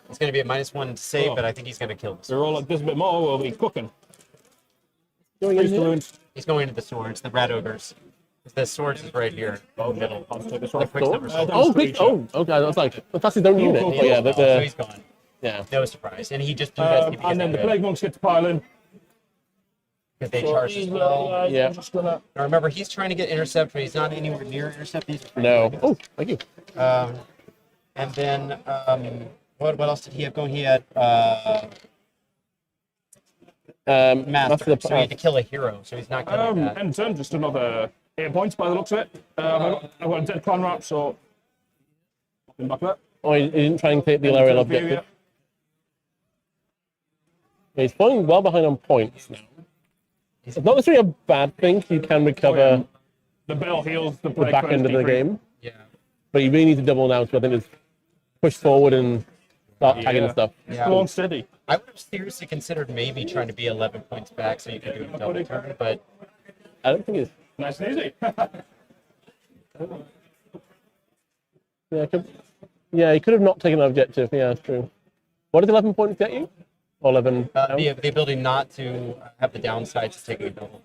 It's going to be a -1 to save, Oh. but I think he's going to kill this. So roll like this a bit more, we'll be cooking. Going in 3s to here? wound. He's going into the swords, the rat ogres. The swords is right here, middle. I'll take this The one. quick number sword. Oh, big, oh, okay, I was like, that's his own unit. cool. Oh, yeah, So he's gone. yeah. No surprise. And he just blew that And then the plague monks get to pile in. because they So charged as well. Yeah. I'm just gonna. Now remember, he's trying to get intercept, but he's not anywhere near intercept. He's No. Oh, thank you. And then what else did he have going? He had master. So he had to kill a hero. So he's not killing that. And turn just another 8 points by the looks of it. I've got a dead Clanrat, so. Nothing back there. Oh, he didn't try and take the aerial objective. He's falling well behind on points now. It's not necessarily a bad thing. You can recover The bell heals the the plague back end of the decrease. game, Yeah. but you really need to double now. So I think just push forward and start tagging Yeah. stuff. Yeah. Go on steady. I would have seriously considered maybe trying to be 11 points back so you could do a double turn, but I don't think it's. Nice and easy. Yeah, he could have not taken an objective. Yeah, that's true. What does 11 points get you? Or 11? the ability not to have the downsides of taking a double.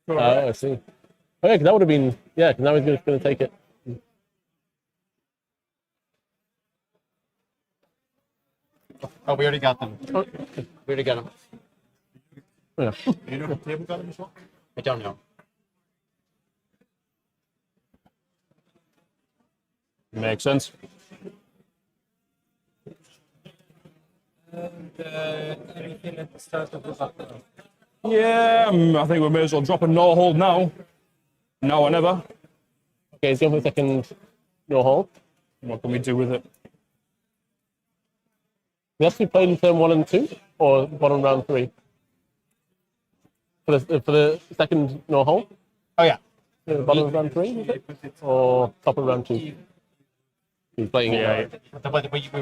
Oh, I see. Oh, yeah, because that would have been. Yeah, because now he's just going to take it. Oh, we already got them. Oh, We already got them. Yeah. You know if table got him as well? I don't know. Makes sense. And anything at the start of the battle. Yeah, I think we may as well drop a Gnawhole now. Now or never. Okay, let's go for the second Gnawhole. What can we do with it? We have to be played in turn 1 and 2, or bottom round 3? For the second Gnawhole? Oh yeah. Bottom of round 3, is it? Or top of round 2? He's playing it. Yeah.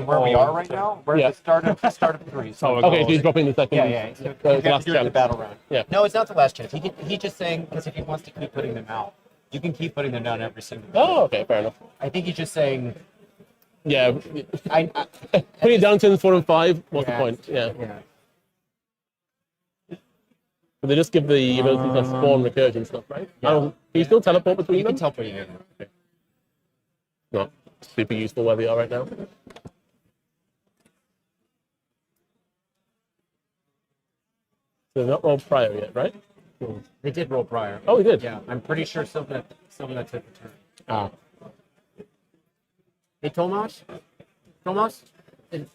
Where we are right now? We're Yeah. at the start of 3. So Okay, so he's dropping the second. yeah. So the you have last to do it in the chance. battle round. Yeah. No, it's not the last chance. He's just saying because if he wants to keep putting them out, you can keep putting them down every single. Oh, okay, fair enough. I think he's just saying. Yeah. I Putting it down turns 4 and 5, what's Yeah. the point? Yeah. yeah. But they just give the ability to spawn recursion stuff, right? Can you still teleport between You them? can teleport you. Not super useful where they are right now. So they've not rolled prior yet, right? They did roll prior. Oh, we did. Yeah, I'm pretty sure Sylvaneth took the turn. Ah. Hey, Tomas? Tomas?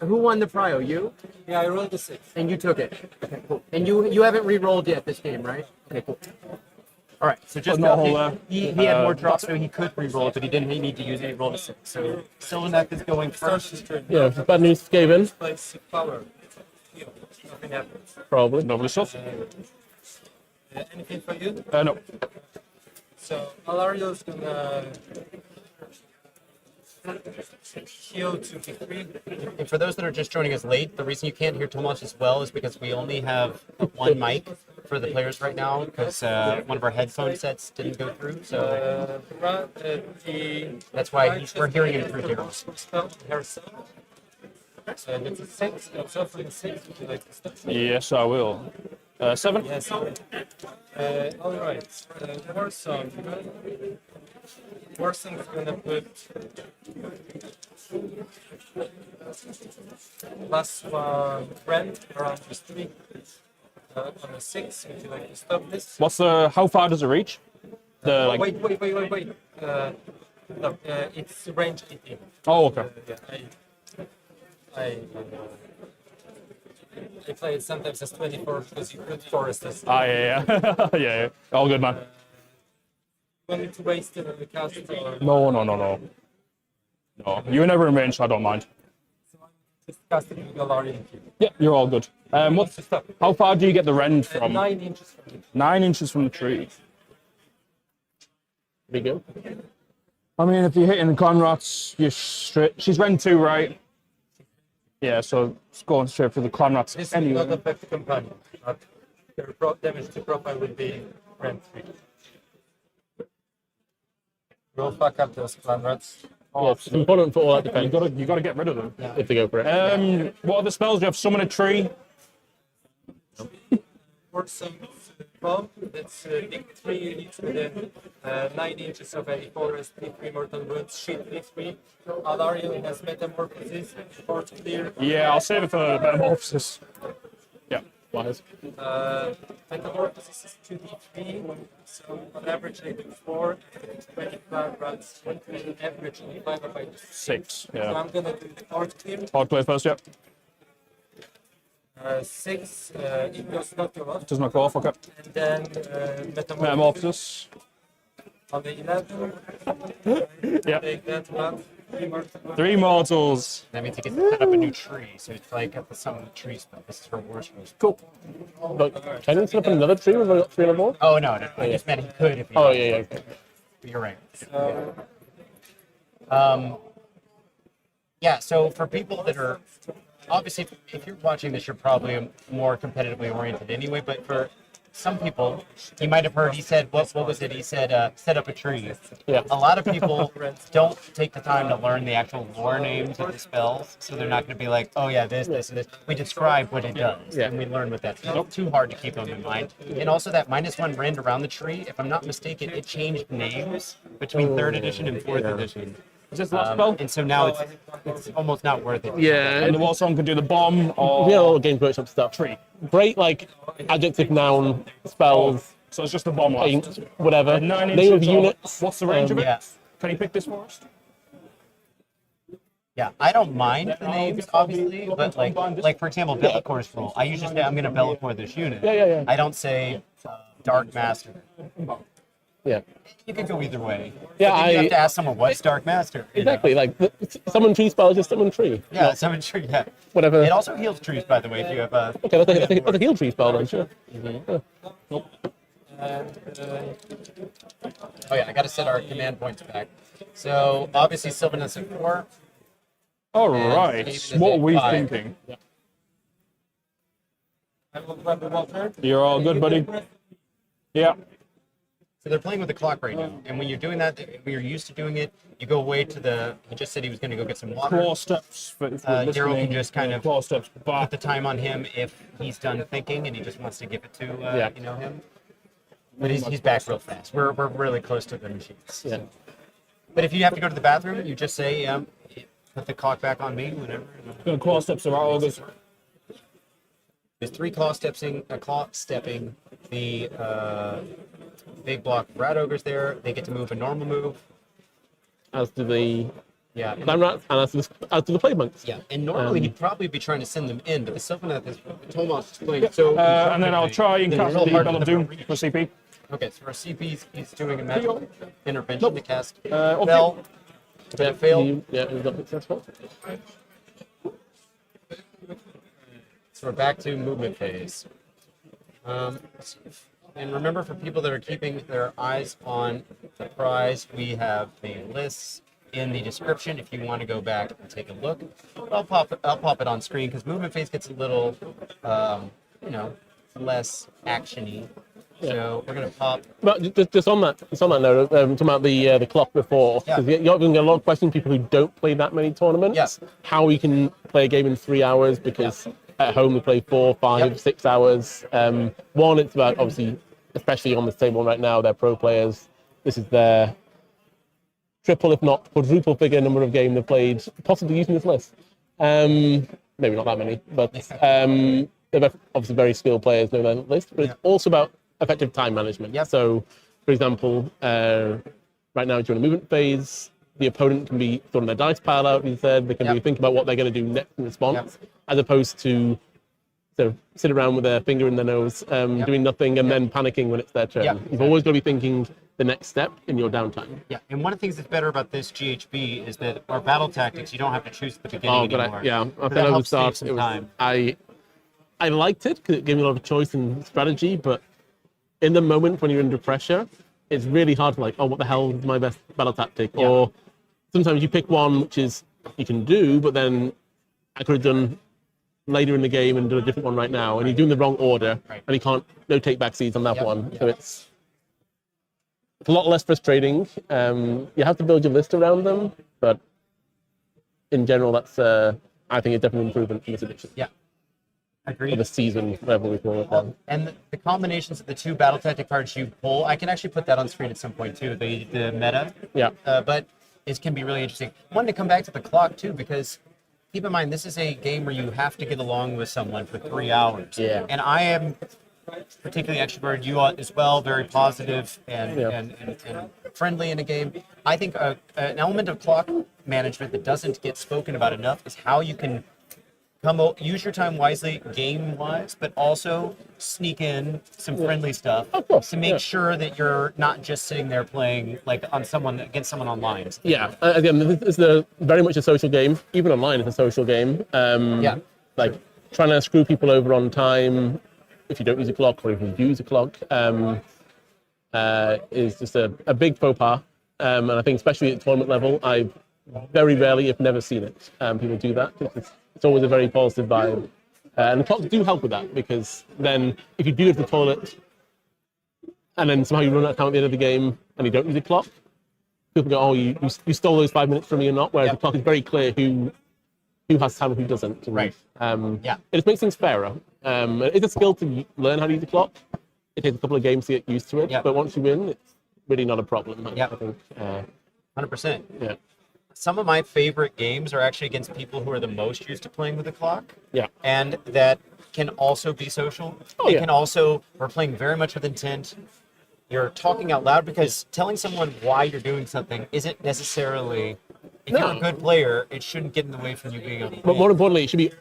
Who won the prio? You? Yeah, I rolled a 6. And you took it. Okay, cool. And you haven't re-rolled yet this game, right? Okay, cool. All right, so just Not know whole there. he had more drops, so he could re-roll it, but he didn't need to use it. He rolled a 6. So Sylvaneth is going Starts first. his turn. Yeah, bad news for Skaven, Plays 6 power. Heal. Nothing happens. probably. Lovely stuff. Anything for you? No. So Alario's gonna heal to B3. And for those that are just joining us late, the reason you can't hear Tomas as well is because we only have one mic for the players right now because one of our headphone sets didn't go through. So that's why we're hearing it through here. Spell herself. And it's a 6. It's off from a 6. Would you like to start? Yes, I will. 7. Yes. All right. Warsong. Warsong's gonna put +1 friend around the street on a 6. Would you like to stop this? What's the? How far does it reach? The like. Wait. No, it's range 18. Oh, okay. I play it sometimes as 24 because you could forest as Yeah. Yeah. All good, man. want me to waste it on the cast or No. No, you're never in range, so I don't mind. just cast it with Galarian here. Yeah, you're all good. What? Stop. How far do you get the rend from? 9 inches from it. 9 inches from the tree. Be good. I mean, if you're hitting the Clanrats, you're straight. She's rend 2, right? Yeah, so it's going straight for the Clanrats This will not anyway. affect the companion. But your damage to profile will be rank 3. We'll fuck up those Clanrats. Yeah, it's important for all that defense You gotta get rid of them. if they go for it. What are the spells? You have summon a tree. For some bomb, that's big 3 units within 9 inches of any forest, P3 mortal wounds, shield P3. Alarion has metamorphosis, fort clear. Yeah, I'll save it for metamorphosis. Yeah. Wise. Metamorphosis is 2d3, so on average I do 4, 25 runs, on average only 5 if I do 6. 6. So Yeah. I'm gonna do the fort clear. Hard play first, yeah. 6, it goes not a lot. Does not go off, okay. And then Metamorphosis. on the 11, Yeah. take that one, 3 mortal wounds. 3 mortals. That means he gets to set up a new tree, so it's like at the summon the tree spell. This is for worst. Cool. But can you set up another tree with a 3 on the board? Oh no, I just meant he could if he. Oh, yeah. You're right. Yeah, so for people that are obviously, if you're watching this, you're probably more competitively oriented anyway. But for some people, you might have heard he said, what was it? He said, set up a tree. Yeah. A lot of people don't take the time to learn the actual lore names of the spells, so they're not going to be like, oh yeah, this, and this. We describe what it does, Yeah. and we learn what that's. It's too hard to keep them in mind. And also that -1 rend around the tree, if I'm not mistaken, it changed names between 3rd edition and 4th edition. Is this the last spell? And so now it's almost not worth it. Yeah, And the Warstone can do the bomb or we had a lot of Games Workshop stuff. tree. Great, like adjective, noun, spells, So it's just the bomb left. paint, whatever. 9 Name of inches units. What's the range of it? Yeah. Can you pick this for us? Yeah, I don't mind the names, obviously, but like for example, Bellacor's role, I usually say I'm going to Bellacore this unit. Yeah. I don't say Dark Master. Yeah. You can go either way. Yeah, But then you have to ask someone, what's Dark Master? You know? Exactly. Like summon tree spell is just summon tree. Yeah, summon tree, yeah. Whatever. It also heals trees, by the way, if you have a... Okay, that's a heal tree spell then, sure. Oh yeah, I got to set our command points back. So, obviously, Sylvaneth at 4. All And right. Skaven is What at are we 5. thinking? I will grab the water. You're all good, buddy? Yeah. So they're playing with the clock right now. And when you're doing that, when you're used to doing it, you go away to the... He just said he was going to go get some water. Claw steps. For if we're Daryl can listening. just kind of Claw steps Put back. the time on him if he's done thinking and he just wants to give it to, Yeah. him. But he's back real fast. We're really close to the machines. Yeah. But if you have to go to the bathroom, you just say, put the clock back on me, whenever. Gonna claw steps around Ogors. There's 3 claw stepping the big block of rat ogres there. They get to move a normal move. As do the Yeah. Clanrats and as do the plague monks. Yeah, and normally he'd probably be trying to send them in, but the Sylvaneth is Tomas is playing so. And then I'll try and Then cast real the hard Bell of to Doom reach. for CP. Okay, so for CPs, he's doing a magical intervention to cast Okay. spell. Did it fail? Yeah, it was not successful. So we're back to movement phase. And remember, for people that are keeping their eyes on the prize, we have the lists in the description if you want to go back and take a look. I'll pop it on screen because movement phase gets a little, less actiony. So we're gonna pop. But just on that note, talking about the clock before, because you're going to get a lot of questions people who don't play that many tournaments. Yes. How we can play a game in 3 hours because at home we play 4, 5, Yep. 6 hours. One, it's about obviously, especially on this table right now, they're pro players. This is their triple, if not quadruple figure number of games they've played, possibly using this list. Maybe not that many, but they're obviously very skilled players, know their list. But it's also about effective time management. Yep. So, for example, right now during a movement phase, the opponent can be throwing their dice pile out, he said. They can be thinking about what they're going to do next in response, as opposed to sort of sit around with their finger in their nose, doing nothing and then panicking when it's their turn. Yep. You've always got to be thinking the next step in your downtime. Yeah, and one of the things that's better about this GHB is that our battle tactics you don't have to choose at the beginning anymore. I So think that at the helps save start some it was, time. I liked it because it gave me a lot of choice and strategy, but in the moment when you're under pressure, it's really hard to like, oh, what the hell is my best battle tactic? Yeah. Or sometimes you pick one which is you can do, but then I could have done later in the game and done a different one right now, and you're doing the wrong order, and you can't take back seeds on that one. So it's a lot less frustrating. You have to build your list around them, but in general, that's I think it's definitely an improvement from this edition. Yeah, Or agreed. the season, whatever we call it. Then. And the combinations of the 2 battle tactic cards you pull, I can actually put that on screen at some point too. The meta. Yeah. But it can be really interesting. Wanted to come back to the clock too, because keep in mind this is a game where you have to get along with someone for 3 hours. Yeah. And I am particularly extroverted. You are as well, very positive and friendly in a game. I think an element of clock management that doesn't get spoken about enough is how you can use your time wisely, game-wise, but also sneak in some friendly stuff to make sure that you're not just sitting there playing like against someone online. Yeah. Again, this is very much a social game. Even online, it's a social game. Like trying to screw people over on time if you don't use a clock or if you use a clock is just a big faux pas. And I think especially at tournament level, I very rarely, if never seen it. People do that. It's always a very positive vibe. And the clocks do help with that because then if you do go to the toilet and then somehow you run out of time at the end of the game and you don't use a clock, people go, oh, you stole those 5 minutes from me or not, whereas the clock is very clear who has time and who doesn't. And, Right. It just makes things fairer. It's a skill to learn how to use the clock. It takes a couple of games to get used to it, but once you win, it's really not a problem. I think. 100%. Yeah. some of my favorite games are actually against people who are the most used to playing with the clock. Yeah. And that can also be social. Oh, It yeah. can also, we're playing very much with intent. You're talking out loud because telling someone why you're doing something isn't necessarily, if you're a good player, it shouldn't get in the way from you being able to But win. more importantly, it should be,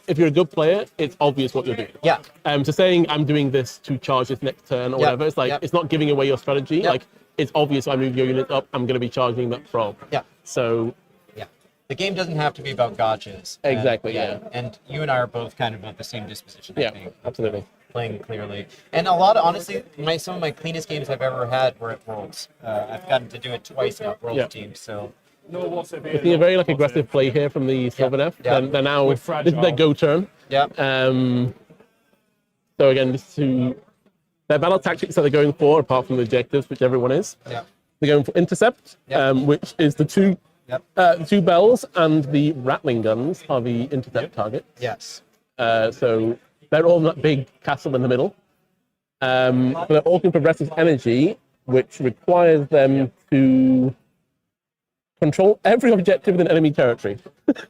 if you're a good player, it's obvious what you're doing. Yeah. So saying I'm doing this to charge this next turn or Yeah. whatever, it's like, Yeah. it's not giving away your strategy. Yeah. Like, it's obvious I move your unit up, I'm going to be charging that from. Yeah. So, Yeah. The game doesn't have to be about gotchas. And, Exactly, yeah. And you and I are both kind of of the same disposition, I yeah, think. absolutely. Playing clearly. And a lot of, honestly, some of my cleanest games I've ever had were at Worlds. I've gotten to do it twice now, Worlds Yeah. teams, so. We're seeing a very aggressive play here from the Sylvaneth. Yeah. They're now, With this is their fragile. go turn. Yeah. So again, their battle tactics that they're going for, apart from the objectives, which everyone is. Yeah. They're going for Intercept, Yep. which is the two Yep. two bells, and the Ratling Guns are the Intercept target. Yes. So they're all in that big castle in the middle. But they're all going for Restless Energy, which requires them to control every objective within enemy territory.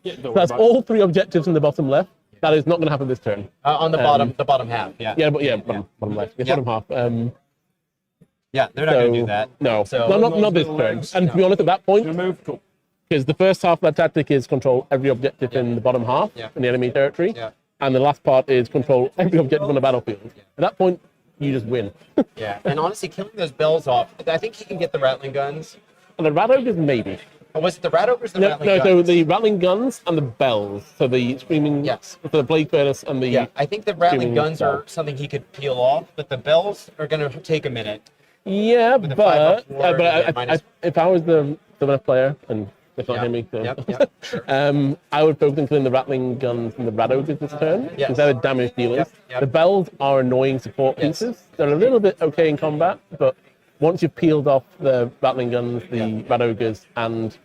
That's all 3 objectives in the bottom left. That is not going to happen this turn. On the bottom half, yeah. Yeah, but bottom left. Yeah, Yep. bottom half. Yeah, they're not going to do that. No, So- not this turn. And to be honest, at that point, Move. Cool. because the first half of that tactic is control every objective in the bottom half Yeah. in the enemy territory, Yeah. and the last part is control every objective on the battlefield. At that point, you just win. Yeah, and honestly, killing those bells off, I think he can get the Ratling Guns. And the Rat Ogres, maybe. Or was it the Rat Ogres or the No, Ratling no, Guns? so the Rattling Guns and the Bells. So the Screaming, Yes. so the Blade Furnace and the... Yeah, I think the Ratling Screaming Guns Bell. are something he could peel off, but the bells are going to take a minute. Yeah, a 5+4 but and minus- if I was the Sylvaneth player, and it's not Yeah. hear me, so... Yep, sure. I would focus on killing the Rattling Guns and the Rat Ogres this turn, Yes. because they're the damage dealers. Yep, yep. The Bells are annoying support Yes. pieces. They're a little bit okay in combat, but once you've peeled off the Rattling Guns, the Rat Ogres, and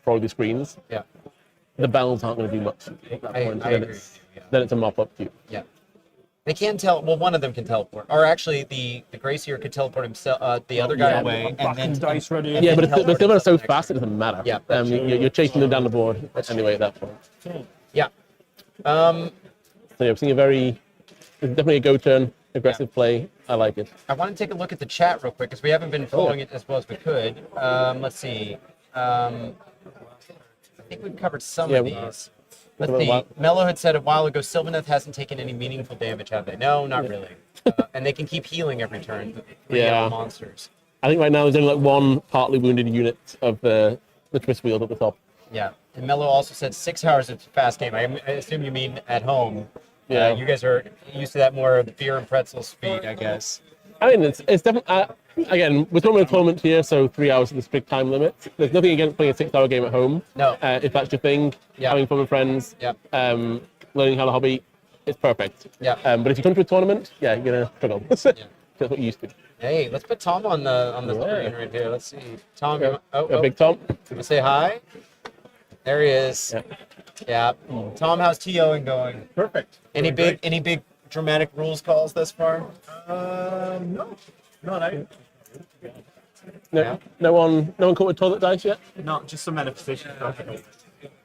probably the screens, Yeah, the Bells aren't going to do much at that I point. agree Then with it's, you, yeah. then it's a mop-up to you. yeah. They can tell. Well, one of them can teleport, or actually, the Gracier could teleport himself, the other guy Yeah. away, and then Dice ready. and Yeah, then but teleport still are so himself next fast it turn. doesn't matter. Yeah, that's true. You're chasing them down the board anyway at that point. Yeah. So yeah, we're seeing a very, it's definitely a go turn, aggressive play. I like it. I want to take a look at the chat real quick because we haven't been following it as well as we could. Let's see. I think we've covered some of Yeah, these. Let's see. Mello had said a while ago, Sylvaneth hasn't taken any meaningful damage, have they? No, not really. And they can keep healing every turn. The Yeah. monsters. I think right now there's only like one partly wounded unit of the twist wheels at the top. Yeah. And Mello also said 6 hours of fast game. I assume you mean at home. Yeah. You guys are used to that more of the beer and pretzel speed, I guess. I mean, it's definitely, again, we're talking about a tournament here, so 3 hours is the strict time limit. There's nothing against playing a 6-hour game at home. No. If that's your thing, Yeah. having fun with friends, Yeah. learning how to hobby, it's perfect. Yeah. But if you come to a tournament, yeah, you're going to struggle. That's what you're used to. Hey, let's put Tom on the screen right here. Let's see. Tom, Big Tom. Can we say hi? There he is. Yeah. Yeah. Tom, how's TOing going? Perfect. Any big dramatic rules calls thus far? No. No, no. No, Yeah. no one caught with toilet dice yet? No, just some manifestation.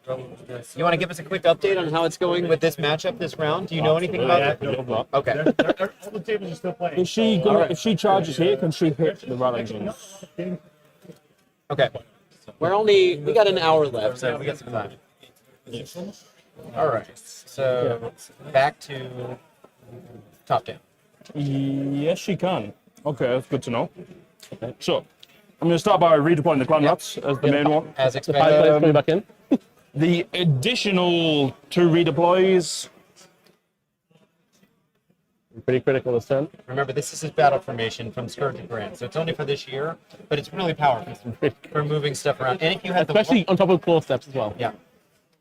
You want to give us a quick update on how it's going with this matchup this round? Do you know anything about it? Okay. All the tables are still playing. If she charges here, can she hit the Ratling Guns? Okay. We got an hour left, so we got some time. All right. So back to top down. Yes, she can. Okay, that's good to know. So, I'm going to start by redeploying the Clanrats as the main one. As The 5 players expected. coming back in. The additional 2 redeploys. Pretty critical this turn. Remember, this is his battle formation from Scourge and Ghyran, so it's only for this year, but it's really powerful for moving stuff around. And if you had Especially the on top of claw steps as well. yeah,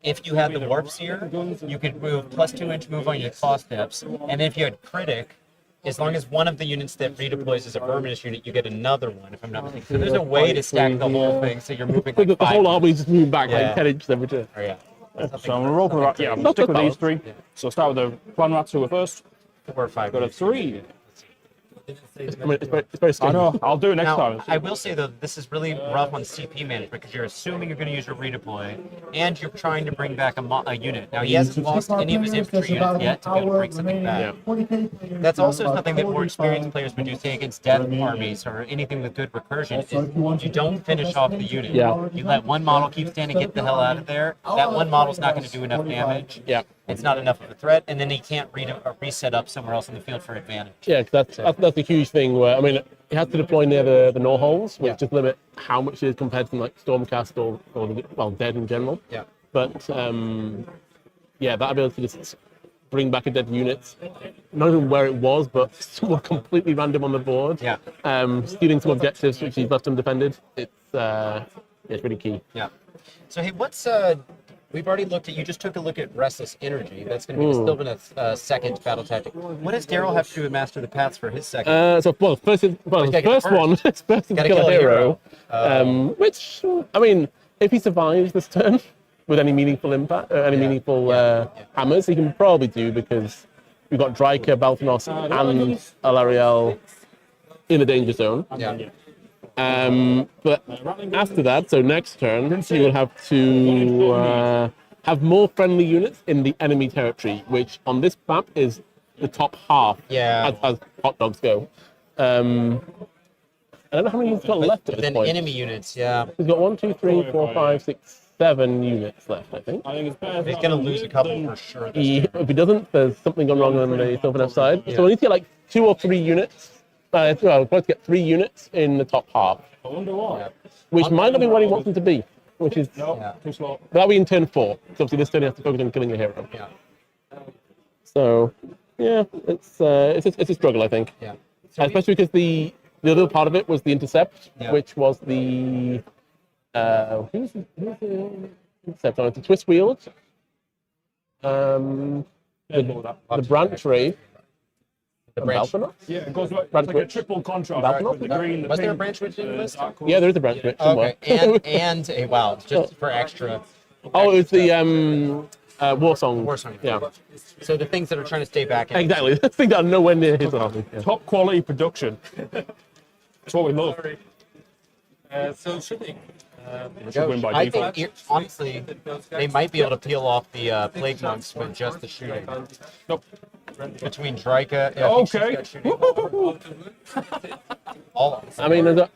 if you had the warp seer, you could move +2-inch move on your claw steps, and if you had critic, as long as one of the units that redeploys is a verminous unit, you get another one. If I'm not mistaken, so there's a way to stack the whole thing, so you're moving like The 5. whole army just moving back Yeah. like 10 inches every turn. Oh, yeah. So I'm going to roll for that. Yeah, I'm going to stick with these 3. So start with the Clanrats who are first. 4 or 5. Got a 3. it's very I strange. know. I'll do it next Now, time. I will say though, this is really rough on CP management because you're assuming you're going to use your redeploy, and you're trying to bring back a unit. Now he hasn't lost any of his infantry units yet to be able to bring something back. That's also something that more experienced players would do, say against death armies or anything with good recursion. Is you don't finish off the unit. Yeah. You let one model keep standing, get the hell out of there. That one model's not going to do enough damage. Yeah. It's not enough of a threat, and then he can't reset up somewhere else in the field for advantage. Yeah, 'cause that's a huge thing where, I mean, he has to deploy near the Gnawholes, which just limit how much it is compared to like Stormcast or Dead in general. Yeah. But yeah, that ability to just bring back a dead unit, not even where it was, but somewhere completely random on the board. Yeah. Stealing some objectives which he's left undefended. It's really key. Yeah. So hey, what's we've already looked at. You just took a look at Restless Energy. That's going to be the Sylvaneth's second battle tactic. What does Daryl have to do with Master the Paths for his second? First one, first is to Gotta kill a hero. Which, I mean, if he survives this turn with any meaningful impact, any meaningful hammers, he can probably do, because we've got Dryka, Balthanos, and Alariel in the danger zone. Yeah. But after that, so next turn, you will have to have more friendly units in the enemy territory, which on this map is the top half, as hot dogs go. I don't know how many he's got left at this Then point. enemy units, yeah. He's got 1, 2, 3, 4, 5, 6, 7 units left, I think. He's going to lose a couple for sure. If he doesn't, there's something gone wrong on the Sylvaneth side. So we need to get like 2 or 3 units. Well, we're going to get 3 units in the top half. I wonder why. Yeah. Which might not be what he wants them to be, which is Too slow. that'll be in turn 4. Because obviously this turn he has to focus on killing a hero. Yeah. So yeah, it's a struggle, I think. Yeah. Especially because the other part of it was the Intercept, Yeah. which was the who's the Intercept on it? The Twist Wield, the Branch Raid, The and branch. Balthanos? Yeah, it goes like, Branch it's like a Witch. triple contrast. Balthanos? Right, with the green, the Was there a pink, branch witch in the list? dark Yeah, there's a Branch Witch somewhere. Okay, and a wow, just for extra. Oh, it's the War Song. War Song. Yeah, So the things that are trying to stay back. In. exactly. The thing that are nowhere near his army. Yeah. top quality production. That's what we love. So shooting. Should win by I default. think honestly, they might be able to peel off the Plague Monks with just the shooting. Nope. Between Dryka. Yeah, I think she's Okay. got shooting. All, I mean, I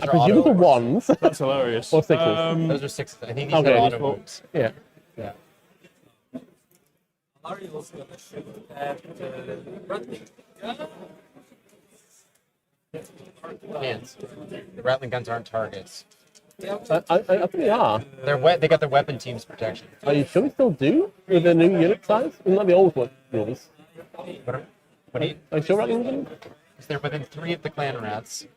presume the ones That's hilarious. or sixes. those are 6. I think these Okay. are auto moves. Yeah. Yeah. Ariel's going to shoot at Ratling. Hands. The Ratling Guns aren't targets. I think they are. They got their weapon team's protection. Are you sure we still do with the new unit size? Isn't that the old one rules? What do you? Are you sure Ratling Guns? They're within 3 of the Clanrats.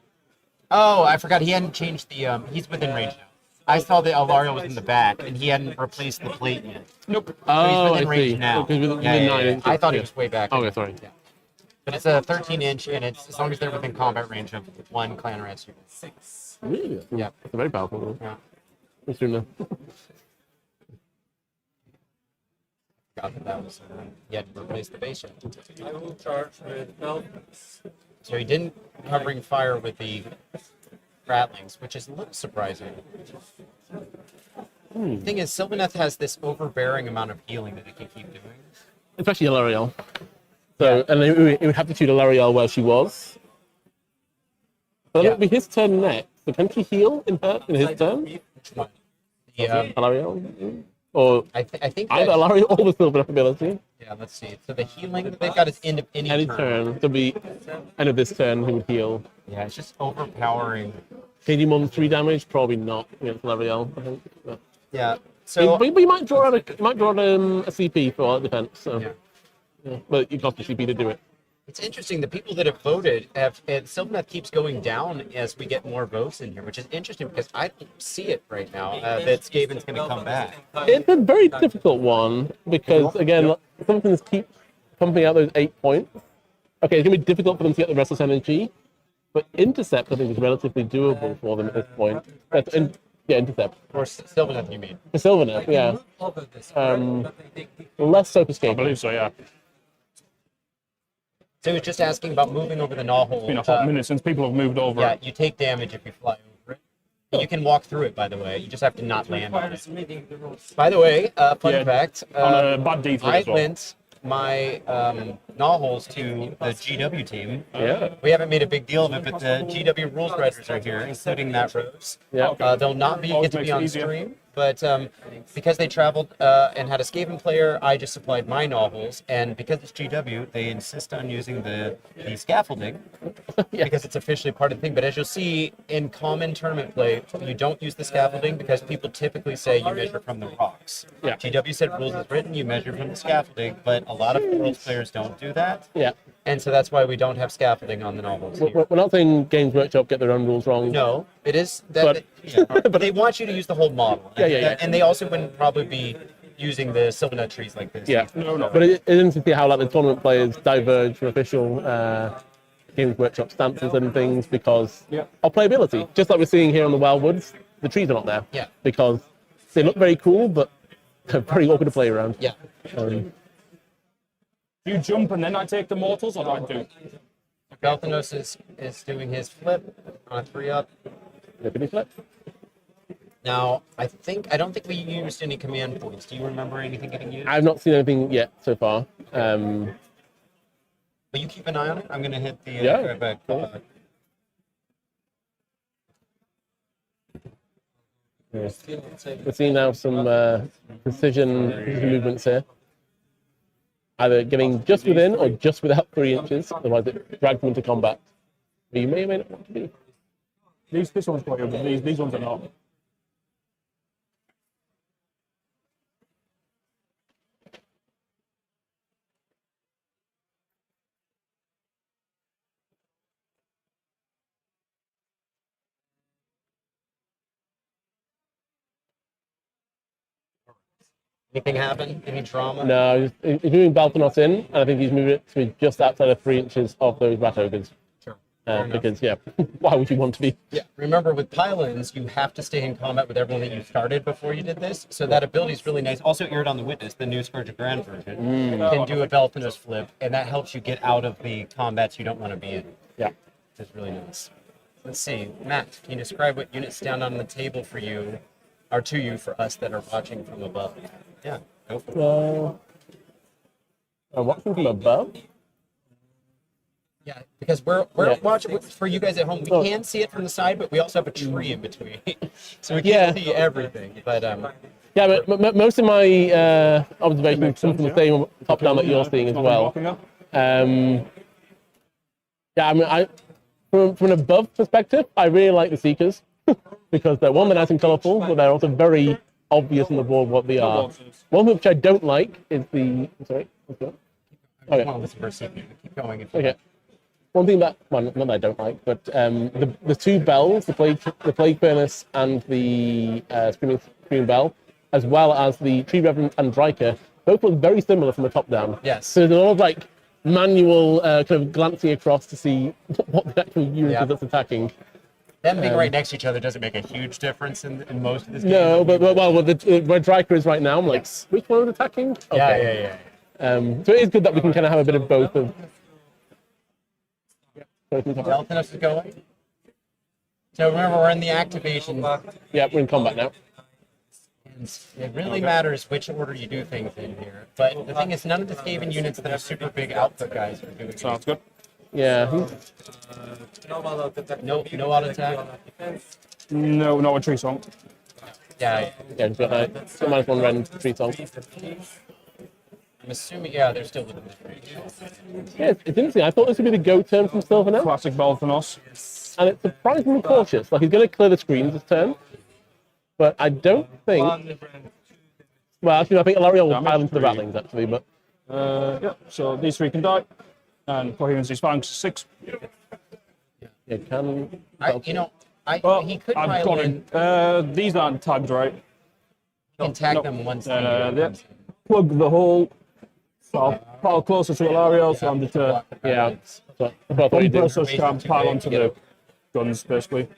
Oh, I forgot. He hadn't changed the. He's within range now. I saw the Alariel was in the back, and he hadn't replaced the plate yet. Nope. So he's Oh, within I range see. now. Okay, within Yeah, 9 inches. I thought he Yeah. was way back. Okay, sorry. Yeah. But it's a 13-inch, and it's as long as they're within combat range of 1 Clanrat's unit. 6. Really? Yeah. It's very powerful. One. Yeah. Let's do now. Forgot that was. He had to replace the base yet. I will charge with Bell. So he didn't covering fire with the Ratlings, which is a little surprising. The thing is, Sylvaneth has this overbearing amount of healing that it can keep doing. Especially Alariel. So, and it would have to shoot Alariel where she was. But Yeah. it'll be his turn next. So can she heal in his turn? Which one? The, Alariel? Or I think either that, Alariel or the Sylvaneth ability? yeah, let's see. So the healing that they've got is end of any Any turn. turn. To be end of this turn, he would heal. Yeah, it's just overpowering. Can you more than 3 damage? Probably not against Alariel, I think. But, Yeah. So but you might draw out a CP for defense. So. Yeah. Yeah. But you cost a CP to do it. it's interesting. The people that have voted have, and Sylvaneth keeps going down as we get more votes in here, which is interesting because I don't see it right now that Skaven's going to come back. It's a very difficult one because, again, something's keep pumping out those 8 points. Okay, it's going to be difficult for them to get the Restless Energy, but Intercept, I think, is relatively doable for them at this point. Yeah, Intercept. Or Sylvaneth, you mean? For Sylvaneth, yeah. Less so for I Skaven. believe so, yeah. So it's just asking about moving over the Gnawhole. It's been a hot minute since people have moved over. Yeah, you take damage if you fly over it. You can walk through it, by the way. You just have to not land on it. By the way, fun fact. On a bad D3 I as well. lent my Gnawholes to the GW team. Yeah. We haven't made a big deal of it, but the GW rules writers are here, including Matt Rose. Yeah. They'll not get Always to makes be it on easier. stream, but because they traveled and had a Skaven player, I just supplied my Gnawholes, and because it's GW, they insist on using the scaffolding because it's officially part of the thing. But as you'll see in common tournament play, you don't use the scaffolding because people typically say you measure from the rocks. Yeah. GW said rules is written, you measure from the scaffolding, but a lot of Worlds players don't do that. Yeah. And so that's why we don't have scaffolding on the Gnawholes here. We're not saying Games Workshop get their own rules wrong. No, it is that. But they want you to use the whole model. Yeah. And they also wouldn't probably be using the Sylvaneth trees like this. Yeah. But it is interesting to see how like the tournament players diverge from official Games Workshop stances and things because of playability. Just like we're seeing here on the Wildwoods, the trees are not there. Yeah. Because they look very cool, but they're very awkward to play around. Yeah. Do you jump and then I take the mortals, or do I do? Balthanos is doing his flip on a 3-up. Now, I don't think we used any command points. Do you remember anything getting used? I've not seen anything yet so far. But you keep an eye on it. I'm going to hit the Yeah. back. We're seeing now some precision movements here. Either getting just within or just without 3 inches, otherwise it drags them into combat. But you may or may not want to be. This one's quite good, but these ones are not. Anything happen? Any drama? No, he's moving Balthanos in, and I think he's moving it to be just outside of 3 inches of those Rat Ogres. Sure. Because, why would you want to be? Yeah, remember with pylons, you have to stay in combat with everyone that you started before you did this. So that ability is really nice. Also, Aired on the Witness, the new Scourge of Grand version, can do a Balthanos flip, and that helps you get out of the combats you don't want to be in. Yeah. It's really nice. Let's see, Matt, can you describe what units stand on the table for you, or to you for us that are watching from above? Yeah, go for it. Watching from above? Yeah, because we're watching for you guys at home. We can see it from the side, but we also have a tree in between, so we can't see everything. But yeah, but most of my observations come from the same top down that you're seeing as well. Yeah, I mean, from an above perspective, I really like the Seekers because they're they're nice and colourful, but they're also very obvious on the board what they are. One which I don't like is the. Sorry. Okay. Keep going. Okay. One thing that, well, not that I don't like, but the 2 bells, the plague furnace and the screaming bell, as well as the tree reverend and Dryker, both look very similar from the top down. Yes. So there's a lot of like manual kind of glancing across to see what the actual unit is that's attacking. Them being right next to each other doesn't make a huge difference in most of this game. No, but where Dryker is right now, I'm like, which one is attacking? Okay. Yeah. So it is good that we can kind of have a bit of both of. Balthanos is going. So remember, we're in the activation. Yeah, we're in combat now. And it really matters which order you do things in here. But the thing is, none of the Skaven units that are super big output guys are doing it. Sounds good. Yeah. No auto attack. No, a tree song. Yeah. Yeah, just got -1 rend, 3 songs. I'm assuming, they're still within the range. Yeah, it's interesting. I thought this would be the go turn from Sylvaneth, Classic Balthanos. and it's surprisingly cautious. Like, he's going to clear the screens this turn, but I don't think... Well, actually, I think Alariel will pile into the Ratlings, actually, but... Yeah, so these 3 can die, and Coherency Sphanx 6. Yeah, can... He could I've pile got in it. These aren't tagged right. and tag them once they Yeah. Plug the hole. So I'll pile closer to Alariel, so I'm just Yeah, so that's what I thought he'd do. Universal Charm pile onto the guns, basically.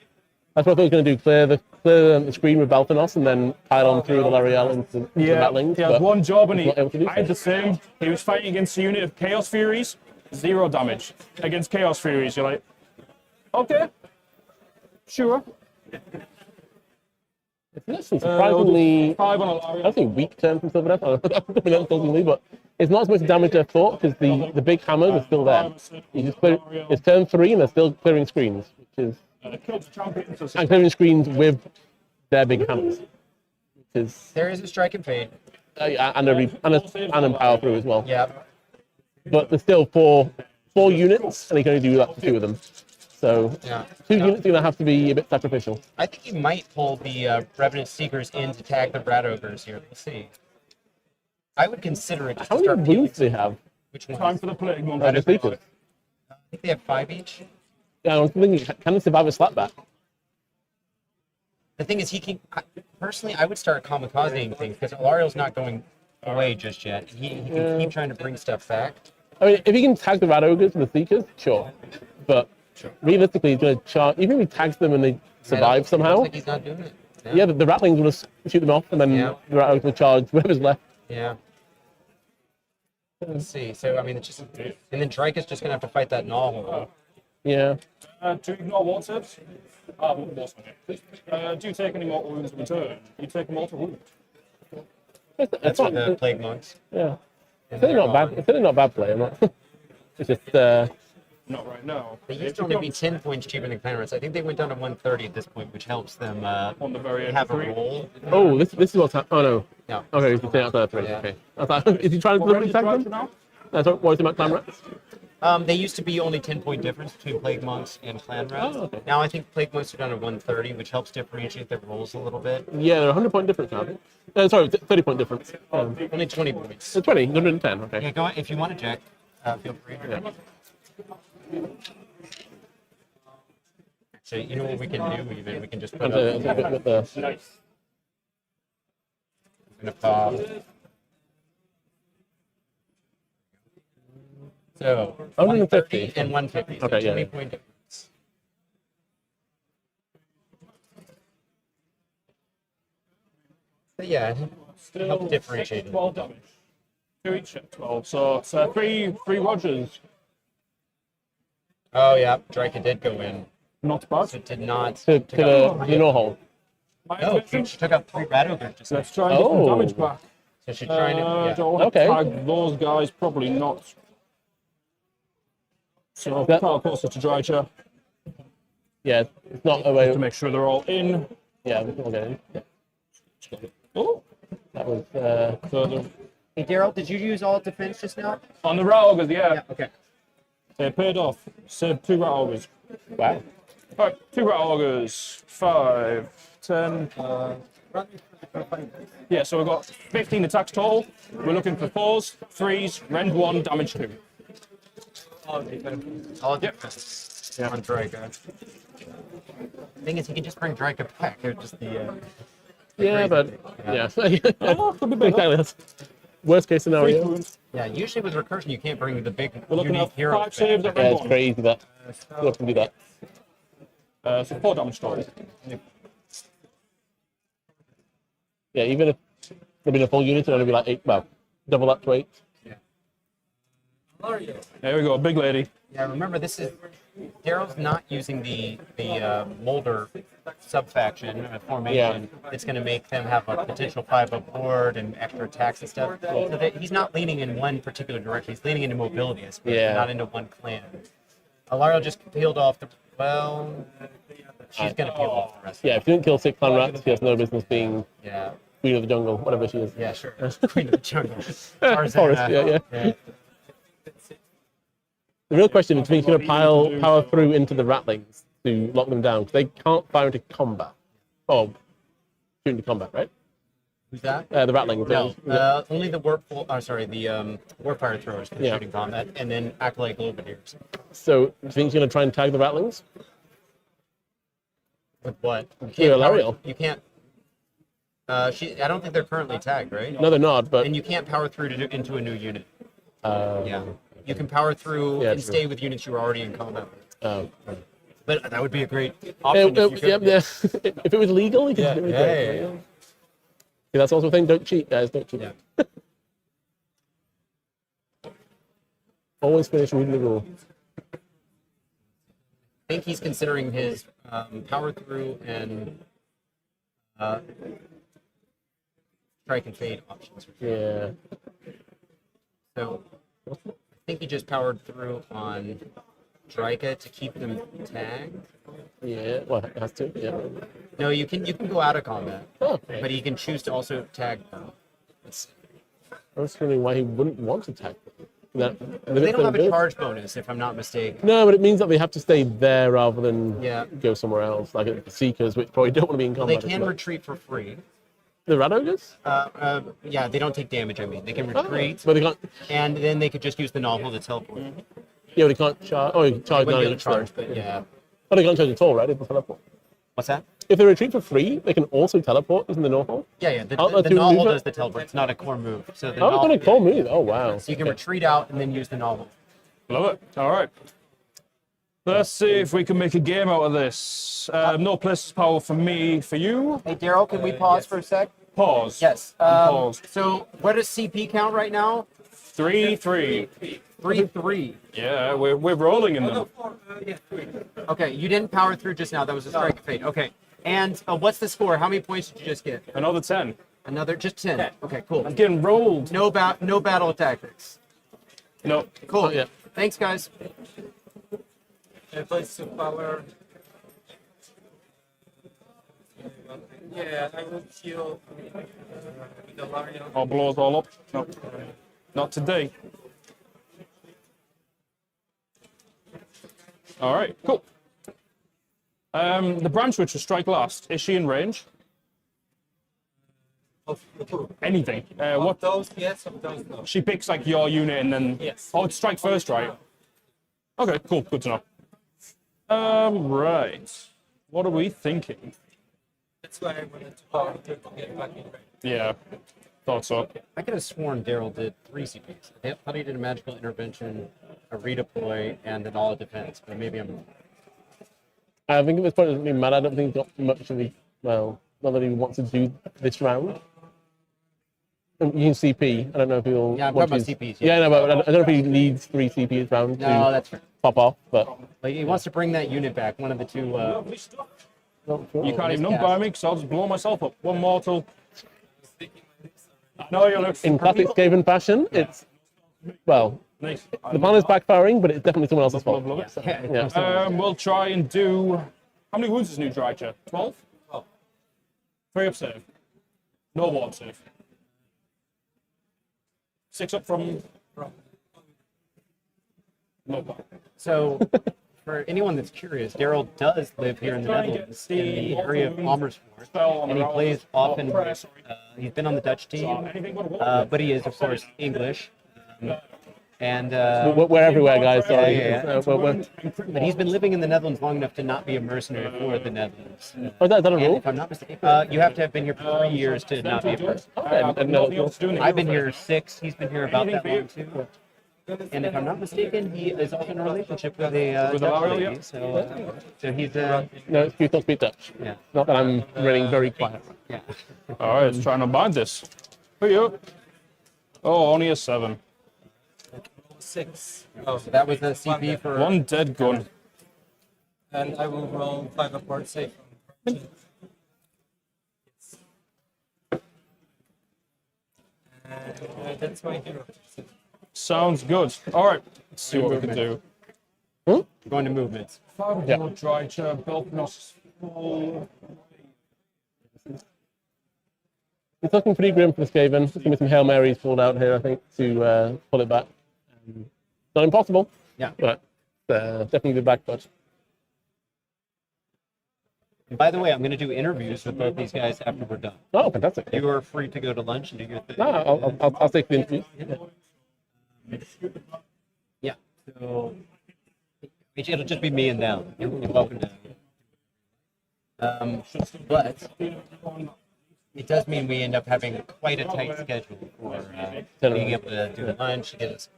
That's what I thought he was going to do, clear the screen with Balthanos and then pile on through the Alariel into the Ratlings. He had but one job, and he's not able to do I had the same. He was fighting against a unit of Chaos Furies, 0 damage. Against Chaos Furies, you're like, okay, sure. It's actually surprisingly, 5 on I Alaria. don't think weak term from Sylvaneth. But it's not as much damage as I thought because the big hammers are still there. You just clear, it's turn 3 and they're still clearing screens, which is Kills the champion. and clearing screens with their big hammers, which is There is a strike and fade. and power through as well. Yeah. But there's still four units, and they can only do that for 2 of them. So Yeah. 2 units are going to have to be a bit sacrificial. I think you might pull the Revenant Seekers in to tag the Rat Ogres here. Let's see. I would consider it just How to many start peeling. wounds do they have? Which one? Time for the Plague Monk. The Seekers. I think they have 5 each. Yeah, I was thinking, can they survive a slapback? The thing is, personally, I would start kamikazing things because Alariel's not going away just yet. He can keep trying to bring stuff back. I mean, if he can tag the Rat Ogres and the Seekers, sure. But realistically, he's going to charge. Even if he tags them and they survive It somehow, looks like he's not doing it. yeah, the Ratlings will just shoot them off, and then Yeah. the Rat Ogres will charge whoever's left. Yeah. Let's see. So, I mean, it's just... And then Drake is just going to have to fight that Gnawhole. Yeah. To ignore what saves? Do you take any mortal wounds in return? You take a mortal wound. That's not, for the Plague Monks. yeah. It's really not bad. It's really not bad play. I'm not. It's just. Not right now. They used to only be 10 points cheaper than Clanrats. I think they went down to 130 at this point, which helps them On the very end have a of 3. roll. Oh, this is what's happening. Oh no. No. Okay, he's staying outside 3. Yeah. Okay. I thought, is he trying to deliberately tag them? now? That's what was about Clanrats. They used to be only 10-point difference between Plague Monks and Clanrats. Oh, okay. Now I think Plague Monks are down to 130, which helps differentiate their rolls a little bit. Yeah, they're 100-point difference now. I think. Sorry, 30-point difference. Only 20 points. So 20, 110. Okay. Yeah, go on. If you want to check, feel free. Yeah. So you know what we can do even? We can just put And, up with the, in a pop. So 150 and 150. So Okay, yeah. 20-point difference. But yeah, it helps differentiate. 12 damage. 2 each at 12. So it's 3 Rogers. Oh yeah, Drake did go in. Not bad. So it did not. to the Gnawhole. No, she took out 3 Rat Ogres just now. Let's try and get some Oh. damage back. So she's trying to. Yeah. Do I want to Okay. tag those guys? Probably not. So That- I'll closer to Drycha Yeah, it's not a way. to make sure they're all in. Yeah, we can all get in. Oh, That was. so the, Hey Daryl, did you use all defense just now? on the Rat Ogres, yeah. Okay. They paid off. Saved 2 Rat Ogres. Wow. Alright, 2 Rat Ogres. 5, 10. Yeah, so we've got 15 attacks total. We're looking for 4s, 3s, rend 1, damage 2. All defense. Yeah. On Drake. Thing is, he can just bring Drake back. They're just the. Yeah, but yeah. Oh, could be better. Exactly. That's worst case 3 scenario. wounds. Yeah, usually with recursion, you can't bring the big We're looking unique at hero 5 back. saves at Yeah, rend it's 1. crazy that you can do that. So 4 damage total. Yeah, even if there'd been a full unit, it'd only be like 8. Well, double that to 8. There we go, big lady. Yeah, remember this is Daryl's not using the Molder sub-faction formation. It's going to make them have a potential 5-up board and extra attacks and stuff. So that he's not leaning in one particular direction. He's leaning into mobility, I suppose, Yeah. not into one clan. Alario just peeled off the. Well, she's going to peel off the rest. Yeah, if you didn't kill 6 Clanrats, she has no business being Yeah. queen of the jungle, whatever she is. Yeah, sure. Queen of the jungle. Forest, yeah. The real question is, he's going to power through into the Ratlings to lock them down, because they can't fire into combat. Oh, shoot into combat, right? Who's that? The Ratlings. No, only the the Warfire throwers can Yeah. shoot in combat, and then Acolyte Globadiers. So, do you think he's going to try and tag the Ratlings? With what? Yeah, Alariel. You can't. I don't think they're currently tagged, right? No, they're not, but... And you can't power through into a new unit. Uh, Yeah. You can power through Yeah, and true. stay with units you are already in combat with. Oh. But that would be a great option. if you Yeah, could. yeah. If it was legal, you could Yeah, do it. yeah. Yeah, that's also a thing. Don't cheat, guys. Don't cheat. Yeah. Always finish reading the rule. I think he's considering his power through and strike and fade options. Yeah. So I think he just powered through on Drika to keep them tagged. Yeah. Well, it has to. Yeah. No, you can go out of combat, Oh, but he can choose to also tag them. I was wondering why he wouldn't want to tag them. They don't have a charge bonus, if I'm not mistaken. No, but it means that they have to stay there rather than Yeah. go somewhere else, like at the Seekers, which probably don't want to be in Well, they combat. as can much. retreat for free. The Rat Ogres? Yeah, they don't take damage. I mean, they can retreat, But they can't. and then they could just use the Gnawhole to teleport. Yeah, they can't charge. Oh, you can charge Wouldn't be now. able to charge, but yeah. Oh, they can't charge at all, right? If they teleport. What's that? If they retreat for free, they can also teleport, isn't the Gnawhole? Yeah. The Outlet to Gnawhole move it? does the teleport. It's not a core move. So the Oh, it's Gnawhole, not a cool move. Oh, wow. So you can retreat out and then use the Gnawhole. Love it. All right. Let's see if we can make a game out of this. No places power for me, for you. Hey, Daryl, can we pause for a sec? Pause. Yes. Pause. So what does CP count right now? 3-3. 3-3. Yeah, we're rolling in them. Okay, you didn't power through just now. That was a strike of fate. Okay. And what's the score? How many points did you just get? Another 10. Another, just 10. Okay, cool. I'm getting rolled. No battle tactics. No. Cool. Oh, yeah. Thanks, guys. Place to power. Yeah, I will heal with the Larian. I'll blow us all up. No. Not today. All right, cool. The branch which will strike last, is she in range? Of who? Anything. Of What? those, yes, of those, no. She picks like your unit and then. Yes. Oh, it's strike first, right? Okay, cool. Good to know. Right. What are we thinking? That's why I wanted to power through to get back in range. Yeah, thought so. I could have sworn Daryl did 3 CPs. I thought he did a magical intervention, a redeploy, and an all defense, but maybe I'm wrong. I think at this point it doesn't really matter. I don't think he's got much of the. Well, not that he wants to do this round. You can CP. I don't know if he'll. Yeah, I'm want talking about to- CPs. Yeah, no, but I don't know if he needs 3 CP this round No, to that's fair. pop off, but. Like, he wants to bring that unit back, one of the two. You can't even umpire me because I'll just blow myself up. One mortal. No, you look. In classic Skaven fashion, it's. Well, Nice. the plan is backfiring, but it's definitely someone else's fault. Love it. Yeah. We'll try and do. How many wounds is new Drycha? 12? 3 up save. No warp save. 6 up from. No. So, for anyone that's curious, Daryl does live here in the Netherlands, in the area of Amersfoort, and he plays often. He's been on the Dutch team, but he is, of course, English. And We're everywhere, guys. Sorry. Yeah. We're- but he's been living in the Netherlands long enough to not be a mercenary for the Netherlands. Oh, is that a And rule? if I'm not mistaken, you have to have been here for 3 years to not be a mercenary. Okay, I didn't know that was- I've been here 6. He's been here about that long too. And if I'm not mistaken, he is also in a relationship with a Dutch Laurel, lady. So he's No excuse, don't speak Dutch. yeah. Not that I'm running very quiet. Yeah. All right, let's try and unbind this. Who are you? Oh, only a 7. 6. So that was the CP for. One dead gun. And I will roll 5 upward save. And that's my hero. Sounds good. All right, let's see what we can do. Going to movements. Yeah. Drycha, built Noxious. It's looking pretty grim for the Skaven. There's going to be some Hail Marys pulled out here, I think, to pull it back. Not impossible, Yeah. but definitely the back foot. And by the way, I'm going to do interviews with both these guys after we're done. Oh, fantastic. You are free to go to lunch and do your thing. No, I'll take the interview. Yeah. So it'll just be me and them. You're welcome to. But it does mean we end up having quite a tight schedule for being able to do the lunch.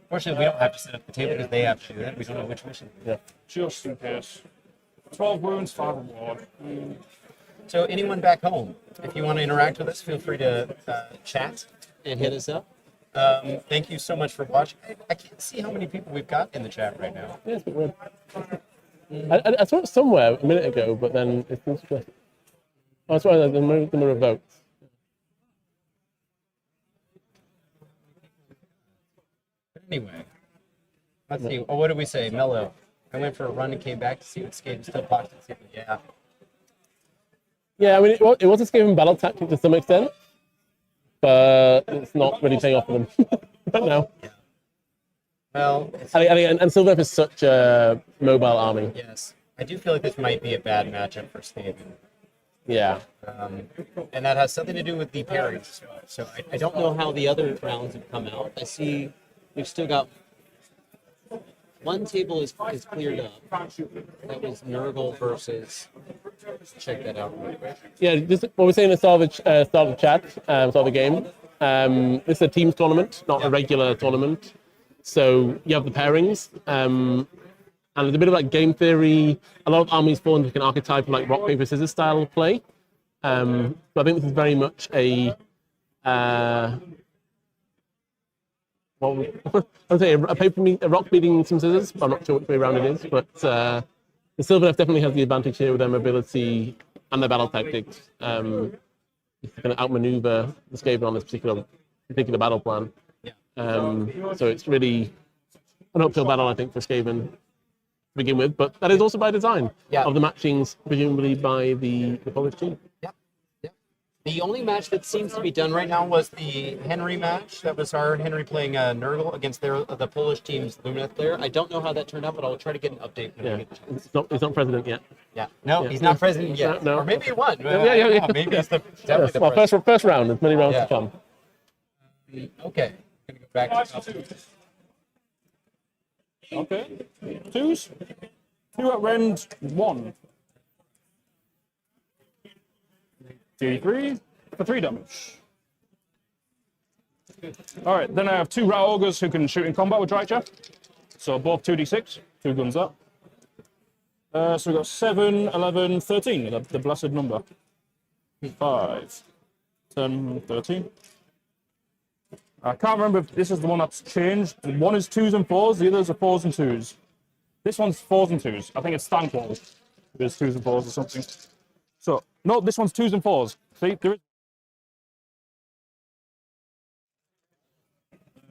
Fortunately, we don't have to set up the table because they have to do that. We don't know which mission. Yeah. Just in case. 12 wounds, 5 reward. So anyone back home, if you want to interact with us, feel free to chat and hit us up. Thank you so much for watching. I can't see how many people we've got in the chat right now. Yeah, it's a bit weird. I saw it somewhere a minute ago, but then it seems to. Oh, that's why the number of votes. Anyway, let's see. Oh, what did we say? Mello. I went for a run and came back to see what Skaven still pockets. Yeah. Yeah, I mean, it was a Skaven battle tactic to some extent, but it's not really paying off for them. But no. Well, And Sylvaneth is such a mobile army. yes. I do feel like this might be a bad matchup for Skaven. Yeah. And that has something to do with the pairings as well. So I don't know how the other rounds have come out. I see we've still got one table is cleared up. That was Nurgle versus. Check that out real quick. Yeah, this, what we're saying at the start of the chat, start of the game. This is a teams tournament, not a regular tournament. So you have the pairings, and there's a bit of like game theory. A lot of armies fall into like an archetype of like rock paper scissors style of play. So I think this is very much a I'd say a rock beating some scissors. I'm not sure which way around it is, but the Sylvaneth definitely has the advantage here with their mobility and their battle tactics. It's going to outmaneuver the Skaven on this particular battle plan. So it's really an uphill battle, I think, for Skaven to begin with, but that is also by design of the matchings, presumably by the Polish team. The only match that seems to be done right now was the Henry match. That was our Henry playing Nurgle against the Polish team's Lumineth player. I don't know how that turned out, but I'll try to get an update. When I get the chance. He's not president yet. He's not president yet. No. Or maybe he won. Yeah. Maybe it's definitely the Well, president. first round. There's many rounds to come. Okay. Gonna go back to Okay. Twos. 2 at rend, 1. D3 for 3 damage. Alright, then I have 2 Rat Ogors who can shoot in combat with Drycha. So both 2d6, 2 guns up. So we've got 7, 11, 13, the blessed number. 5, 10, 13. I can't remember if this is the one that's changed. One is 2s and 4s, the others are 4s and 2s. This one's 4s and 2s. I think it's Stankwall. There's 2s and 4s or something. So, no, this one's 2s and 4s. See, there is.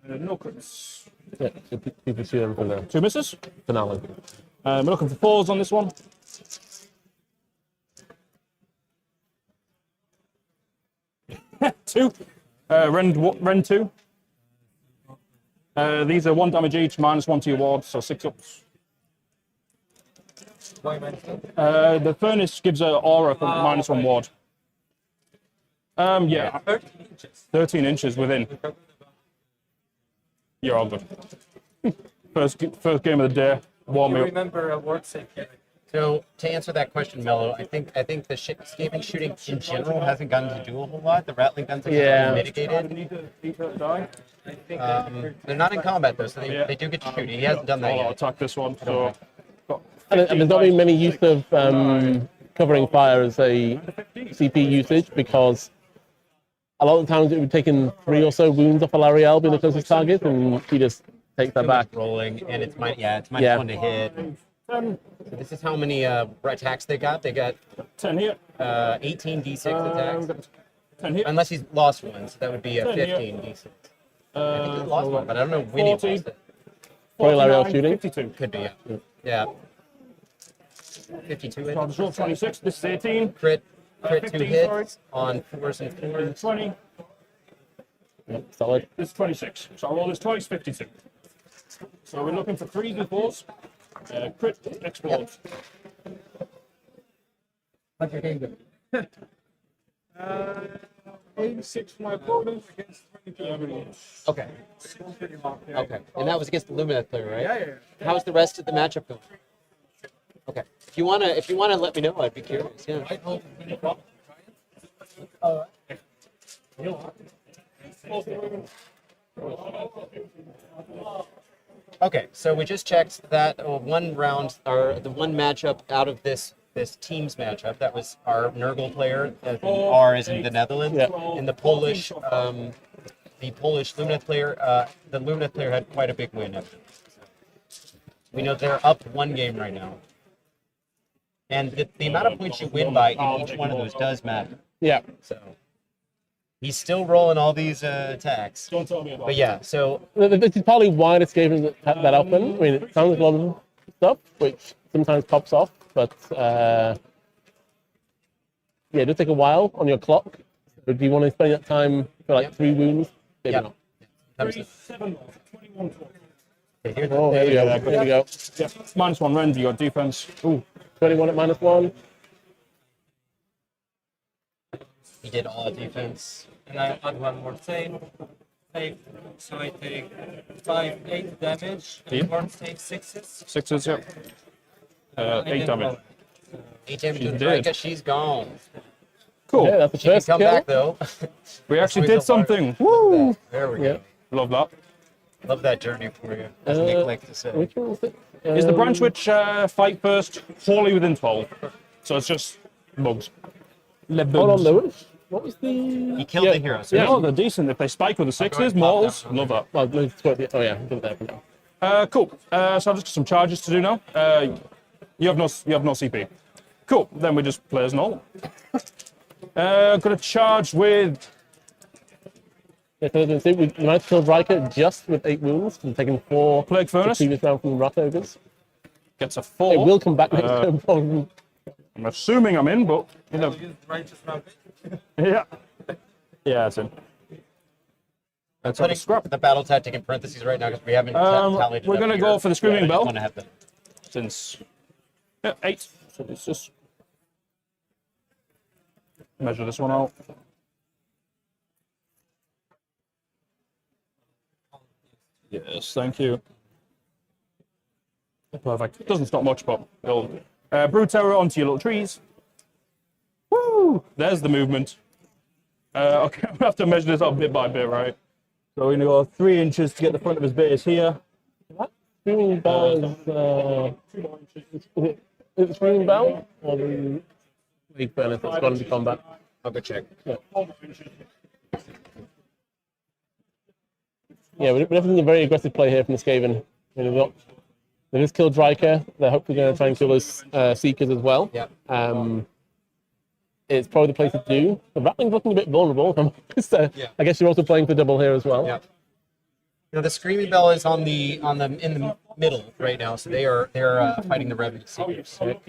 No crits. Yeah, you can see them for the 2 misses. finale. We're looking for 4s on this one. Two. Rend 2. These are 1 damage each, -1 to your ward, so 6 ups. The furnace gives an aura for -1 ward. Yeah. 13 inches within. You're all good. First game of the day. Warm me up. Remember a word safe here. So to answer that question, Mello, I think the Skaven shooting in general hasn't gotten to do a whole lot. The Ratling Guns are mitigated. They're not in combat though, so they do get to shoot. He hasn't done that I'll yet. attack this one. So, And there's not been many use of covering fire as a CP usage because a lot of the times it would take in 3 or so wounds off a Lariel being the closest target, and he just takes that back. Rolling, and it's -1 to hit. So this is how many attacks they got. They got 10 here. 18 d6 attacks. 10 here. Unless he's lost one, so that would be a 15 d6. I think he lost one, but I don't know when he lost it. Probably Lariel shooting. 52. Could be, yeah. 52 So I'll just roll 26. This is 18. Crit 2 15, hits on 4s and 4s. 20. Solid. This is 26. So I'll roll this twice, 52. So we're looking for 3 d4s. Crit explodes. How's your game go? 86 for my opponent against 22. Okay. Okay. And that was against the Lumineth player, right? Yeah. How's the rest of the matchup going? Okay. If you wanna let me know, I'd be curious. Yeah. Okay, so we just checked that one round, or the one matchup out of this team's matchup. That was our Nurgle player, the R is in the Netherlands, and the Polish the Polish Lumineth player, the Lumineth player had quite a big win. We know they're up 1 game right now. And the amount of points you win by in each one of those does matter. Yeah. So he's still rolling all these attacks. But yeah, so This is probably why the Skaven that often. I mean, it sounds like a lot of stuff, which sometimes pops off, but yeah, it does take a while on your clock. So do you want to spend that time for like 3 wounds? Maybe Yep. not. Okay, here's Oh, there we go. There we go. Yeah, -1 rend, you got defense. Ooh, 21 at -1. he did all defense. And I add one more thing. So I take 8 damage. And Yeah. Worms take 6s. 6s, yep. 8 damage. 8 damage She to did. Drika, she's gone. Cool. Yeah, that's the She can first come kill. back though. We actually always did a wire. something. Woo! There we Yeah. go. Love that. Love that journey for you, as Nick likes to say. Which one was it? Is the branch witch fight first wholly within 12? So it's just bugs. Le Hold on, bugs. Lewis. What was the... He killed the hero. So Yeah. Oh, they're decent. If they spike with the 6s, pop mortals, down. love that. Well, let's go the... Oh, yeah. Do it there for now. Cool. So I've just got some charges to do now. You have no CP. Cool. Then we just play as normal. Gonna charge with. Yeah, so as you can see, we managed to kill Riker just with 8 wounds and taking 4 Plague Furnace. the previous round from Wrath Ogres. Gets a 4. It will come back next turn, probably. I'm assuming I'm in, but you know. Use Righteous Rampage. Yeah. Yeah, it's in. Let's have a Putting scrap. the battle tactic in parentheses right now because we haven't tallied it We're up gonna here. go for the Screaming I just Bell. wanna have them. Since. Yeah, 8. So let's just. Measure this one out. Yes, thank you. Perfect. Doesn't stop much, but it'll. Brew Terror onto your little trees. Woo! There's the movement. Okay, we have to measure this up bit by bit, right? So we're gonna go 3 inches to get the front of his base here. Screaming Bell is it Screaming Bell? Or the League Furnace that's gone into combat? I'll go check. Yeah, we're definitely a very aggressive play here from the Skaven. I mean, they just killed Riker. They're hopefully going to try and kill those Seekers as well. Yeah. It's probably the place to do. The Ratling's looking a bit vulnerable. So Yeah. I guess you're also playing for double here as well. Yeah. You know, the Screaming Bell is in the middle right now, so they're fighting the Revenant Seekers. So,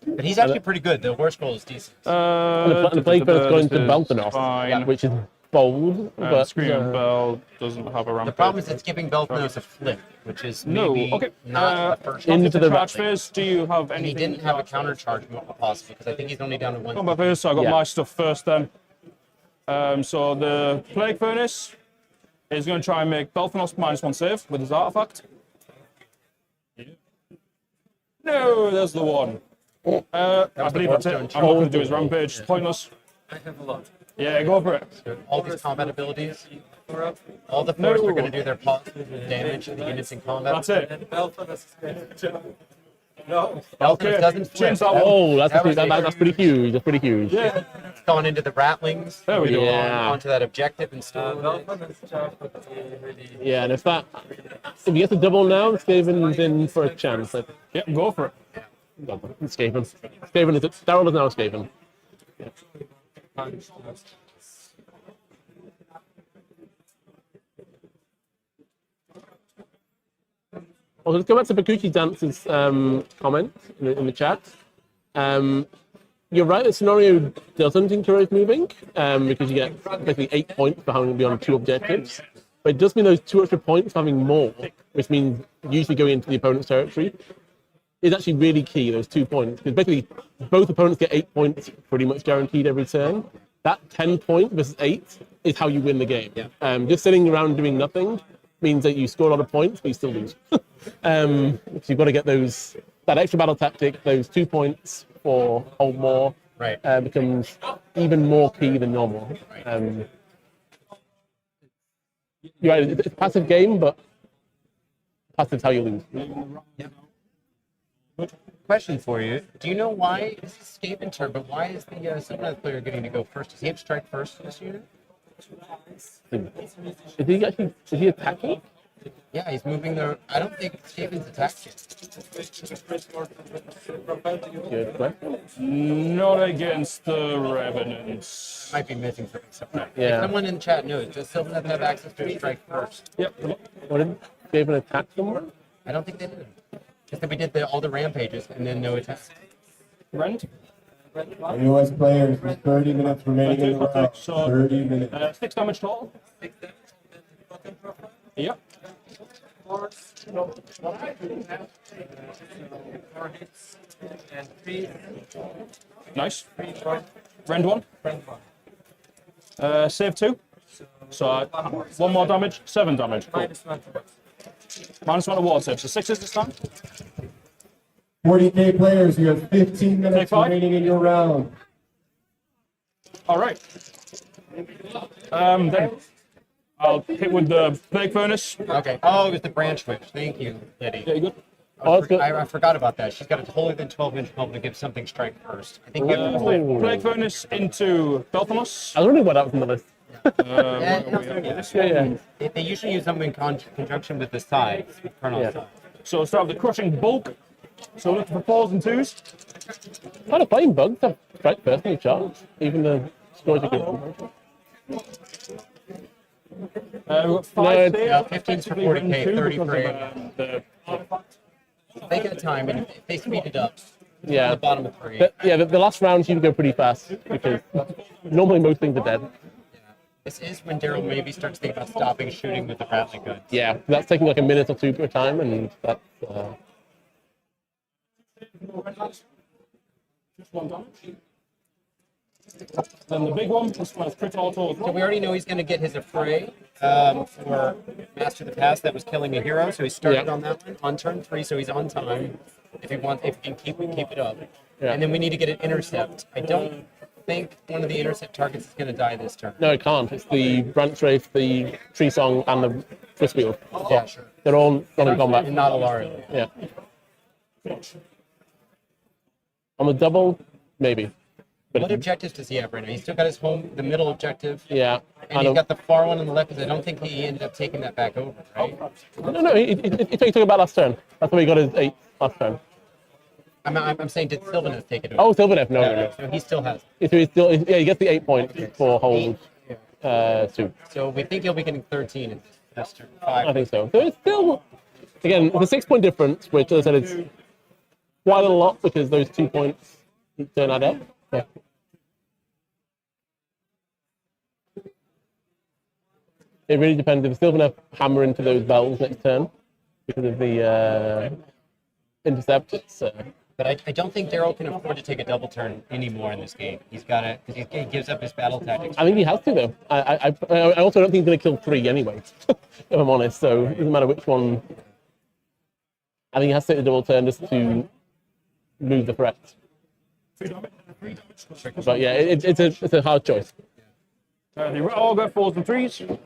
but he's actually pretty good. The horse roll is decent. And the Plague Bird's going to Baltanoff, Fine. which is bold. But Screaming Bell doesn't have a The rampage. problem is it's giving Belthanos a flip, which is maybe No, okay. not the first into the charge Ratling. phase. Do you have And he anything? didn't have a counter charge possible because I think he's only down to 1. Combat phase, so I got Yeah. my stuff first then. So the Plague Furnace is going to try and make Belthanos -1 save with his artifact. No, there's the one. I believe that's it. I'm not going to do his rampage. It's pointless. I have a lot. Yeah, go for it. All these combat abilities, Four all the force are going to do their positive damage to the units in combat. That's it. And Belfast is going to... No. Belthanos doesn't flip. Change that one. Oh, that's That was that's pretty huge. That's pretty huge. Yeah. It's gone into the Ratlings. There we go. Yeah. Onto that objective and still. Belfast charge would be really... Yeah, and if he gets a double now, Skaven's in for a chance. Yeah, go for it. Skaven. Skaven is Daryl is now Skaven. Well, let's go back to Bakuchi Dance's comment in the chat. You're right, the scenario doesn't encourage moving because you get basically 8 points for having to be on 2 objectives. But it does mean those 2 extra points for having more, which means usually going into the opponent's territory, is actually really key, those 2 points. Because basically, both opponents get 8 points pretty much guaranteed every turn. That 10 point versus 8 is how you win the game. Yeah. Just sitting around doing nothing means that you score a lot of points, but you still lose. So you've got to get that extra battle tactic, those 2 points for hold more, Right. becomes even more key than normal. You're right, it's a passive game, but passive's how you lose. Question for you. Do you know why, this is Skaven turn, but why is the Sylvaneth player getting to go first? Does he have strike first for this unit? Is he attacking? Yeah, he's moving the. I don't think Skaven's attacked yet. Good question. Not against the Revenants. Might be missing something somewhere. Yeah. If someone in chat knows, does Sylvaneth have access to strike first? Yep. What did Skaven attack someone? I don't think they did. Just that we did all the rampages and then no attacks. Rend. AOS players with 30 minutes remaining in the round. So, 30 minutes. 6 damage total. Yep. 4 hits and 3 Nice. 1. Rend 1. Save 2. So 1 more damage, 7 damage. Cool. -1. Minus 1 to water save. So 6 is this time. 40k players, you have 15 minutes Take 5. remaining in your round. All right. Then I'll hit with the Plague Furnace. Okay. Oh, it was the branch whip. Thank you, Eddie. Yeah, you good? I forgot about that. She's got a totally than 12-inch helmet to give something strike first. I think you have to roll it. Plague Furnace into Belthamos. I was wondering why that was on the list. Yeah. They usually use them in conjunction with the sides, with Colonel's Yeah. side. So start with the Crushing Bulk. So look for 4s and 2s. Kind of playing bugs have strike first in charge. Even the Scourge are good. We've got 5 No, there. yeah, 15 for Effectively 40K, rend 2 30 because for of, him. the artifact. They get time, and if they speed it up, Yeah. the bottom of 3. But, yeah, the last round you can go pretty fast because normally most things are dead. This is when Daryl maybe starts thinking about stopping shooting with the Ratling Guns. Yeah, that's taking like a minute or 2 per time, and that's. Just 1 damage. Then the big one, this one is crit auto. So we already know he's going to get his Affray for Master of the Past that was killing a hero, so he started Yeah. on that one on turn 3, so he's on time. If he can keep it up. Yeah. And then we need to get an Intercept. I don't think one of the Intercept targets is going to die this turn. No, it can't. It's the Branch Wraith, the Tree Song, and the Twistwheel. Yeah, sure. They're all not in combat. And not Alario. Yeah. On the double, maybe. But What objectives does he have right now? He's still got his the middle objective. yeah. And he's got the far one on the left, because I don't think he ended up taking that back over, right? No, he took it back last turn. That's why he got his 8 last turn. I'm saying, did Sylvaneth take it over? Oh, Sylvaneth, no. So he still has. So he's still, yeah, he gets the 8 points for hold 2. So we think he'll be getting 13 in this turn. I 5. think so. So it's still, again, the 6-point difference, which as I said is quite a lot because those 2 points each turn add up. Yeah. It really depends if Sylvaneth hammer into those bells next turn because of the intercept. It's, But I don't think Daryl can afford to take a double turn anymore in this game. He's got to, because he gives up his battle tactics. I think he has to though. I also don't think he's going to kill 3 anyway, if I'm honest. So it doesn't matter which one. I think he has to take the double turn just to lose the threat. But yeah, it's a hard choice. They all go 4s and 3s.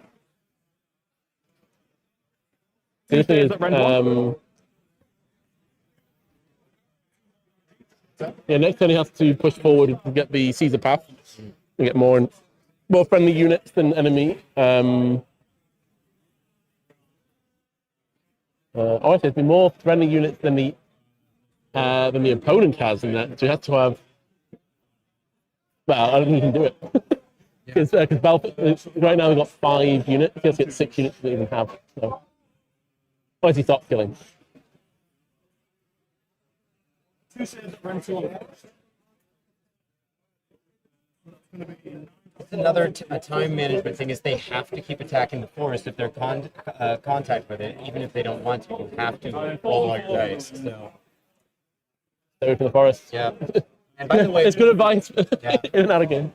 Seriously, Is that rend one? Yeah, next turn he has to push forward to get the Caesar path and get more friendly units than enemy. Actually, there's been more friendly units than the opponent has in that. So he has to have. Well, I don't think he can do it because right now we've got 5 units. He has to get 6 units to even have. So, unless he stops killing. 2 saves at rend 2 on the It's another a time management thing is they have to keep attacking the forest if they're contact with it, even if they don't want to. You have to roll all your dice. So, Stay away from the forest. yeah. And by the way, It's good advice Yeah. in and out of game.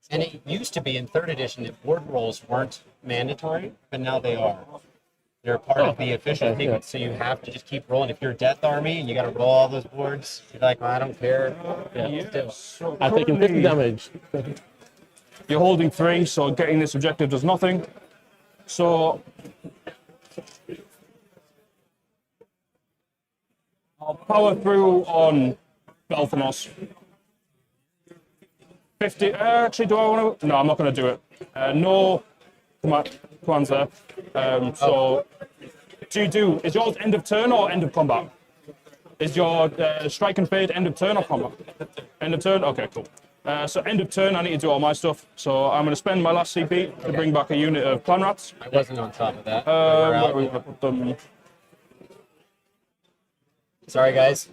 and it used to be in 3rd edition that board rolls weren't mandatory, but now they are. They're part of the official okay, thing, yeah. so you have to just keep rolling. If you're a Death Army and you got to roll all those boards, you're like, well, I don't care. Still. So I've taken 50 currently, damage. You're holding 3, so getting this objective does nothing. So I'll power through on Belthamos. 50. Actually, do I want to? No, I'm not going to do it. No commands there. So, is yours end of turn or end of combat? Is your strike and fade end of turn or combat? End of turn? Okay, cool. So end of turn, I need to do all my stuff. So I'm going to spend my last CP to bring back a unit of Clanrats. I wasn't on top of that. Where are we going to put them? Sorry, guys.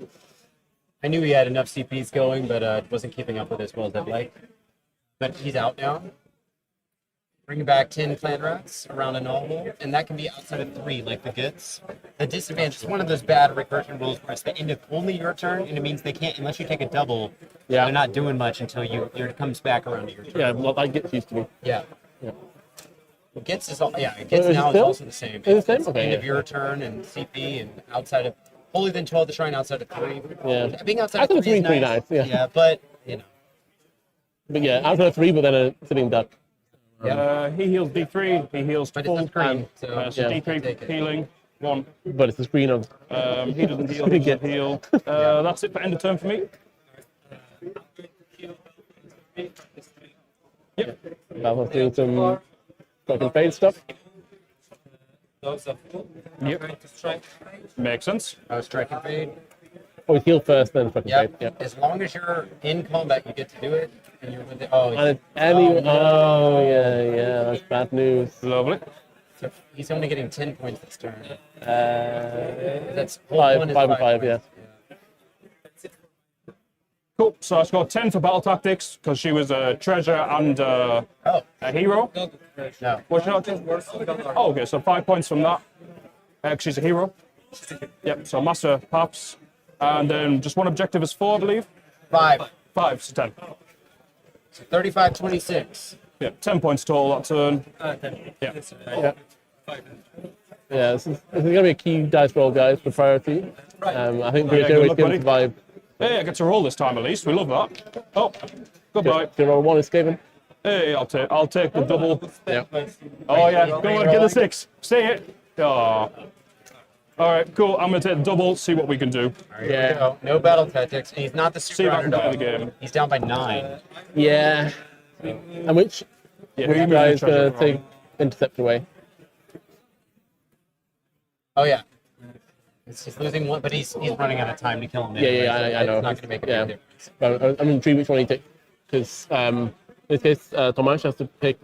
I knew he had enough CPs going, but wasn't keeping up with as well as I'd like. But he's out now. Bring back 10 Clanrats around a Gnawhole, and that can be outside of 3, like the Gits. The disadvantage is one of those bad recursion rules where it's the end of only your turn, and it means they can't, unless you take a double, they're not doing much until it comes back around to your turn. Yeah, well, that gets used to me. Yeah. Yeah. Gits is all, Gits it now is still? also the same. Is it the same? It's Okay, end yeah. of your turn and CP and outside of Holy Then 12 the Shrine outside of 3. Yeah. Being outside I of think 3 is pretty nice. nice, yeah. Yeah, but you know. But yeah, outside of 3, but then a sitting duck. He heals D3. He heals But full. it's a screen, so Yeah. D3 take it. healing. 1. But it's the screen of. He doesn't heal. He doesn't heal. That's it for end of turn for me. I was doing some fucking fade stuff. Those are full. Yep. Going to strike. Makes sense. I was striking fade. Always heal first, then fucking fade. Yep. Yeah. As long as you're in combat, you get to do it. And you're with it. Oh, And it's yeah, that's bad news. Lovely. so he's only getting 10 points this turn. That's Five, one is 5 and 5, yeah. points. Cool. So I scored 10 for battle tactics because she was a treasure and Oh, a hero. no. What's she not? Oh, okay. So 5 points from that. She's a hero. Yep. So master paths, and then just one objective is 4, I believe. 5. 5, so 10. So 35, 26. Yeah, 10 points total that turn. Yeah. Yeah. Yeah, this is going to be a key dice roll, guys, for priority. I think Yeah, British good Airways luck, can buddy. survive. Hey, I get to roll this time at least. We love that. Oh, goodbye. Do you roll 1 is Skaven? Hey, I'll take the double. Yeah. Oh yeah, go on, get the 6. See it. Oh. All right, cool. I'm gonna take the double. See what we can do. Yeah. No battle tactics. And he's not the See super if I can play the underdog. game. He's down by 9. Yeah. And which Yeah, you guys going to take Intercept away? Oh, yeah. He's losing one, but he's running out of time to kill him. Yeah, I know. It's not going to make a Yeah. big difference. But I'm intrigued which one he takes. Because in this case, Tomasz has to pick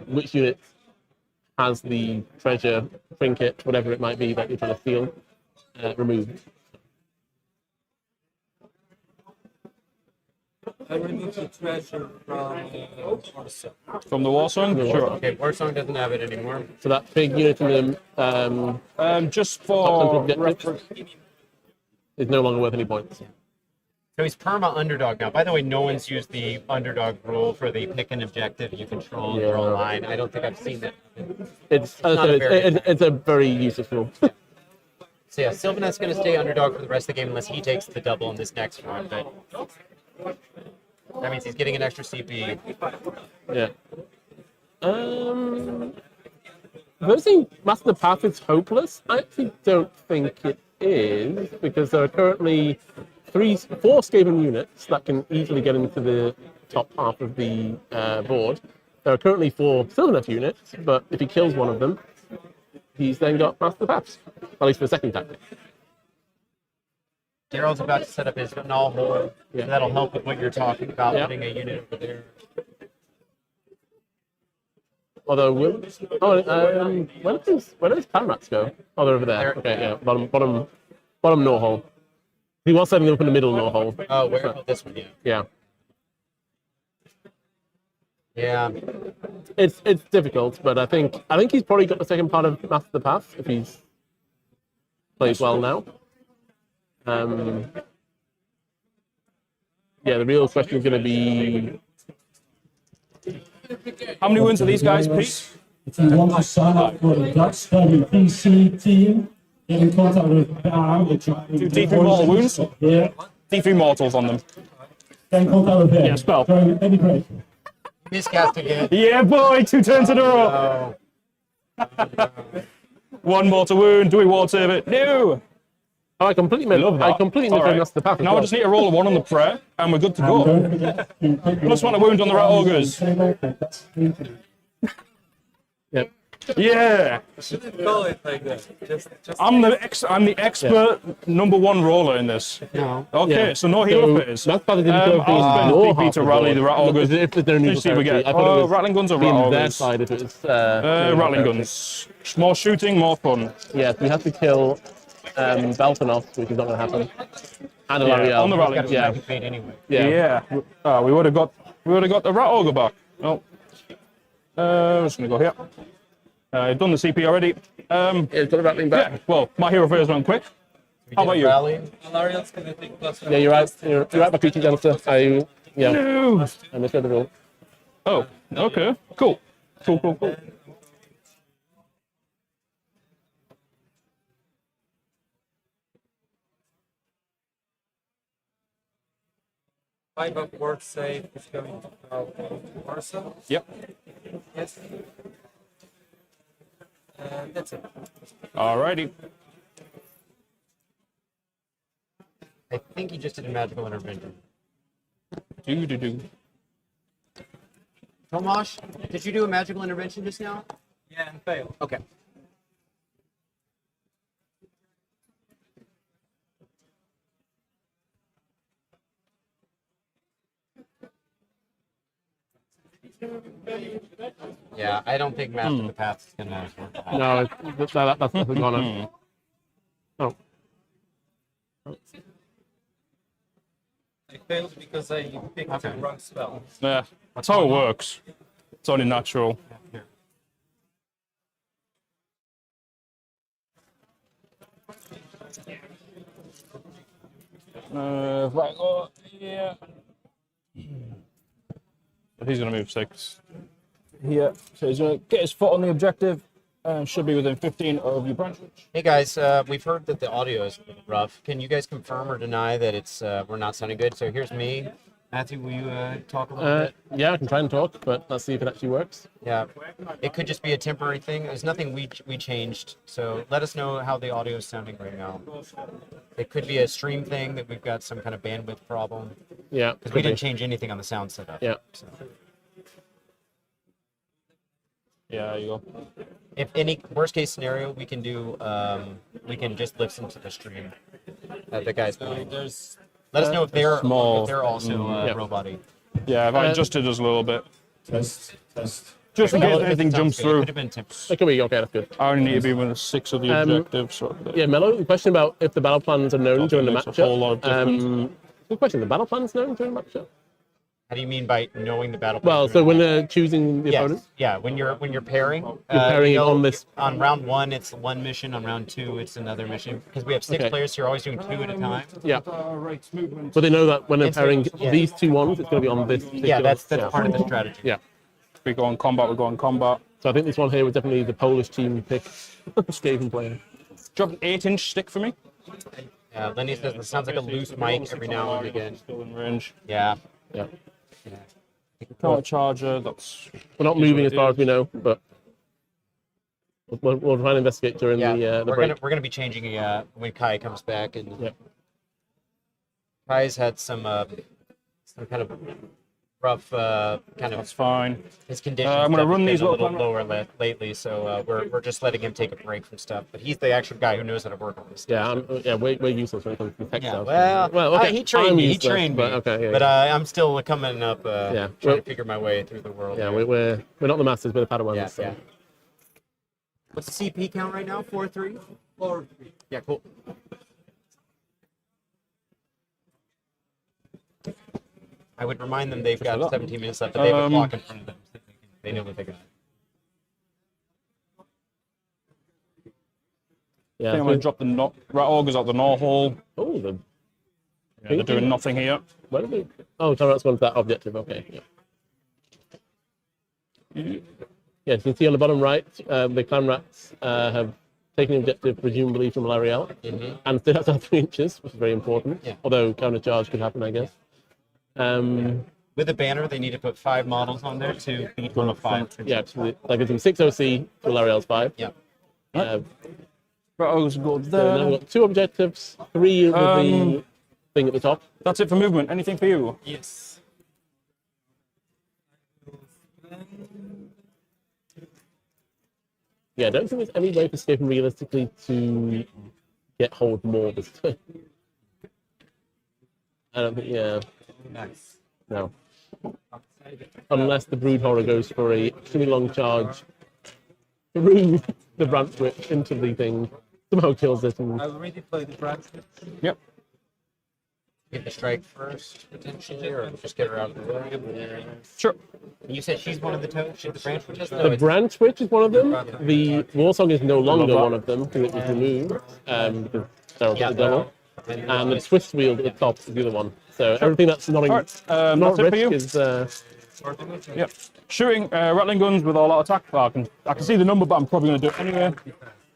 which unit has the treasure, trinket, whatever it might be that you're trying to steal, removed. I remove the treasure from Warsaw. From the war song? Sure. Okay, Warsong doesn't have it anymore. So that big unit in the Just top for objective reference. is no longer worth any points. So he's perma underdog now. By the way, no one's used the underdog rule for the pick an objective you control in your own line. I don't think I've seen that. It's not a very it's a very useless rule. So yeah, Sylvaneth's going to stay underdog for the rest of the game unless he takes the double in this next one. But that means he's getting an extra CP. Yeah. Those saying Master Path is hopeless? I actually don't think it is, because there are currently 4 Skaven units that can easily get into the top half of the board. There are currently 4 Sylvaneth units, but if he kills one of them, he's then got Master Paths, at least for the second tactic. Daryl's about to set up his Gnawhole. Yeah. So that'll help with what you're talking about, Yeah. putting a unit over there. Although, where does Clanrats go? Oh, they're over there. There. Okay, yeah, bottom Gnawhole. He was setting them up in the middle Gnawhole. Oh, where? Oh, this one, yeah. Yeah. Yeah. It's difficult, but I think he's probably got the second part of Master the Path if he's plays well now. Yeah, the real question is going to be How many wins are these guys, Pete? If you want to sign up for the Dutch Study PC team, get in contact with Bam. Do D3 mortal wounds? Yeah, D3 mortals on them. get in contact with him. Yeah, spell. That'd be great. Miscast again. Yeah, boy, 2 turns in a row. Oh. 1 mortal wound. Do we ward save it? No. Oh, I completely I love meant. that. I completely All meant right. that's the path. as Now I well. just need to roll a 1 on the prayer, and we're good to And go. don't forget to put Plus 1 a wound on the rat ogres. Yep. Yeah. Shouldn't call it like that. Just I'm the expert #1 roller in this. No. Okay, Yeah. so no healer phase. That's part of the I'll spend your PP half to the rally board. the rat ogres. If they're Let's neutral see what we territory. get. I thought it was Rattling guns or rat being their ogres? side if it's Rattling guns. More shooting, more fun. Yes, we have to kill Balthanos, which is not going to happen. And Yeah, Alarielle. on the Rattling Got a gun. Yeah. second fate anyway. Yeah. We would have got the rat ogre back. Oh. I'm just gonna go here. I've done the CP already. Yeah, it's got a rattling back. Yeah. Well, my hero phase went quick. How about you? Rally. Alarielle's gonna take plus one. Yeah, you're right. You're right, my creature janitor. Yeah, No. I misread the rule. Oh. Okay. Cool. Cool. 5 of word save is going to go to Marcel. Yep. Yes. And that's it. Alrighty. I think he just did a magical intervention. Do. Tomash, did you do a magical intervention just now? Yeah, and fail. Okay. Yeah, I don't think Master the Path is gonna work out. No, that's nothing going on. Oh. I failed because I picked the wrong spell. Yeah. That's how it works. It's only natural. Right. Oh, yeah. He's gonna move 6. Here. So he's gonna get his foot on the objective and should be within 15 of your branch. Hey guys, we've heard that the audio is a little rough. Can you guys confirm or deny that it's we're not sounding good? So here's me. Matthew, will you talk a little bit? Yeah, I can try and talk, but let's see if it actually works. Yeah, it could just be a temporary thing. There's nothing we changed, so let us know how the audio is sounding right now. It could be a stream thing that we've got some kind of bandwidth problem Yeah. because we didn't change anything on the sound setup. Yeah. So, Yeah, there you go. if any worst case scenario, we can do we can just listen to the stream at the guys playing. Let us know if they're small. also Yeah. robot-y. Yeah, I've adjusted us a little bit. Test. Just in case anything Sounds jumps good. It through. could have been temporary. Okay, that's good. I only need to be within 6 of the objective. So Yeah, Mello, the question about if the battle plans are known during the makes a matchup. whole lot of difference. Good question. The battle plans known during the matchup? How do you mean by knowing the battle plan? Well, so when they're choosing the opponent, Yeah, when you're pairing, pairing it on this. On round 1, it's one mission. On round 2, it's another mission. Because we have 6 Okay. players, so you're always doing 2 at a time. Yeah. But they know that when they're It's a- pairing yeah. these two ones, it's going to be on this. Particular, Yeah, that's part of the strategy. Yeah. we go on combat, we go on combat. So I think this one here was definitely the Polish team pick. Skaven player. Drop an 8-inch stick for me. Lenny says it sounds like a loose mic every now and again. Still in range. Yeah. Yeah. Counter charger, that's. We're not moving as far as we know, but we'll try and investigate during Yeah, the we're break. gonna be changing when Kai comes back, and Yeah. Kai's had some kind of rough kind That's of fine. his conditions. I'm gonna have run been these a little little lower lately, so we're just letting him take a break from stuff. But he's the actual guy who knows how to work on this stuff. Yeah, we're useless when it comes to tech Yeah, stuff. well, okay. he trained I'm me. He useless, trained me. but okay, yeah, But yeah. I'm still coming up, Yeah. trying Well- to figure my way through the world. Yeah, here. we're not the masters, we're the Padawans. Yeah, so. yeah. What's the CP count right now? 4-3. 4-3. Yeah, cool. I would remind them they've got 17 minutes left, but they have a clock in front of them. So they know what they got. Yeah, I think I'm going to drop the rat augers out the Gnawhole. oh, Yeah, they're doing nothing here. where did they? Oh, Clanrats gone to that objective. Okay. Yeah. Yeah, you can see on the bottom right, the Clanrats have taken the objective, presumably from Lariel, and still outside 3 inches, which is very important. Yeah. Although counter charge could happen, I guess. With a banner, they need to put 5 models on there to beat one of 5. Yeah, so that gives them 6 OC to Lariel's 5. Yeah. Uh, Right, Ogors go So now there. we've got 2 objectives, 3 with the thing at the top. That's it for movement. Anything for you? Yes. Yeah, I don't think there's any way for Skaven realistically to get hold more this time. I don't think, yeah, Nice. no. Unless the Brood Horror goes for a extremely long charge through the branch witch into the thing, somehow kills it. And I already played the branch. Yep. Get the strike first, potentially, or just get her out of the way. Sure. You said she's one of the toads? She's the branch witch? the branch witch is one of them. The Warsong is no longer that. one of them because it was removed because Daryl's Yeah, the devil. And the twist wheel at the top is the other one. So everything that's not, All right, not that's it for risk you. is Yep. Shooting Ratling Guns with all out attack. I can see the number, but I'm probably going to do it anyway.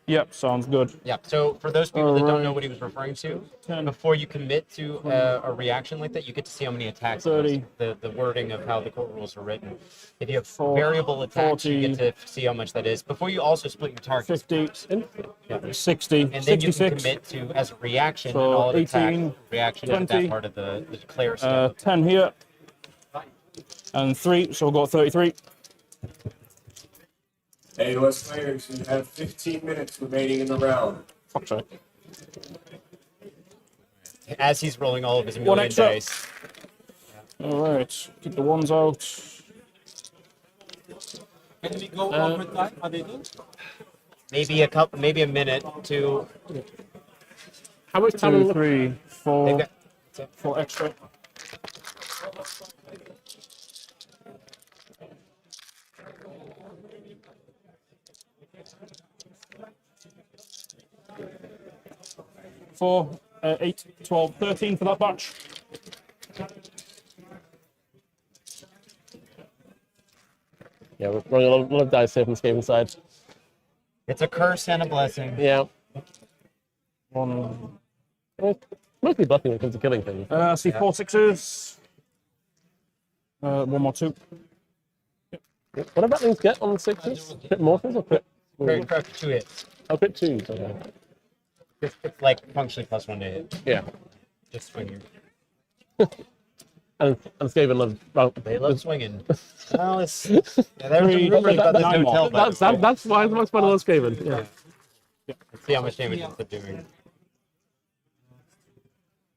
Yep, sounds good. Yeah, so for those people that don't know what he was referring to, 10. before you commit to a reaction like that, you get to see how many attacks, 30. the wording of how the code rules are written. If you have 4, variable attacks, you 40, get to see how much that is. Before you also split your targets. 50, Yeah. 60, And then you can 66, commit to, as a reaction, So, an all attack 18, reaction to 20, that part of the declare step. 10 here, and 3, so we'll go 33. Hey, US players, you have 15 minutes remaining in the round. Fuck's sake. As he's rolling all of his One million extra. dice. Alright, keep the ones out. Can we go overtime? How they do? Maybe a minute, 2. how much time 2, will 3, They've 4, got 4 extra. Four, 8, 12, 13 for that batch. Yeah, we're running a lot of dice here from the Skaven side. It's a curse and a blessing. Yeah. 1. Well, mostly blessing when it comes to killing things. I see 4 6s. 1 more 2. What do Ratlings get on 6s? Crit mortals or crit? Very correct, 2 hits. Oh, crit 2s, okay. It's like functionally +1 to hit. Yeah. Just swinging. And Skaven love... Well, They love swinging. Well, it's... Yeah, there was 3, a rumor about this 9 hotel, more. by the way. that's why it's much fun to love Skaven. Yeah. Let's see how much damage it's doing.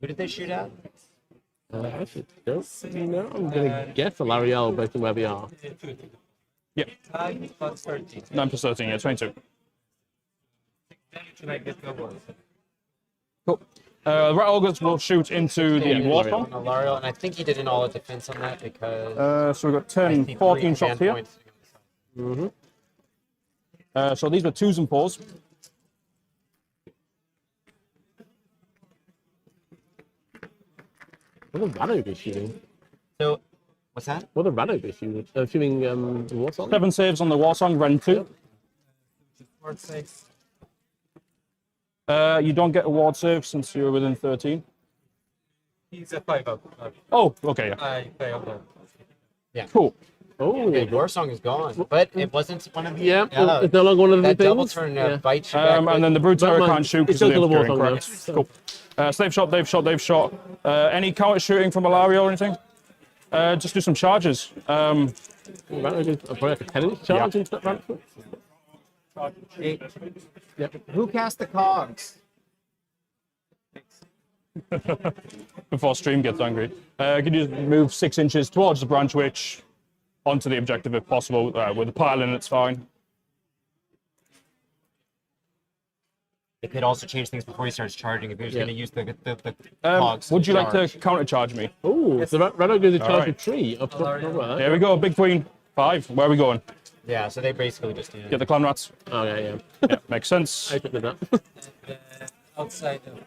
Who did they shoot at? I actually don't know. I'm going to guess a Lariel based on where we are. Yep. 9 plus 13. 9 plus 13, yeah, 22. Can I get the one? Cool. Rat Ogors will shoot into the Warpstone. Alariel, and I think he did an all-out defense on that because... So we've got I 10, see 14 3 shots command here. points. So these were 2s and 4s. What are the Ranogers shooting? So, what's that? What are the Ranogers shooting? Shooting the Warsong? 7 saves on the Warsong, Ren 2. Ward 6. You don't get a ward save since you're within 13. He's a 5 up. Oh, okay, yeah. I failed that. Cool. Oh, Okay, Warsong is gone, but it wasn't one of the... yeah. It's no longer one of the That things. double turn Yeah. bites you back. And then the Brood Terror Don't mind. can't shoot It's because of the still the obscuring, Warsong, correct? Cool. So they've shot. Any counter shooting from Alaria or anything? Just do some charges. Ranogers are probably like a 10-inch charge Yeah. into that ranch. Who cast the cogs? Before stream gets angry. Can you just move 6 inches towards the branch witch onto the objective if possible? With the pile in, it's fine. It could also change things before he starts charging if he was Yeah. going to use the cogs. Would you like charge. to counter charge me? Oh, so Ranogers are charged Alright. with 3. Up top. Here we go, big queen. 5. Where are we going? Yeah, so they basically just... Get the Clanrats. Oh, yeah, yeah. Yeah, makes sense. I did that. Outside of...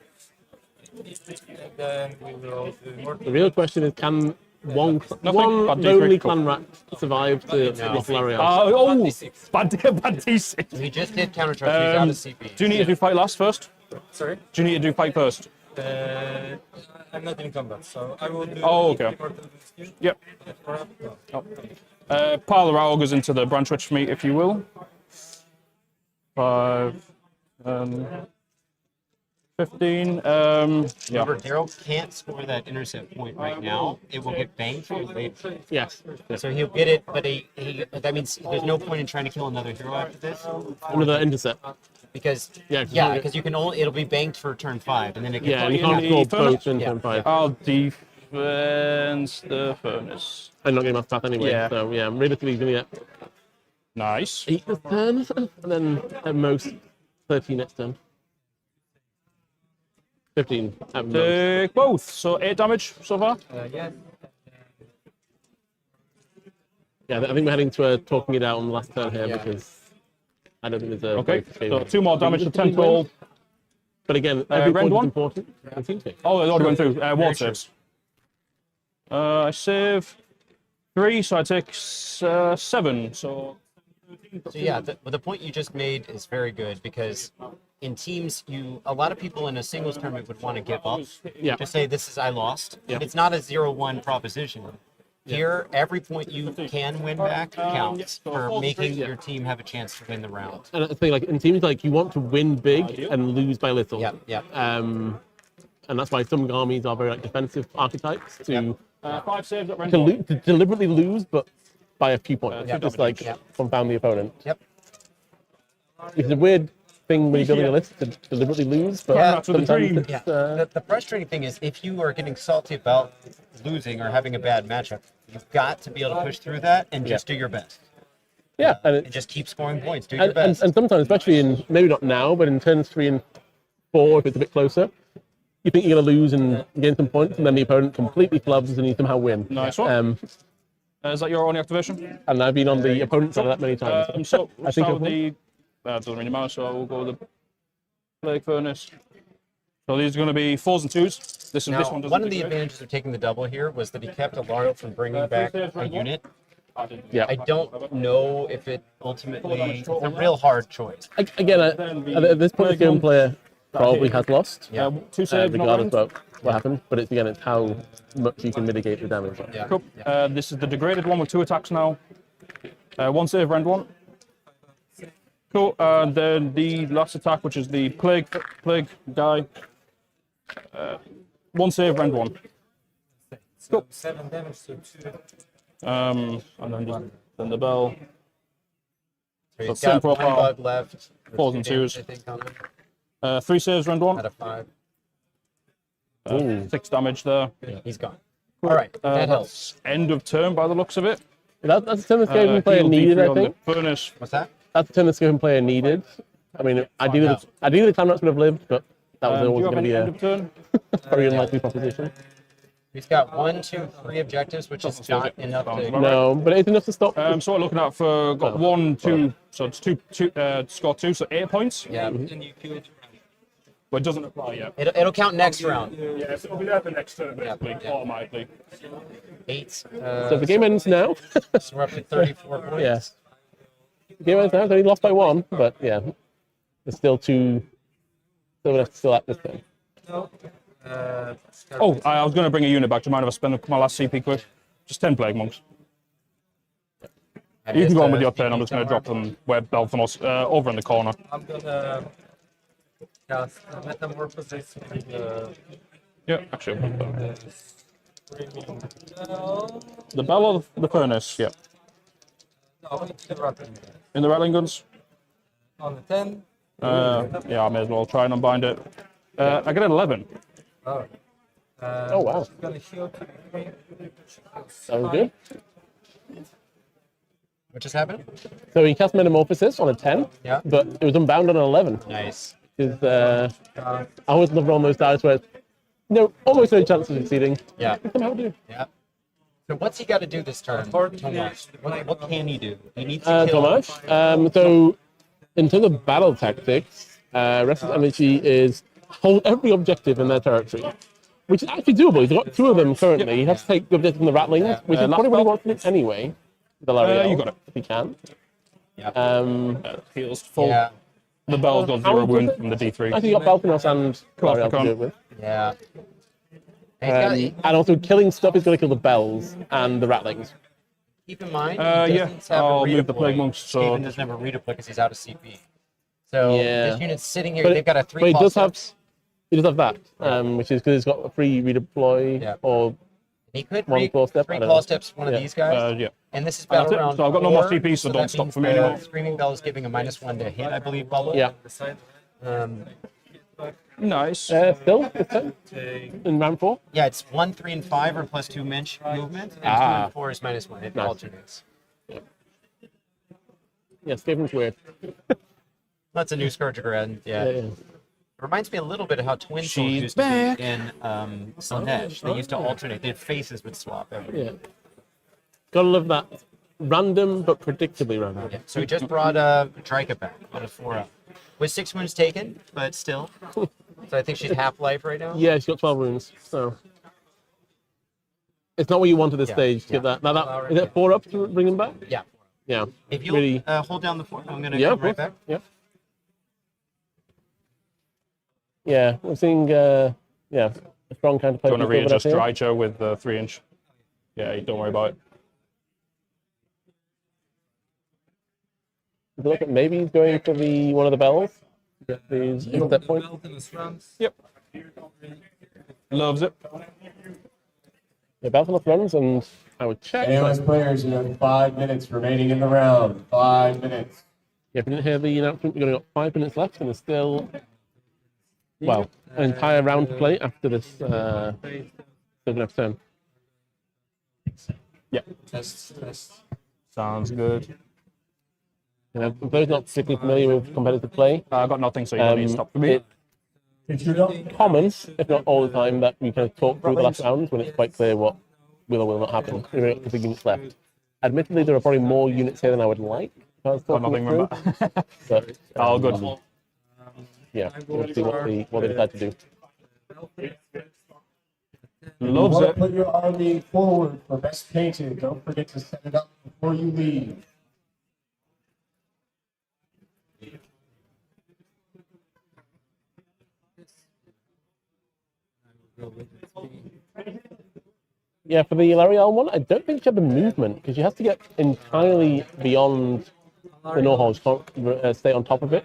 And then we will do more. The real question is, can one Bad lonely D3, cool. Clanrat survive to No. this Lariel? Oh, D6. bad D6. He just did counter charge, so he's out of CP. Do you need to do fight last first? Sorry? Do you need to do fight first? I'm not in combat, so I will do... Oh, okay. Yep. Pile the Ogors into the branch witch for me, if you will. 5, 15. Remember, Yeah. Daryl can't score that intercept point right now. It will get banged for later. Yes. So he'll get it, but that means there's no point in trying to kill another hero after this. Another intercept. Because Yeah, because you can only it'll be banked for turn 5, and then it gets Yeah, and you can't the score both in Yeah. turn 5. I'll defense the furnace. I'm not getting off path anyway, Yeah. so yeah, I'm realistically going to get Nice. 8 this turn, and then at most 13 next turn. 15 at most. Take both. So 8 damage so far. Yes. Yeah, I think we're heading to talking it out on the last turn here because I don't think there's a Okay. way to save So it. 2 more damage to 10 total. But again, every rend point one? is important. I think so. Oh, it already went through. Ward true. saves. I save 3, so I take 7. So So yeah, the point you just made is very good because in teams, a lot of people in a singles tournament would want to give up. Yeah. Just say this is I lost. Yeah. It's not a 0-1 proposition. Here, every point you can win back counts for making your team have a chance to win the round. And I think like in teams like you want to win big and lose by little. Yeah, yeah. And that's why some armies are very like defensive archetypes to 5 saves at to deliberately lose, but by a few points, just like confound the opponent. Yep. It's a weird thing when you're building a list to deliberately lose, but Yeah. sometimes it's, Yeah. The frustrating thing is if you are getting salty about losing or having a bad matchup, you've got to be able to push through that and just do your best. yeah, and And just keep scoring points. Do your and best. sometimes, especially in maybe not now, but in turns 3 and 4, if it's a bit closer, you think you're going to lose and gain some points, and then the opponent completely flubs and you somehow win. Nice one. Is that your only activation? And I've been on the opponent side of that many times. So we'll I think start with I've the. Doesn't really matter, so we'll go with the Plague Furnace. So these are going to be 4s and 2s. This Now, one doesn't. one of the advantages of taking the double here was that he kept Alario from bringing back a unit. Yeah. I don't know if it ultimately. It's a real hard choice. Again, at this point, the game player probably has lost, 2 saves, not regardless round. of what happened. But it's how much you can mitigate the damage. Yeah. Cool. This is the degraded one with 2 attacks now. 1 save, rend 1. Cool. Then the last attack, which is the plague guy. 1 save, rend 1. So 7 damage to 2. And then the bell. So he's same got one profile. bug left. 4s and 2s. I think on him. 3 saves, rend 1. Out of 5. 6 damage there. He's gone. All right. That helps. That's end of turn by the looks of it. That's the turn the Skaven player Heal needed, D3 I on the think. furnace. What's that? That's the turn the Skaven player needed. I mean, ideally the Clanrats would have lived, but that was Do you always have going to any be end a of turn? very unlikely proposition. He's got 1, 2, 3 objectives, which is not enough to. No, but it's enough to stop. So we're looking at for got 1, 2, so it's 2, score 2, so 8 points. Yeah. But it doesn't apply yet. It'll count next round. Yeah, so it'll be there the next turn basically, automatically. 8. So if the game ends now, So we're up to 34 points. yeah. The game ends now. It's only lost by 1, but yeah, there's still 2. Still at this thing. Oh, I was going to bring a unit back. Do you mind if I spend my last CP quick? Just 10 Plague Monks. You can go on with your turn. I'm just going to drop them where Belfanos, over in the corner. I'm gonna cast Metamorphosis with Yeah, actually. Screaming. The Bell or the Furnace? Yeah. No, into the Ratling Guns. In the Ratling Guns? On the 10. Yeah, I may as well try and unbind it. I get an 11. Oh. Oh, wow. She's gonna heal to the 3. That was good. What just happened? So he cast Metamorphosis on a 10, Yeah. but it was unbound on an 11. Nice. Because I always love rolling those dice where it's, almost no chance of succeeding. Yeah. You somehow do. Yeah. So what's he got to do this turn, Tomas? What can he do? He needs to kill. Tomas. So in terms of battle tactics, Restless Energy is hold every objective in their territory, which is actually doable. He's got 2 of them currently. He has to take the objective from the Ratlings, which is probably what he wants to do anyway. The Lariel, you got it. if he can. Yeah. Heals full. Yeah. The Bell's got 0 wound from the D3. I think you got Balkanos and Lariel to do it with. Yeah. And he's got- And also killing stuff is going to kill the bells and the Ratlings. keep in mind, yeah, he doesn't have I'll a move the redeploy. Plague Monks, so- Skaven doesn't have a redeploy because he's out of CP. So Yeah. this unit's sitting here. But They've got a 3 But it claw does have steps. that, which is because it's got a free redeploy Yeah. or He could one claw step, I 3 don't claw know. steps one of Yeah. these guys. Yeah. And this is And that's battle it. round So I've got no more 4, CP, so don't that stop means for me the anymore. Screaming Bell is giving a -1 to hit, I believe, Bubble. Yeah. Nice. Still, this turn? In round 4? Yeah, it's 1, 3, and 5 are +2 minch movement, and 2 and 4 is -1. It Nice. alternates. Yeah, Skaven's weird. That's a new Scourge Ghyran. Yeah. Yeah, yeah. Reminds me a little bit of how Twin Souls She's used back. to be in Sylvaneth. They used to alternate. Their faces would swap every Yeah. Gotta love that. Random, but predictably random. Yeah. So he just brought Trika back on a 4-up. With 6 wounds taken, but still. So I think she's half life right now. Yeah, she's got 12 wounds, so. It's not what you want at this Yeah, stage to get that. Now, that is it 4 up to bring him back? Yeah. Yeah. If you Really. hold down the fort, I'm going to Yeah, come of right course. back. Yeah. Yeah, we're seeing, a strong counterplay. Do you want to from readjust Sylvaneth here. Drycho with the 3-inch? Yeah, don't worry about it. If you look at maybe he's going for the one of the bells. Get these intercept point. Yep. Loves it. Yeah, Balthanoth runs, and I would check. AOS But, players, you have 5 minutes remaining in the round. 5 minutes. yeah, if you didn't hear the announcement, we've only got 5 minutes left, and there's still, well, an entire round to play after this Sylvaneth turn. Yeah. Test. Sounds good. You know, for those not particularly familiar with competitive play, I've got nothing, so you don't need to stop for me. it's common, if not all the time, that we kind of talk through the last rounds when it's quite clear what will or will not happen. We've got a couple of units left. Admittedly, there are probably more units here than I would like. If I was Got talking nothing. it through. But, Oh, good. yeah, we'll see what they decide to do. You Loves want to it. put your army forward for best painted. Don't forget to set it up before you leave. Yeah, for the Lariel one, I don't think she had the movement because she has to get entirely beyond the Gnawhole. She can't stay on top of it.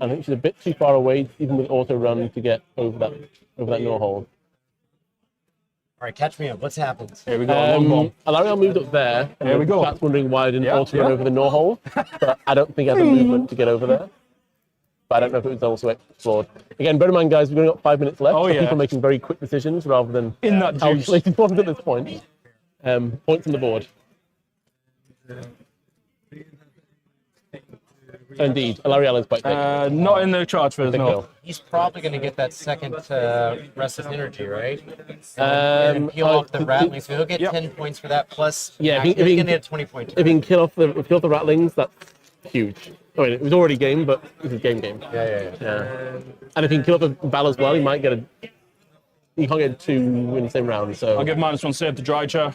I think she's a bit too far away, even with auto run, to get over that Gnawhole. All right, catch me up. What's happened? Here we go. Long bomb. Lariel moved up there. And Here we go. Chat's wondering why I didn't Yeah, auto run yeah. over the Gnawhole, but I don't think I had the movement to get over there. But I don't know if it was also explored. Again, bear in mind, guys, we've only got 5 minutes left. Oh, so yeah. people are making very quick decisions rather than In that juice. calculated ones at this point. Points on the board. Indeed, Lariel is quite big. Not in the charge phase, Big no. girl. He's probably going to get that second restless energy, right? Um, Peel off the to- Ratling, so he'll get Yep. 10 points for that. Plus, Yeah, he's if he going can- to get a 20-point. If he can kill off the Ratlings, that's huge. I mean, it was already game, but this is game. Yeah. And if he can kill off a Val as well, he might get a. He can't get 2 in the same round, so. I'll give -1 save to Drycho.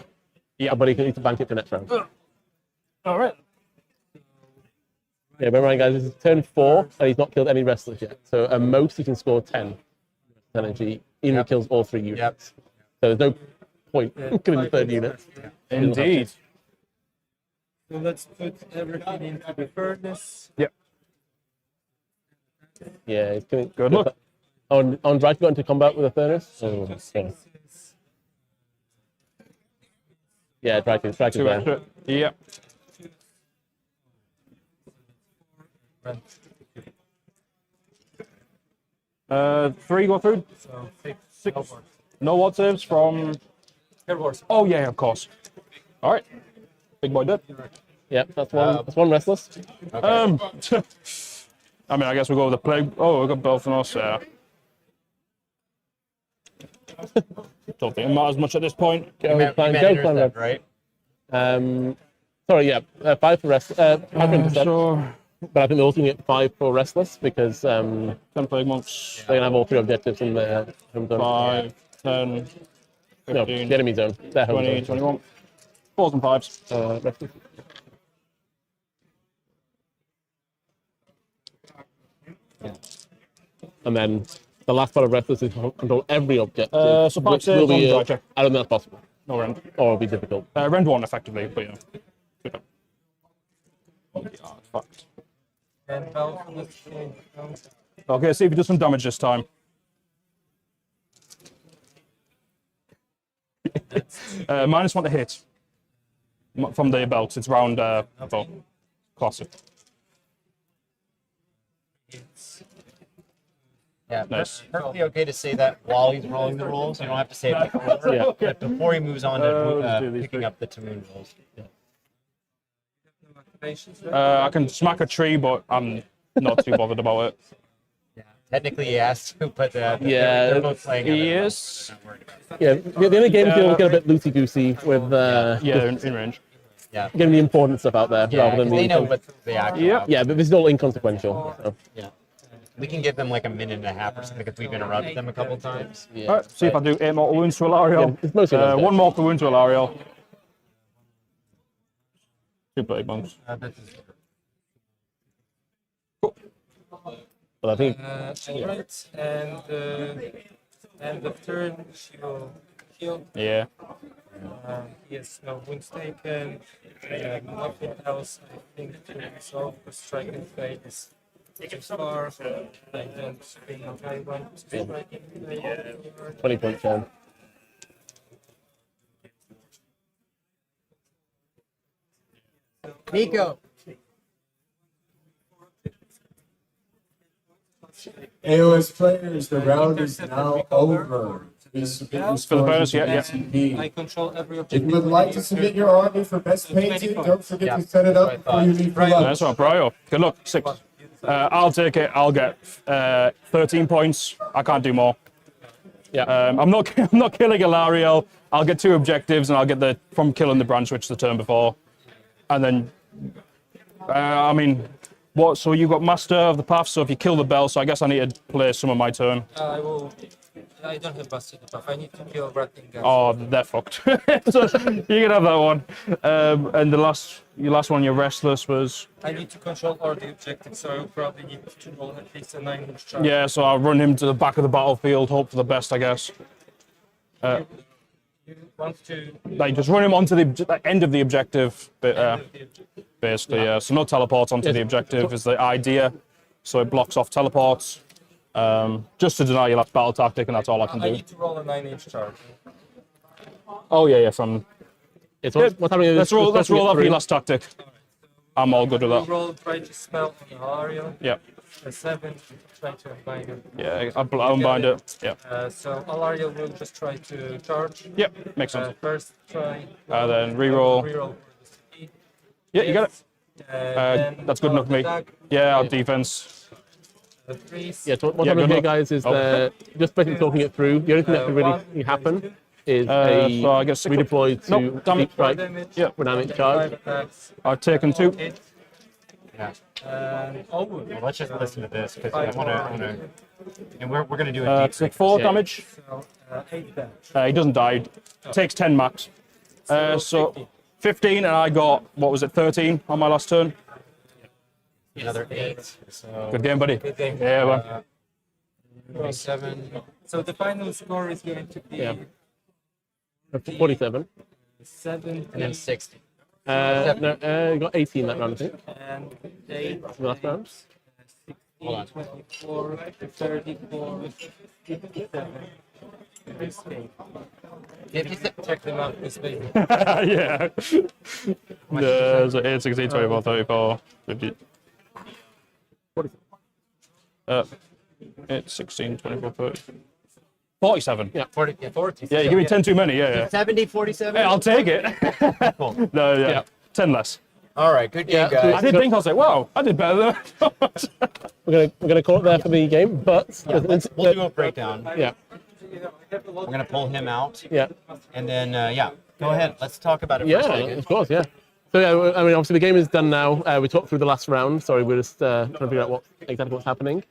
But he can need to bank it for next round. All right. Yeah, bear in mind, guys, this is turn 4, and he's not killed any wrestlers yet. So at most, he can score 10 energy, even if he kills all 3 units. Yep. So there's no point killing the 3rd unit. Indeed. So let's put everything into the furnace. Yep. Yeah, he's killing. Good luck. On Drake got into combat with a furnace. Yeah, Drake is 2 there. extra. Yep. Three go through. So 6. No what saves from. Oh yeah, of course. All right. Big boy dead. Yeah, that's one. That's one restless. I mean, I guess we go with the plague. Oh, we got both of us. Don't think it matters much at this point. Go, You meant Clanrats. Intercept, right? Sorry, yeah, 5 for rest. 5 for intercept. So But I think they're also going to get 5 for restless because 10 plague monks. they're going to have all 3 objectives in their home zone. 5, 10, No, 15, the enemy zone. Their home 20, zone. 21. 4s and 5s. Restless. And then the last part of restless is to control every objective. So 5 which saves will be, on Drycho. I don't think that's possible, No rend. or it'll be difficult. Rend 1 effectively, but yeah. Good. Yeah, fucked. And belt on the screen. Okay, see if he does some damage this time. -1 to hit from the belt. It's round classic. Yeah, Nice. perfectly okay to say that while he's rolling the rolls. You don't have to say it before, Yeah. but before he moves on to let's do these picking three. up the Tamoon rolls. I can smack a tree, but I'm not too bothered about it. Yeah. Technically, he has to, but Yeah, they're both playing. He it. is. Not worried about it. Yeah, the only game feel get a bit loosey goosey with Yeah, in range. Yeah. getting the important stuff out there Yeah, rather than 'cause they know the what they actually Yep. have. yeah, but it's all inconsequential. So, Yeah. We can give them like a minute and a half or something because we've interrupted them a couple times. yeah. All right, see if I do 8 mortal wounds to Alariel. Yeah, it's mostly those One guys. mortal wound to Alariel. 2 plague monks. But I think Alright, and end of turn, she will heal. Yeah. He has no wounds taken. Nothing else, I think, to resolve. The striking blade is too far. I don't think I want to striking blade. 20 point chance. Nico. AOS players, the round is now over. For the bonus, yeah. I control every If objective. you would like to submit your army for best painting, don't forget to set it up before you leave for That's lunch. one, Brio. Good luck. 6. I'll take it. I'll get 13 points. I can't do more. Yeah. I'm not killing Alariel. I'll get 2 objectives, and I'll get the from killing the branch witch the turn before, and then I mean, what? So you got master of the path. So if you kill the bell, so I guess I need to play some of my turn. I will. I don't have busted buff. I need to kill Ratling Guns. Oh, they're fucked. So you can have that one. And your last one, your restless was. I need to control all the objectives, so I will probably need to roll at least a 9-inch charge. Yeah, so I'll run him to the back of the battlefield, hope for the best, I guess. You want to. Like, just run him onto the end of the objective, basically, yeah. So no teleports onto the objective is the idea. So it blocks off teleports, just to deny your last battle tactic, and that's all I can I do. need to roll a 9-inch charge. Oh, yeah, from... It's what's happening is Let's roll it's that for your through. last tactic. I'm all good with You that. roll, try to spell on Alariel. Yeah, A 7, try to unbind it. yeah, I'll unbind it. Yeah, So Alariel will just try to charge. yep, makes sense. First try. Then reroll. Reroll for the speed. Yeah, you got it. Then That's good enough for me. attack, Yeah, our defense. the freeze. Yeah, so what's Yeah, happening good here, luck. guys, is Oh. just basically talking it through. The only thing that could really happen is So I guess redeploy to Nope, damn it. deep strike Damage. Yeah. for damage 5 charge. attacks. I've taken 2. Hit. Yeah. Oh, Well, let's just listen to this because I want to. And we're gonna do a deep Take 4 Yeah. damage. so 8 damage. He doesn't die. Takes 10 max. So 15, and I got, what was it, 13 on my last turn. Another 8. So Good game, buddy. Good game. Yeah, man. 27. So the final score is going to be Yeah. 47. And then 60. No, you got 18 that round, I think. and 8. The last round. Hold on. 24, 34, 57. This game. Check them out, this baby. Yeah. So 8, 16, 24, 34, 50. 8, 16, 24, 30. 47. Yeah. 40. Yeah, 40. Yeah, you give me 10 too many, yeah. 70, 47. Hey, I'll take it. Cool. No, yeah. Yeah. 10 less. All right, good game, Yeah, I guys. did think, I was like, wow, I did better than I thought. We're gonna call it there for the game, but We'll do a breakdown. yeah, We're gonna pull him out, yeah, and then yeah, go ahead. Let's talk about it for a yeah, second. of course, yeah. So yeah, I mean, obviously the game is done now. We talked through the last round. Sorry, we're just trying to figure out exactly what's happening.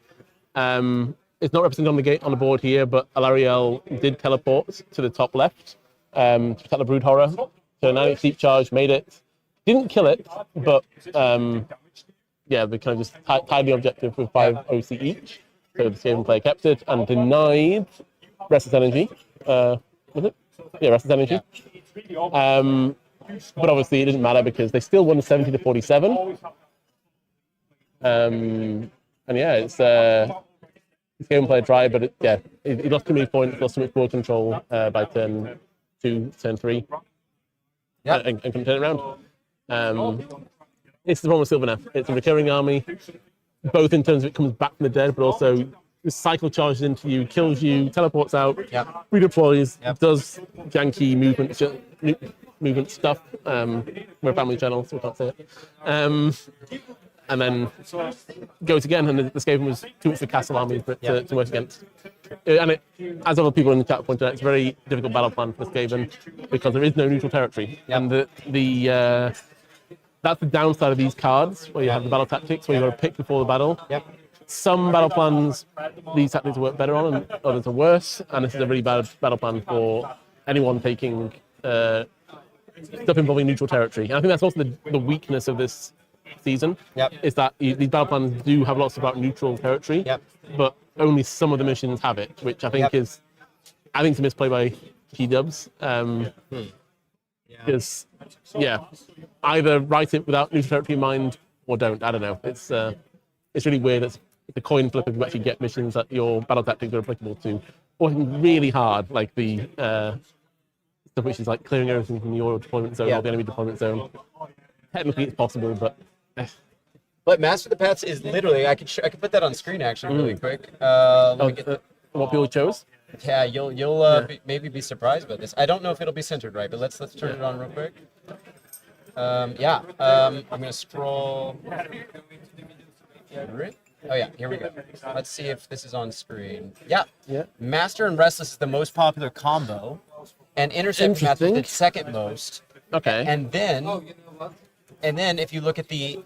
It's not represented on the board here, but Alariel did teleport to the top left to protect the Brood Horror. So now it's deep charge, made it. Didn't kill it, but yeah, they kind of just tied the objective with 5 OC each. So the Skaven player kept it and denied Restless Energy. Was it? Yeah, Restless Energy. But obviously it didn't matter because they still won 70 to 47. And yeah, it's gameplay dry, but he lost too many points, lost too much ball control by turn 2, turn 3, and couldn't turn it around. It's the problem with Sylvaneth. It's a recurring army, both in terms of it comes back from the dead, but also the cycle charges into you, kills you, teleports out, redeploys, does janky movement stuff. We're a family channel, so we can't say it. And then goes again, and the Skaven was too much for castle armies to work against. And as other people in the chat pointed out, it's a very difficult battle plan for Skaven because there is no neutral territory. And that's the downside of these cards, where you have the battle tactics, where you've got to pick before the battle. Some battle plans, these tactics work better on, and others are worse. And this is a really bad battle plan for anyone taking stuff involving neutral territory. And I think that's also the weakness of this season, is that these battle plans do have lots about neutral territory, but only some of the missions have it, which I think is a misplay by G-dubs. Because either write it without neutral territory in mind or don't. I don't know. It's really weird. It's the coin flip if you actually get missions that your battle tactics are applicable to, or really hard, like the stuff which is like clearing everything from your deployment zone or the enemy deployment zone. Technically, it's possible, but. But Master the Paths is literally, I could put that on screen actually really quick. What people chose? Yeah, you'll maybe be surprised by this. I don't know if it'll be centered right, but let's turn it on real quick. I'm gonna scroll. Oh yeah, here we go. Let's see if this is on screen. Yeah. Master and Restless is the most popular combo, and Intercept Master is the second most. Okay. And then if you look at the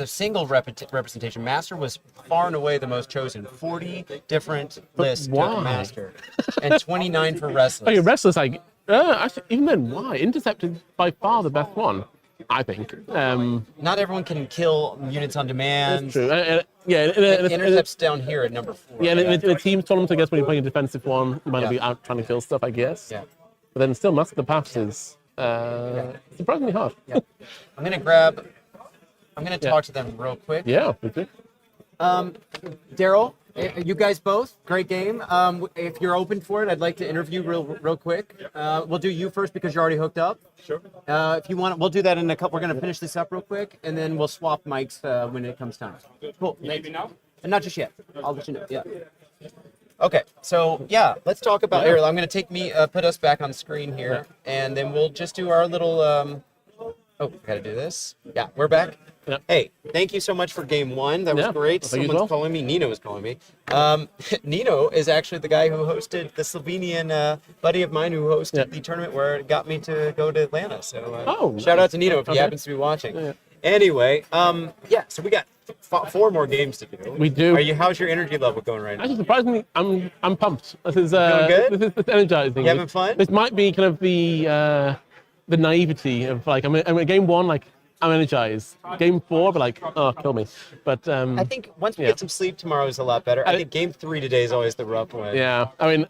single representation, Master was far and away the most chosen. 40 different lists took Master, and 29 for Restless. Okay, Restless, actually, even then, why? Intercept is by far the best one, I think. Not everyone can kill units on demand. That's true. Intercept's down here at number 4. Yeah, in a team tournament, I guess, when you're playing a defensive one, you might not be out trying to kill stuff, I guess. Yeah. But then still, Master the Paths is surprisingly hard. I'm gonna talk to them real quick. Yeah, me too. Daryl, you guys both, great game. If you're open for it, I'd like to interview real quick. We'll do you first because you're already hooked up. Sure. If you want, we'll do that in a couple. We're gonna finish this up real quick, and then we'll swap mics when it comes time. Cool. Maybe now? Not just yet. I'll let you know. Yeah. Okay, so yeah, let's talk about here. I'm going to put us back on screen here, and then we'll just do our little. Oh, got to do this. Yeah, we're back. Yeah. Hey, thank you so much for game 1. That was great. Someone's calling me. Nino is calling me. Nino is actually the guy who hosted the Slovenian buddy of mine who hosted the tournament where it got me to go to Atlanta. So shout out to Nino if he happens to be watching. Yeah. Anyway, so we got 4 more games to do. We do. How's your energy level going right now? Actually, surprisingly, I'm pumped. This is feeling good? This is energizing. You having fun? This might be kind of the naivety of like I'm in game 1, like I'm energized. Game 4, but like, oh, kill me. But I think once we get some sleep tomorrow is a lot better. I think game 3 today is always the rough one. Yeah, I mean,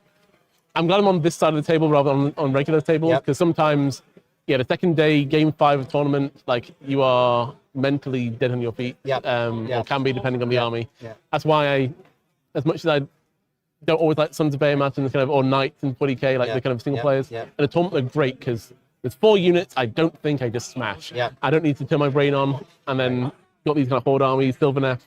I'm glad I'm on this side of the table rather than on regular tables because sometimes. Yeah, the second day, game 5 of tournament, like you are mentally dead on your feet, or can be depending on the army. Yeah. That's why as much as I don't always like Sons of Behemoth and kind of or Knights and 40k, like the kind of single players, and the tournament are great because there's 4 units. I don't think I just smash. Yeah. I don't need to turn my brain on, and then got these kind of horde armies, Sylvaneth,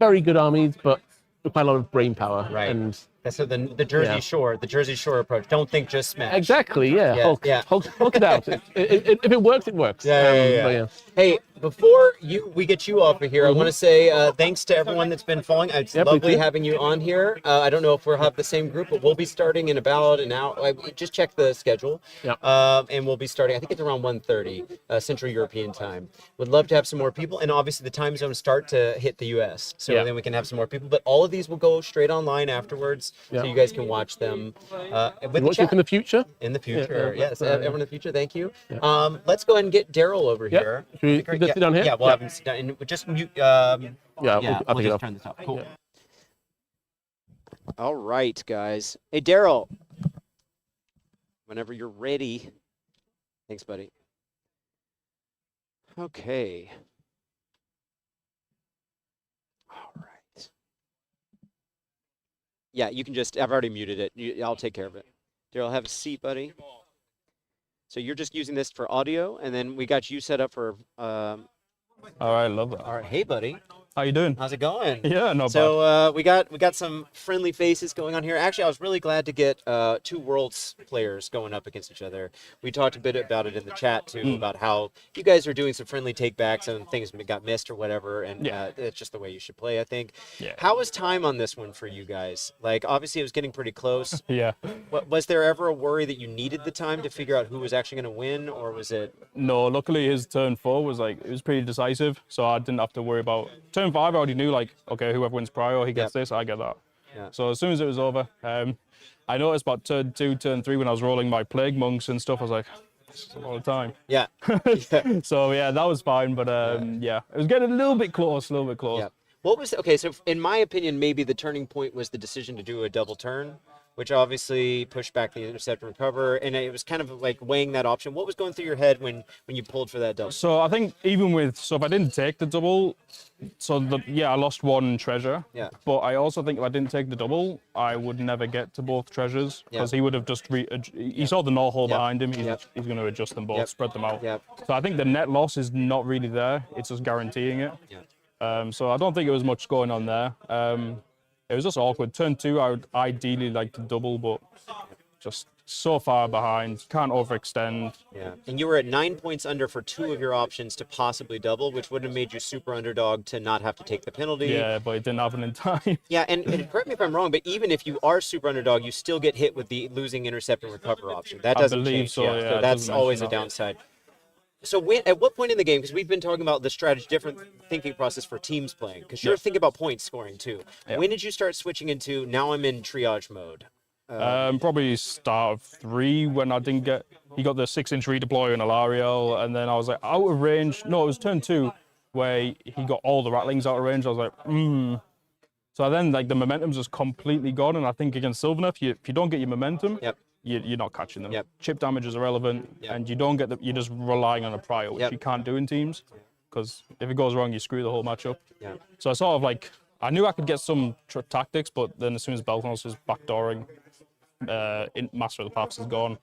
very good armies, but with quite a lot of brain power. Right. And so the Jersey Shore approach. Don't think just smash. Exactly. Yeah. Hulk it out. If it works, it works. Yeah. Hey, before we get you off of here, I want to say thanks to everyone that's been following. It's lovely having you on here. I don't know if we'll have the same group, but we'll be starting in about an hour. Just check the schedule. And we'll be starting. I think it's around 1:30 Central European time. Would love to have some more people, and obviously the time zones start to hit the U.S. So then we can have some more people. But all of these will go straight online afterwards. So you guys can watch them with the chat. In the future? In the future, yes. Everyone in the future, thank you. Let's go ahead and get Daryl over here. Should we sit down here? Yeah, we'll have him sit down. And just mute. I'll we'll pick it just up. turn this off. Cool. All right, guys. Hey, Daryl. Whenever you're ready. Thanks, buddy. Okay. Yeah, you can just. I've already muted it. I'll take care of it. Daryl, have a seat, buddy. So you're just using this for audio, and then we got you set up for. All right, love that. All right, hey, buddy. How you doing? How's it going? Yeah, not bad. So we got some friendly faces going on here. Actually, I was really glad to get 2 Worlds players going up against each other. We talked a bit about it in the chat too, about how you guys are doing some friendly takebacks and things got missed or whatever, and it's just the way you should play, I think. Yeah. How was time on this one for you guys? Like, obviously, it was getting pretty close. Yeah. Was there ever a worry that you needed the time to figure out who was actually going to win, or was it? No, luckily his turn 4 was it was pretty decisive, so I didn't have to worry about turn 5. I already knew okay, whoever wins prior, he gets this, I get that. Yeah. So as soon as it was over, I noticed about turn 2, turn 3 when I was rolling my plague monks and stuff. I was like, this is a lot of time. Yeah. So yeah, that was fine, but yeah, it was getting a little bit close, Yeah. What was okay? So in my opinion, maybe the turning point was the decision to do a double turn, which obviously pushed back the intercept and recover, and it was kind of like weighing that option. What was going through your head when you pulled for that double? So I think even if I didn't take the double, I lost 1 treasure. Yeah. But I also think if I didn't take the double, I would never get to both treasures because he would have just he saw the Gnawhole behind him. He's going to adjust them both, spread them out. Yep. So I think the net loss is not really there. It's just guaranteeing it. Yeah. So I don't think it was much going on there. It was just awkward. Turn 2, I would ideally like to double, but just so far behind, can't overextend. Yeah, and you were at 9 points under for 2 of your options to possibly double, which would have made you super underdog to not have to take the penalty. Yeah, but it didn't happen in time. Yeah, and correct me if I'm wrong, but even if you are super underdog, you still get hit with the losing intercept and recover option. That doesn't change. So, yeah, so that's always a downside. So at what point in the game, because we've been talking about the strategy, different thinking process for teams playing, because you're thinking about point scoring too. Yeah. When did you start switching into, now I'm in triage mode? Probably start of 3 when I didn't get, he got the 6-inch redeploy on Alariel, and then I was like out of range. No, it was turn 2 where he got all the Ratlings out of range. I was like, So then the momentum's just completely gone, and I think against Sylvaneth, if you don't get your momentum, you're not catching them. Chip damage is irrelevant, and you don't get you're just relying on a prior, which you can't do in teams, because if it goes wrong, you screw the whole matchup. So I sort of I knew I could get some tactics, but then as soon as Belthanos was backdooring, Master of the Paths is gone.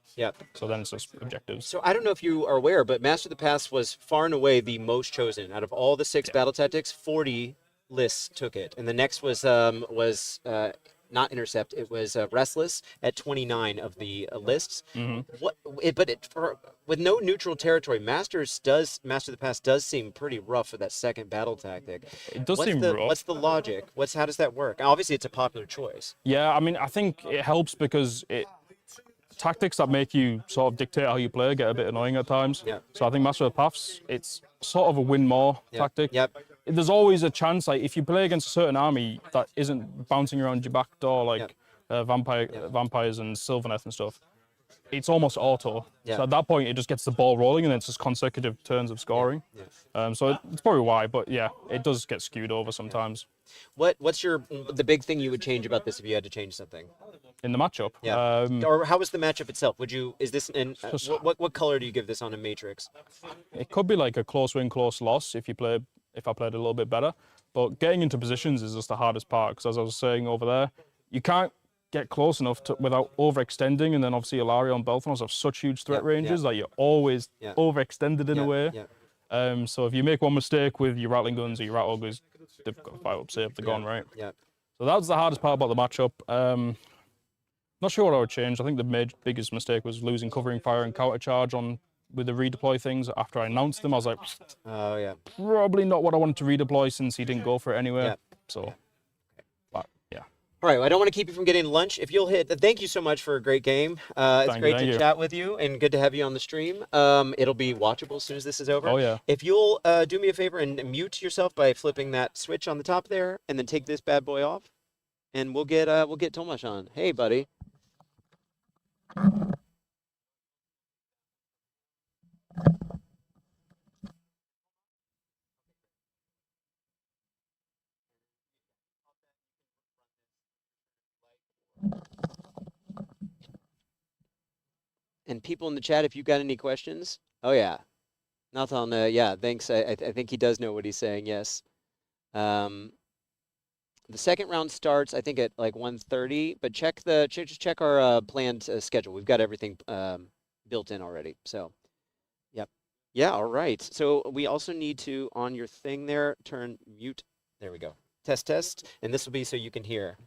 So then it's just objectives. So I don't know if you are aware, but Master of the Paths was far and away the most chosen out of all the 6 battle tactics. 40 lists took it, and the next was not Intercept, it was Restless at 29 of the lists. With no neutral territory, Master of the Past does seem pretty rough for that second battle tactic. It does seem rough. What's the logic? How does that work? Obviously, it's a popular choice. Yeah, I mean, I think it helps because tactics that make you sort of dictate how you play get a bit annoying at times. So I think Master of the Paths, it's sort of a win more tactic. There's always a chance, if you play against a certain army that isn't bouncing around your back door, vampires and Sylvaneth and stuff, it's almost auto. So at that point, it just gets the ball rolling, and then it's just consecutive turns of scoring. So it's probably why, but yeah, it does get skewed over sometimes. What's the big thing you would change about this if you had to change something? In the matchup? Or how was the matchup itself? What color do you give this on a matrix? It could be like a close win, close loss if I played a little bit better. But getting into positions is just the hardest part, because as I was saying over there, you can't get close enough without overextending, and then obviously Ilaria and Belthanos have such huge threat ranges that you're always overextended in a way. So if you make one mistake with your Ratling Guns or your Rat Ogors, they've got to fight up safe, they're gone, right? So that was the hardest part about the matchup. Not sure what I would change. I think the biggest mistake was losing covering fire and counter charge with the redeploy things. After I announced them, I was like, probably not what I wanted to redeploy, since he didn't go for it anyway. So, but yeah. All right, well, I don't want to keep you from getting lunch. If you'll thank you so much for a great game. It's great to chat with you, and good to have you on the stream. It'll be watchable as soon as this is over. Oh yeah. If you'll do me a favor and mute yourself by flipping that switch on the top there, and then take this bad boy off, and we'll get Tomash on. Hey, buddy. And people in the chat, if you got any questions. Oh yeah, Nathan. Yeah, thanks. I think he does know what he's saying. Yes. The second round starts, I think, at like 1:30. But just check our planned schedule. We've got everything built in already. So, yep. Yeah. All right. So we also need to on your thing there turn mute. There we go. Test. And this will be so you can hear.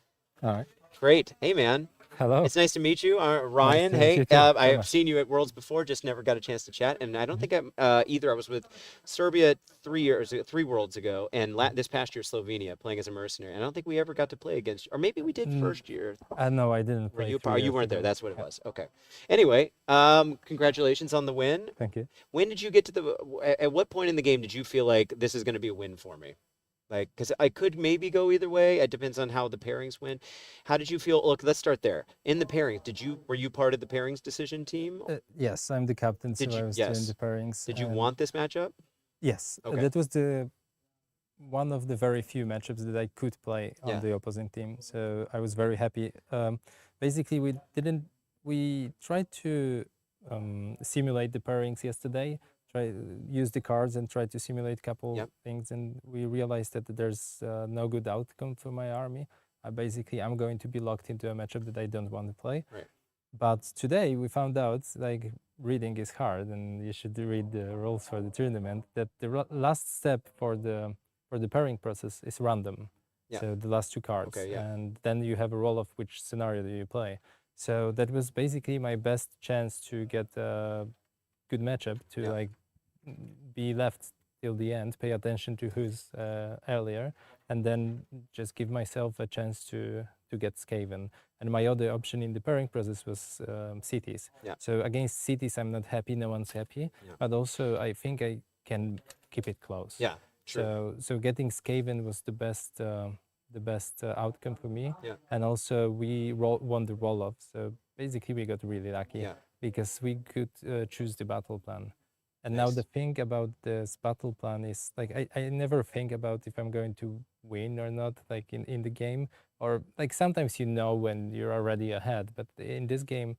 All right. Great. Hey, man. Hello. It's nice to meet you, Ryan. to meet Hey, you too. I've seen you at Worlds before, just never got a chance to chat. And I don't think I'm either. I was with Serbia 3 Worlds ago, and this past year Slovenia playing as a mercenary. And I don't think we ever got to play against, or maybe we did first year. No, I didn't Were play. you? 3 You years weren't there. ago. That's what it Yeah. was. Okay. Anyway, congratulations on the win. Thank you. When did you get to at what point in the game did you feel like this is going to be a win for me? Like, because I could maybe go either way. It depends on how the pairings went. How did you feel? Look, let's start there. In the pairings, were you part of the pairings decision team? Yes, I'm the captain, so Did you- I was yes. doing the pairings. Did you and- want this matchup? Yes, Okay. that was one of the very few matchups that I could play on Yeah. the opposing team. So I was very happy. Basically, we tried to simulate the pairings yesterday. Use the cards and try to simulate a couple Yep. things, and we realized that there's no good outcome for my army. I'm going to be locked into a matchup that I don't want to play. Right. But today we found out, like, reading is hard, and you should read the rules for the tournament. That the last step for the pairing process is random. Yeah. So the last 2 cards, Okay, yeah. and then you have a roll of which scenario do you play. So that was basically my best chance to get a good matchup to Yeah. like be left till the end, pay attention to who's earlier, and then just give myself a chance to get Skaven. And my other option in the pairing process was cities. Yeah. So against cities, I'm not happy. No one's happy. Yeah. But also, I think I can keep it close. Yeah. True. So getting Skaven was the best outcome for me. Yeah. And also we won the roll-off. So basically, we got really lucky Yeah. because we could choose the battle plan. And now Nice. the thing about this battle plan is, like, I never think about if I'm going to win or not, like in the game, or like sometimes you know when you're already ahead, but in this game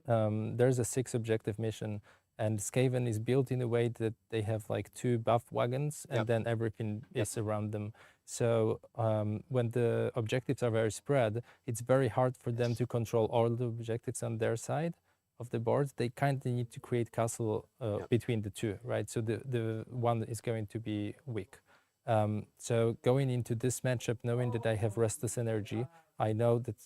there's a 6 objective mission, and Skaven is built in a way that they have like 2 buff wagons, and Yep. then everything is around them. So when the objectives are very spread, it's very hard for them to control all the objectives on their side of the board. They kind of need to create castle between the 2, right? So the one is going to be weak. So going into this matchup, knowing that I have restless energy, I know that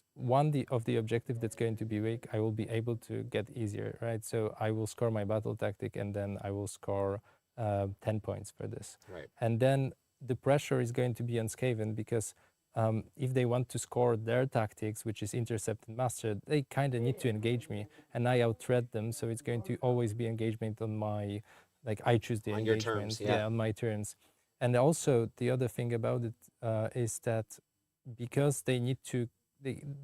of the objective that's going to be weak, I will be able to get easier, right? So I will score my battle tactic, and then I will score 10 points for this. Right. And then the pressure is going to be on Skaven, because if they want to score their tactics, which is Intercept and Master, they kind of need to engage me, and I out-thread them. So it's going to always be engagement on my, like, I choose the On your engagement. terms, yeah. On my terms. And also the other thing about it is that because they need to,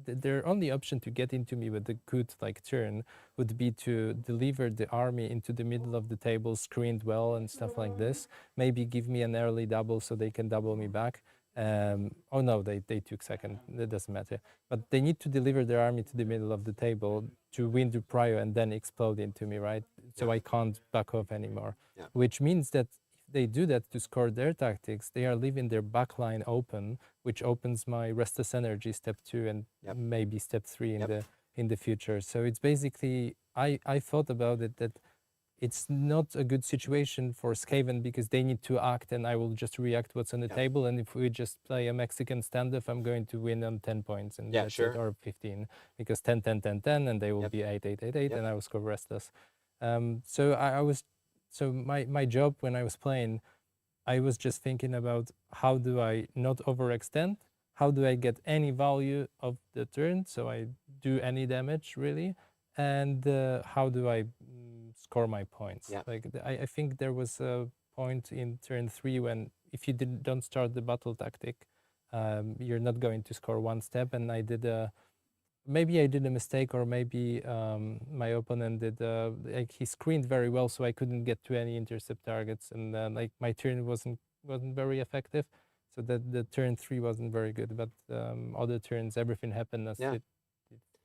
their only option to get into me with a good like turn would be to deliver the army into the middle of the table, screened well and stuff like this. Maybe give me an early double so they can double me back. Oh no, they took second. That doesn't matter. But they need to deliver their army to the middle of the table to win the prior and then explode into me, right? So I can't back off anymore. Yeah. Which means that if they do that to score their tactics, they are leaving their backline open, which opens my restless energy step 2 and Yep. maybe step 3 Yep. in the future. So it's basically, I thought about it that it's not a good situation for Skaven because they need to act and I will just react what's on the Yeah. table. And if we just play a Mexican standoff, I'm going to win on 10 points and Yeah, that's sure. it, or 15, because 10, 10, 10, 10, and they will Yep. be 8, 8, 8, 8, Yep. and I will score restless. So my job when I was playing, I was just thinking about how do I not overextend? How do I get any value of the turn so I do any damage really? And how do I score my points? Yeah. Like I think there was a point in turn 3 when if you don't start the battle tactic, you're not going to score 1 step. And I did maybe I did a mistake, or maybe my opponent did. Like he screened very well, so I couldn't get to any intercept targets, and like my turn wasn't very effective. So that the turn 3 wasn't very good, but other turns everything happened as Yeah. it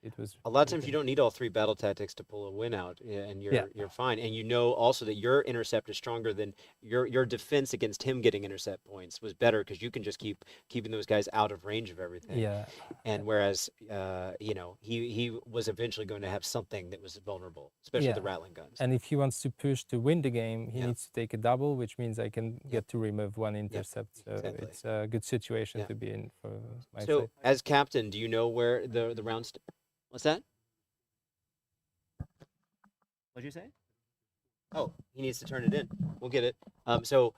it was. A lot of times okay. you don't need all 3 battle tactics to pull a win out, and you're Yeah. you're fine. And you know also that your intercept is stronger than your defense against him getting intercept points was better because you can just keeping those guys out of range of everything. Yeah. And whereas you know, he was eventually going to have something that was vulnerable, especially Yeah. the Ratling Guns. And if he wants to push to win the game, he Yeah. needs to take a double, which means I can get to remove 1 intercept. So exactly. it's a good situation Yeah. to be in for my So side. as captain, do you know where the rounds? What's that? What'd you say? Oh, he needs to turn it in. We'll get it. So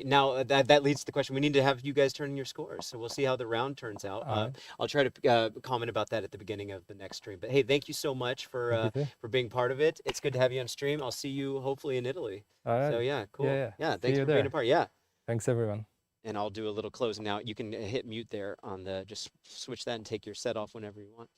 now that leads to the question. We need to have you guys turn in your scores. So we'll see how the round turns out. Alright. I'll try to comment about that at the beginning of the next stream. But hey, thank you so much for being part of it. It's good to have you on stream. I'll see you hopefully in Italy. All right. So yeah, cool. Yeah. Yeah, See thanks you for being there. a part. Yeah. Thanks, everyone. And I'll do a little closing now. You can hit mute there on the, just switch that and take your set off whenever you want.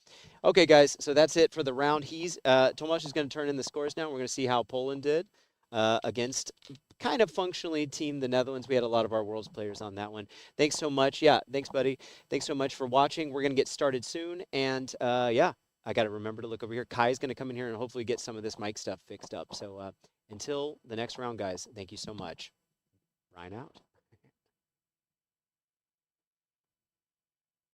Okay, guys, so that's it for the round. Tomasz is going to turn in the scores now. We're going to see how Poland did against kind of functionally team the Netherlands. We had a lot of our Worlds players on that one. Thanks so much. Yeah, thanks, buddy. Thanks so much for watching. We're going to get started soon. And yeah, I got to remember to look over here. Kai's going to come in here and hopefully get some of this mic stuff fixed up. So until the next round, guys, thank you so much. Ryan out.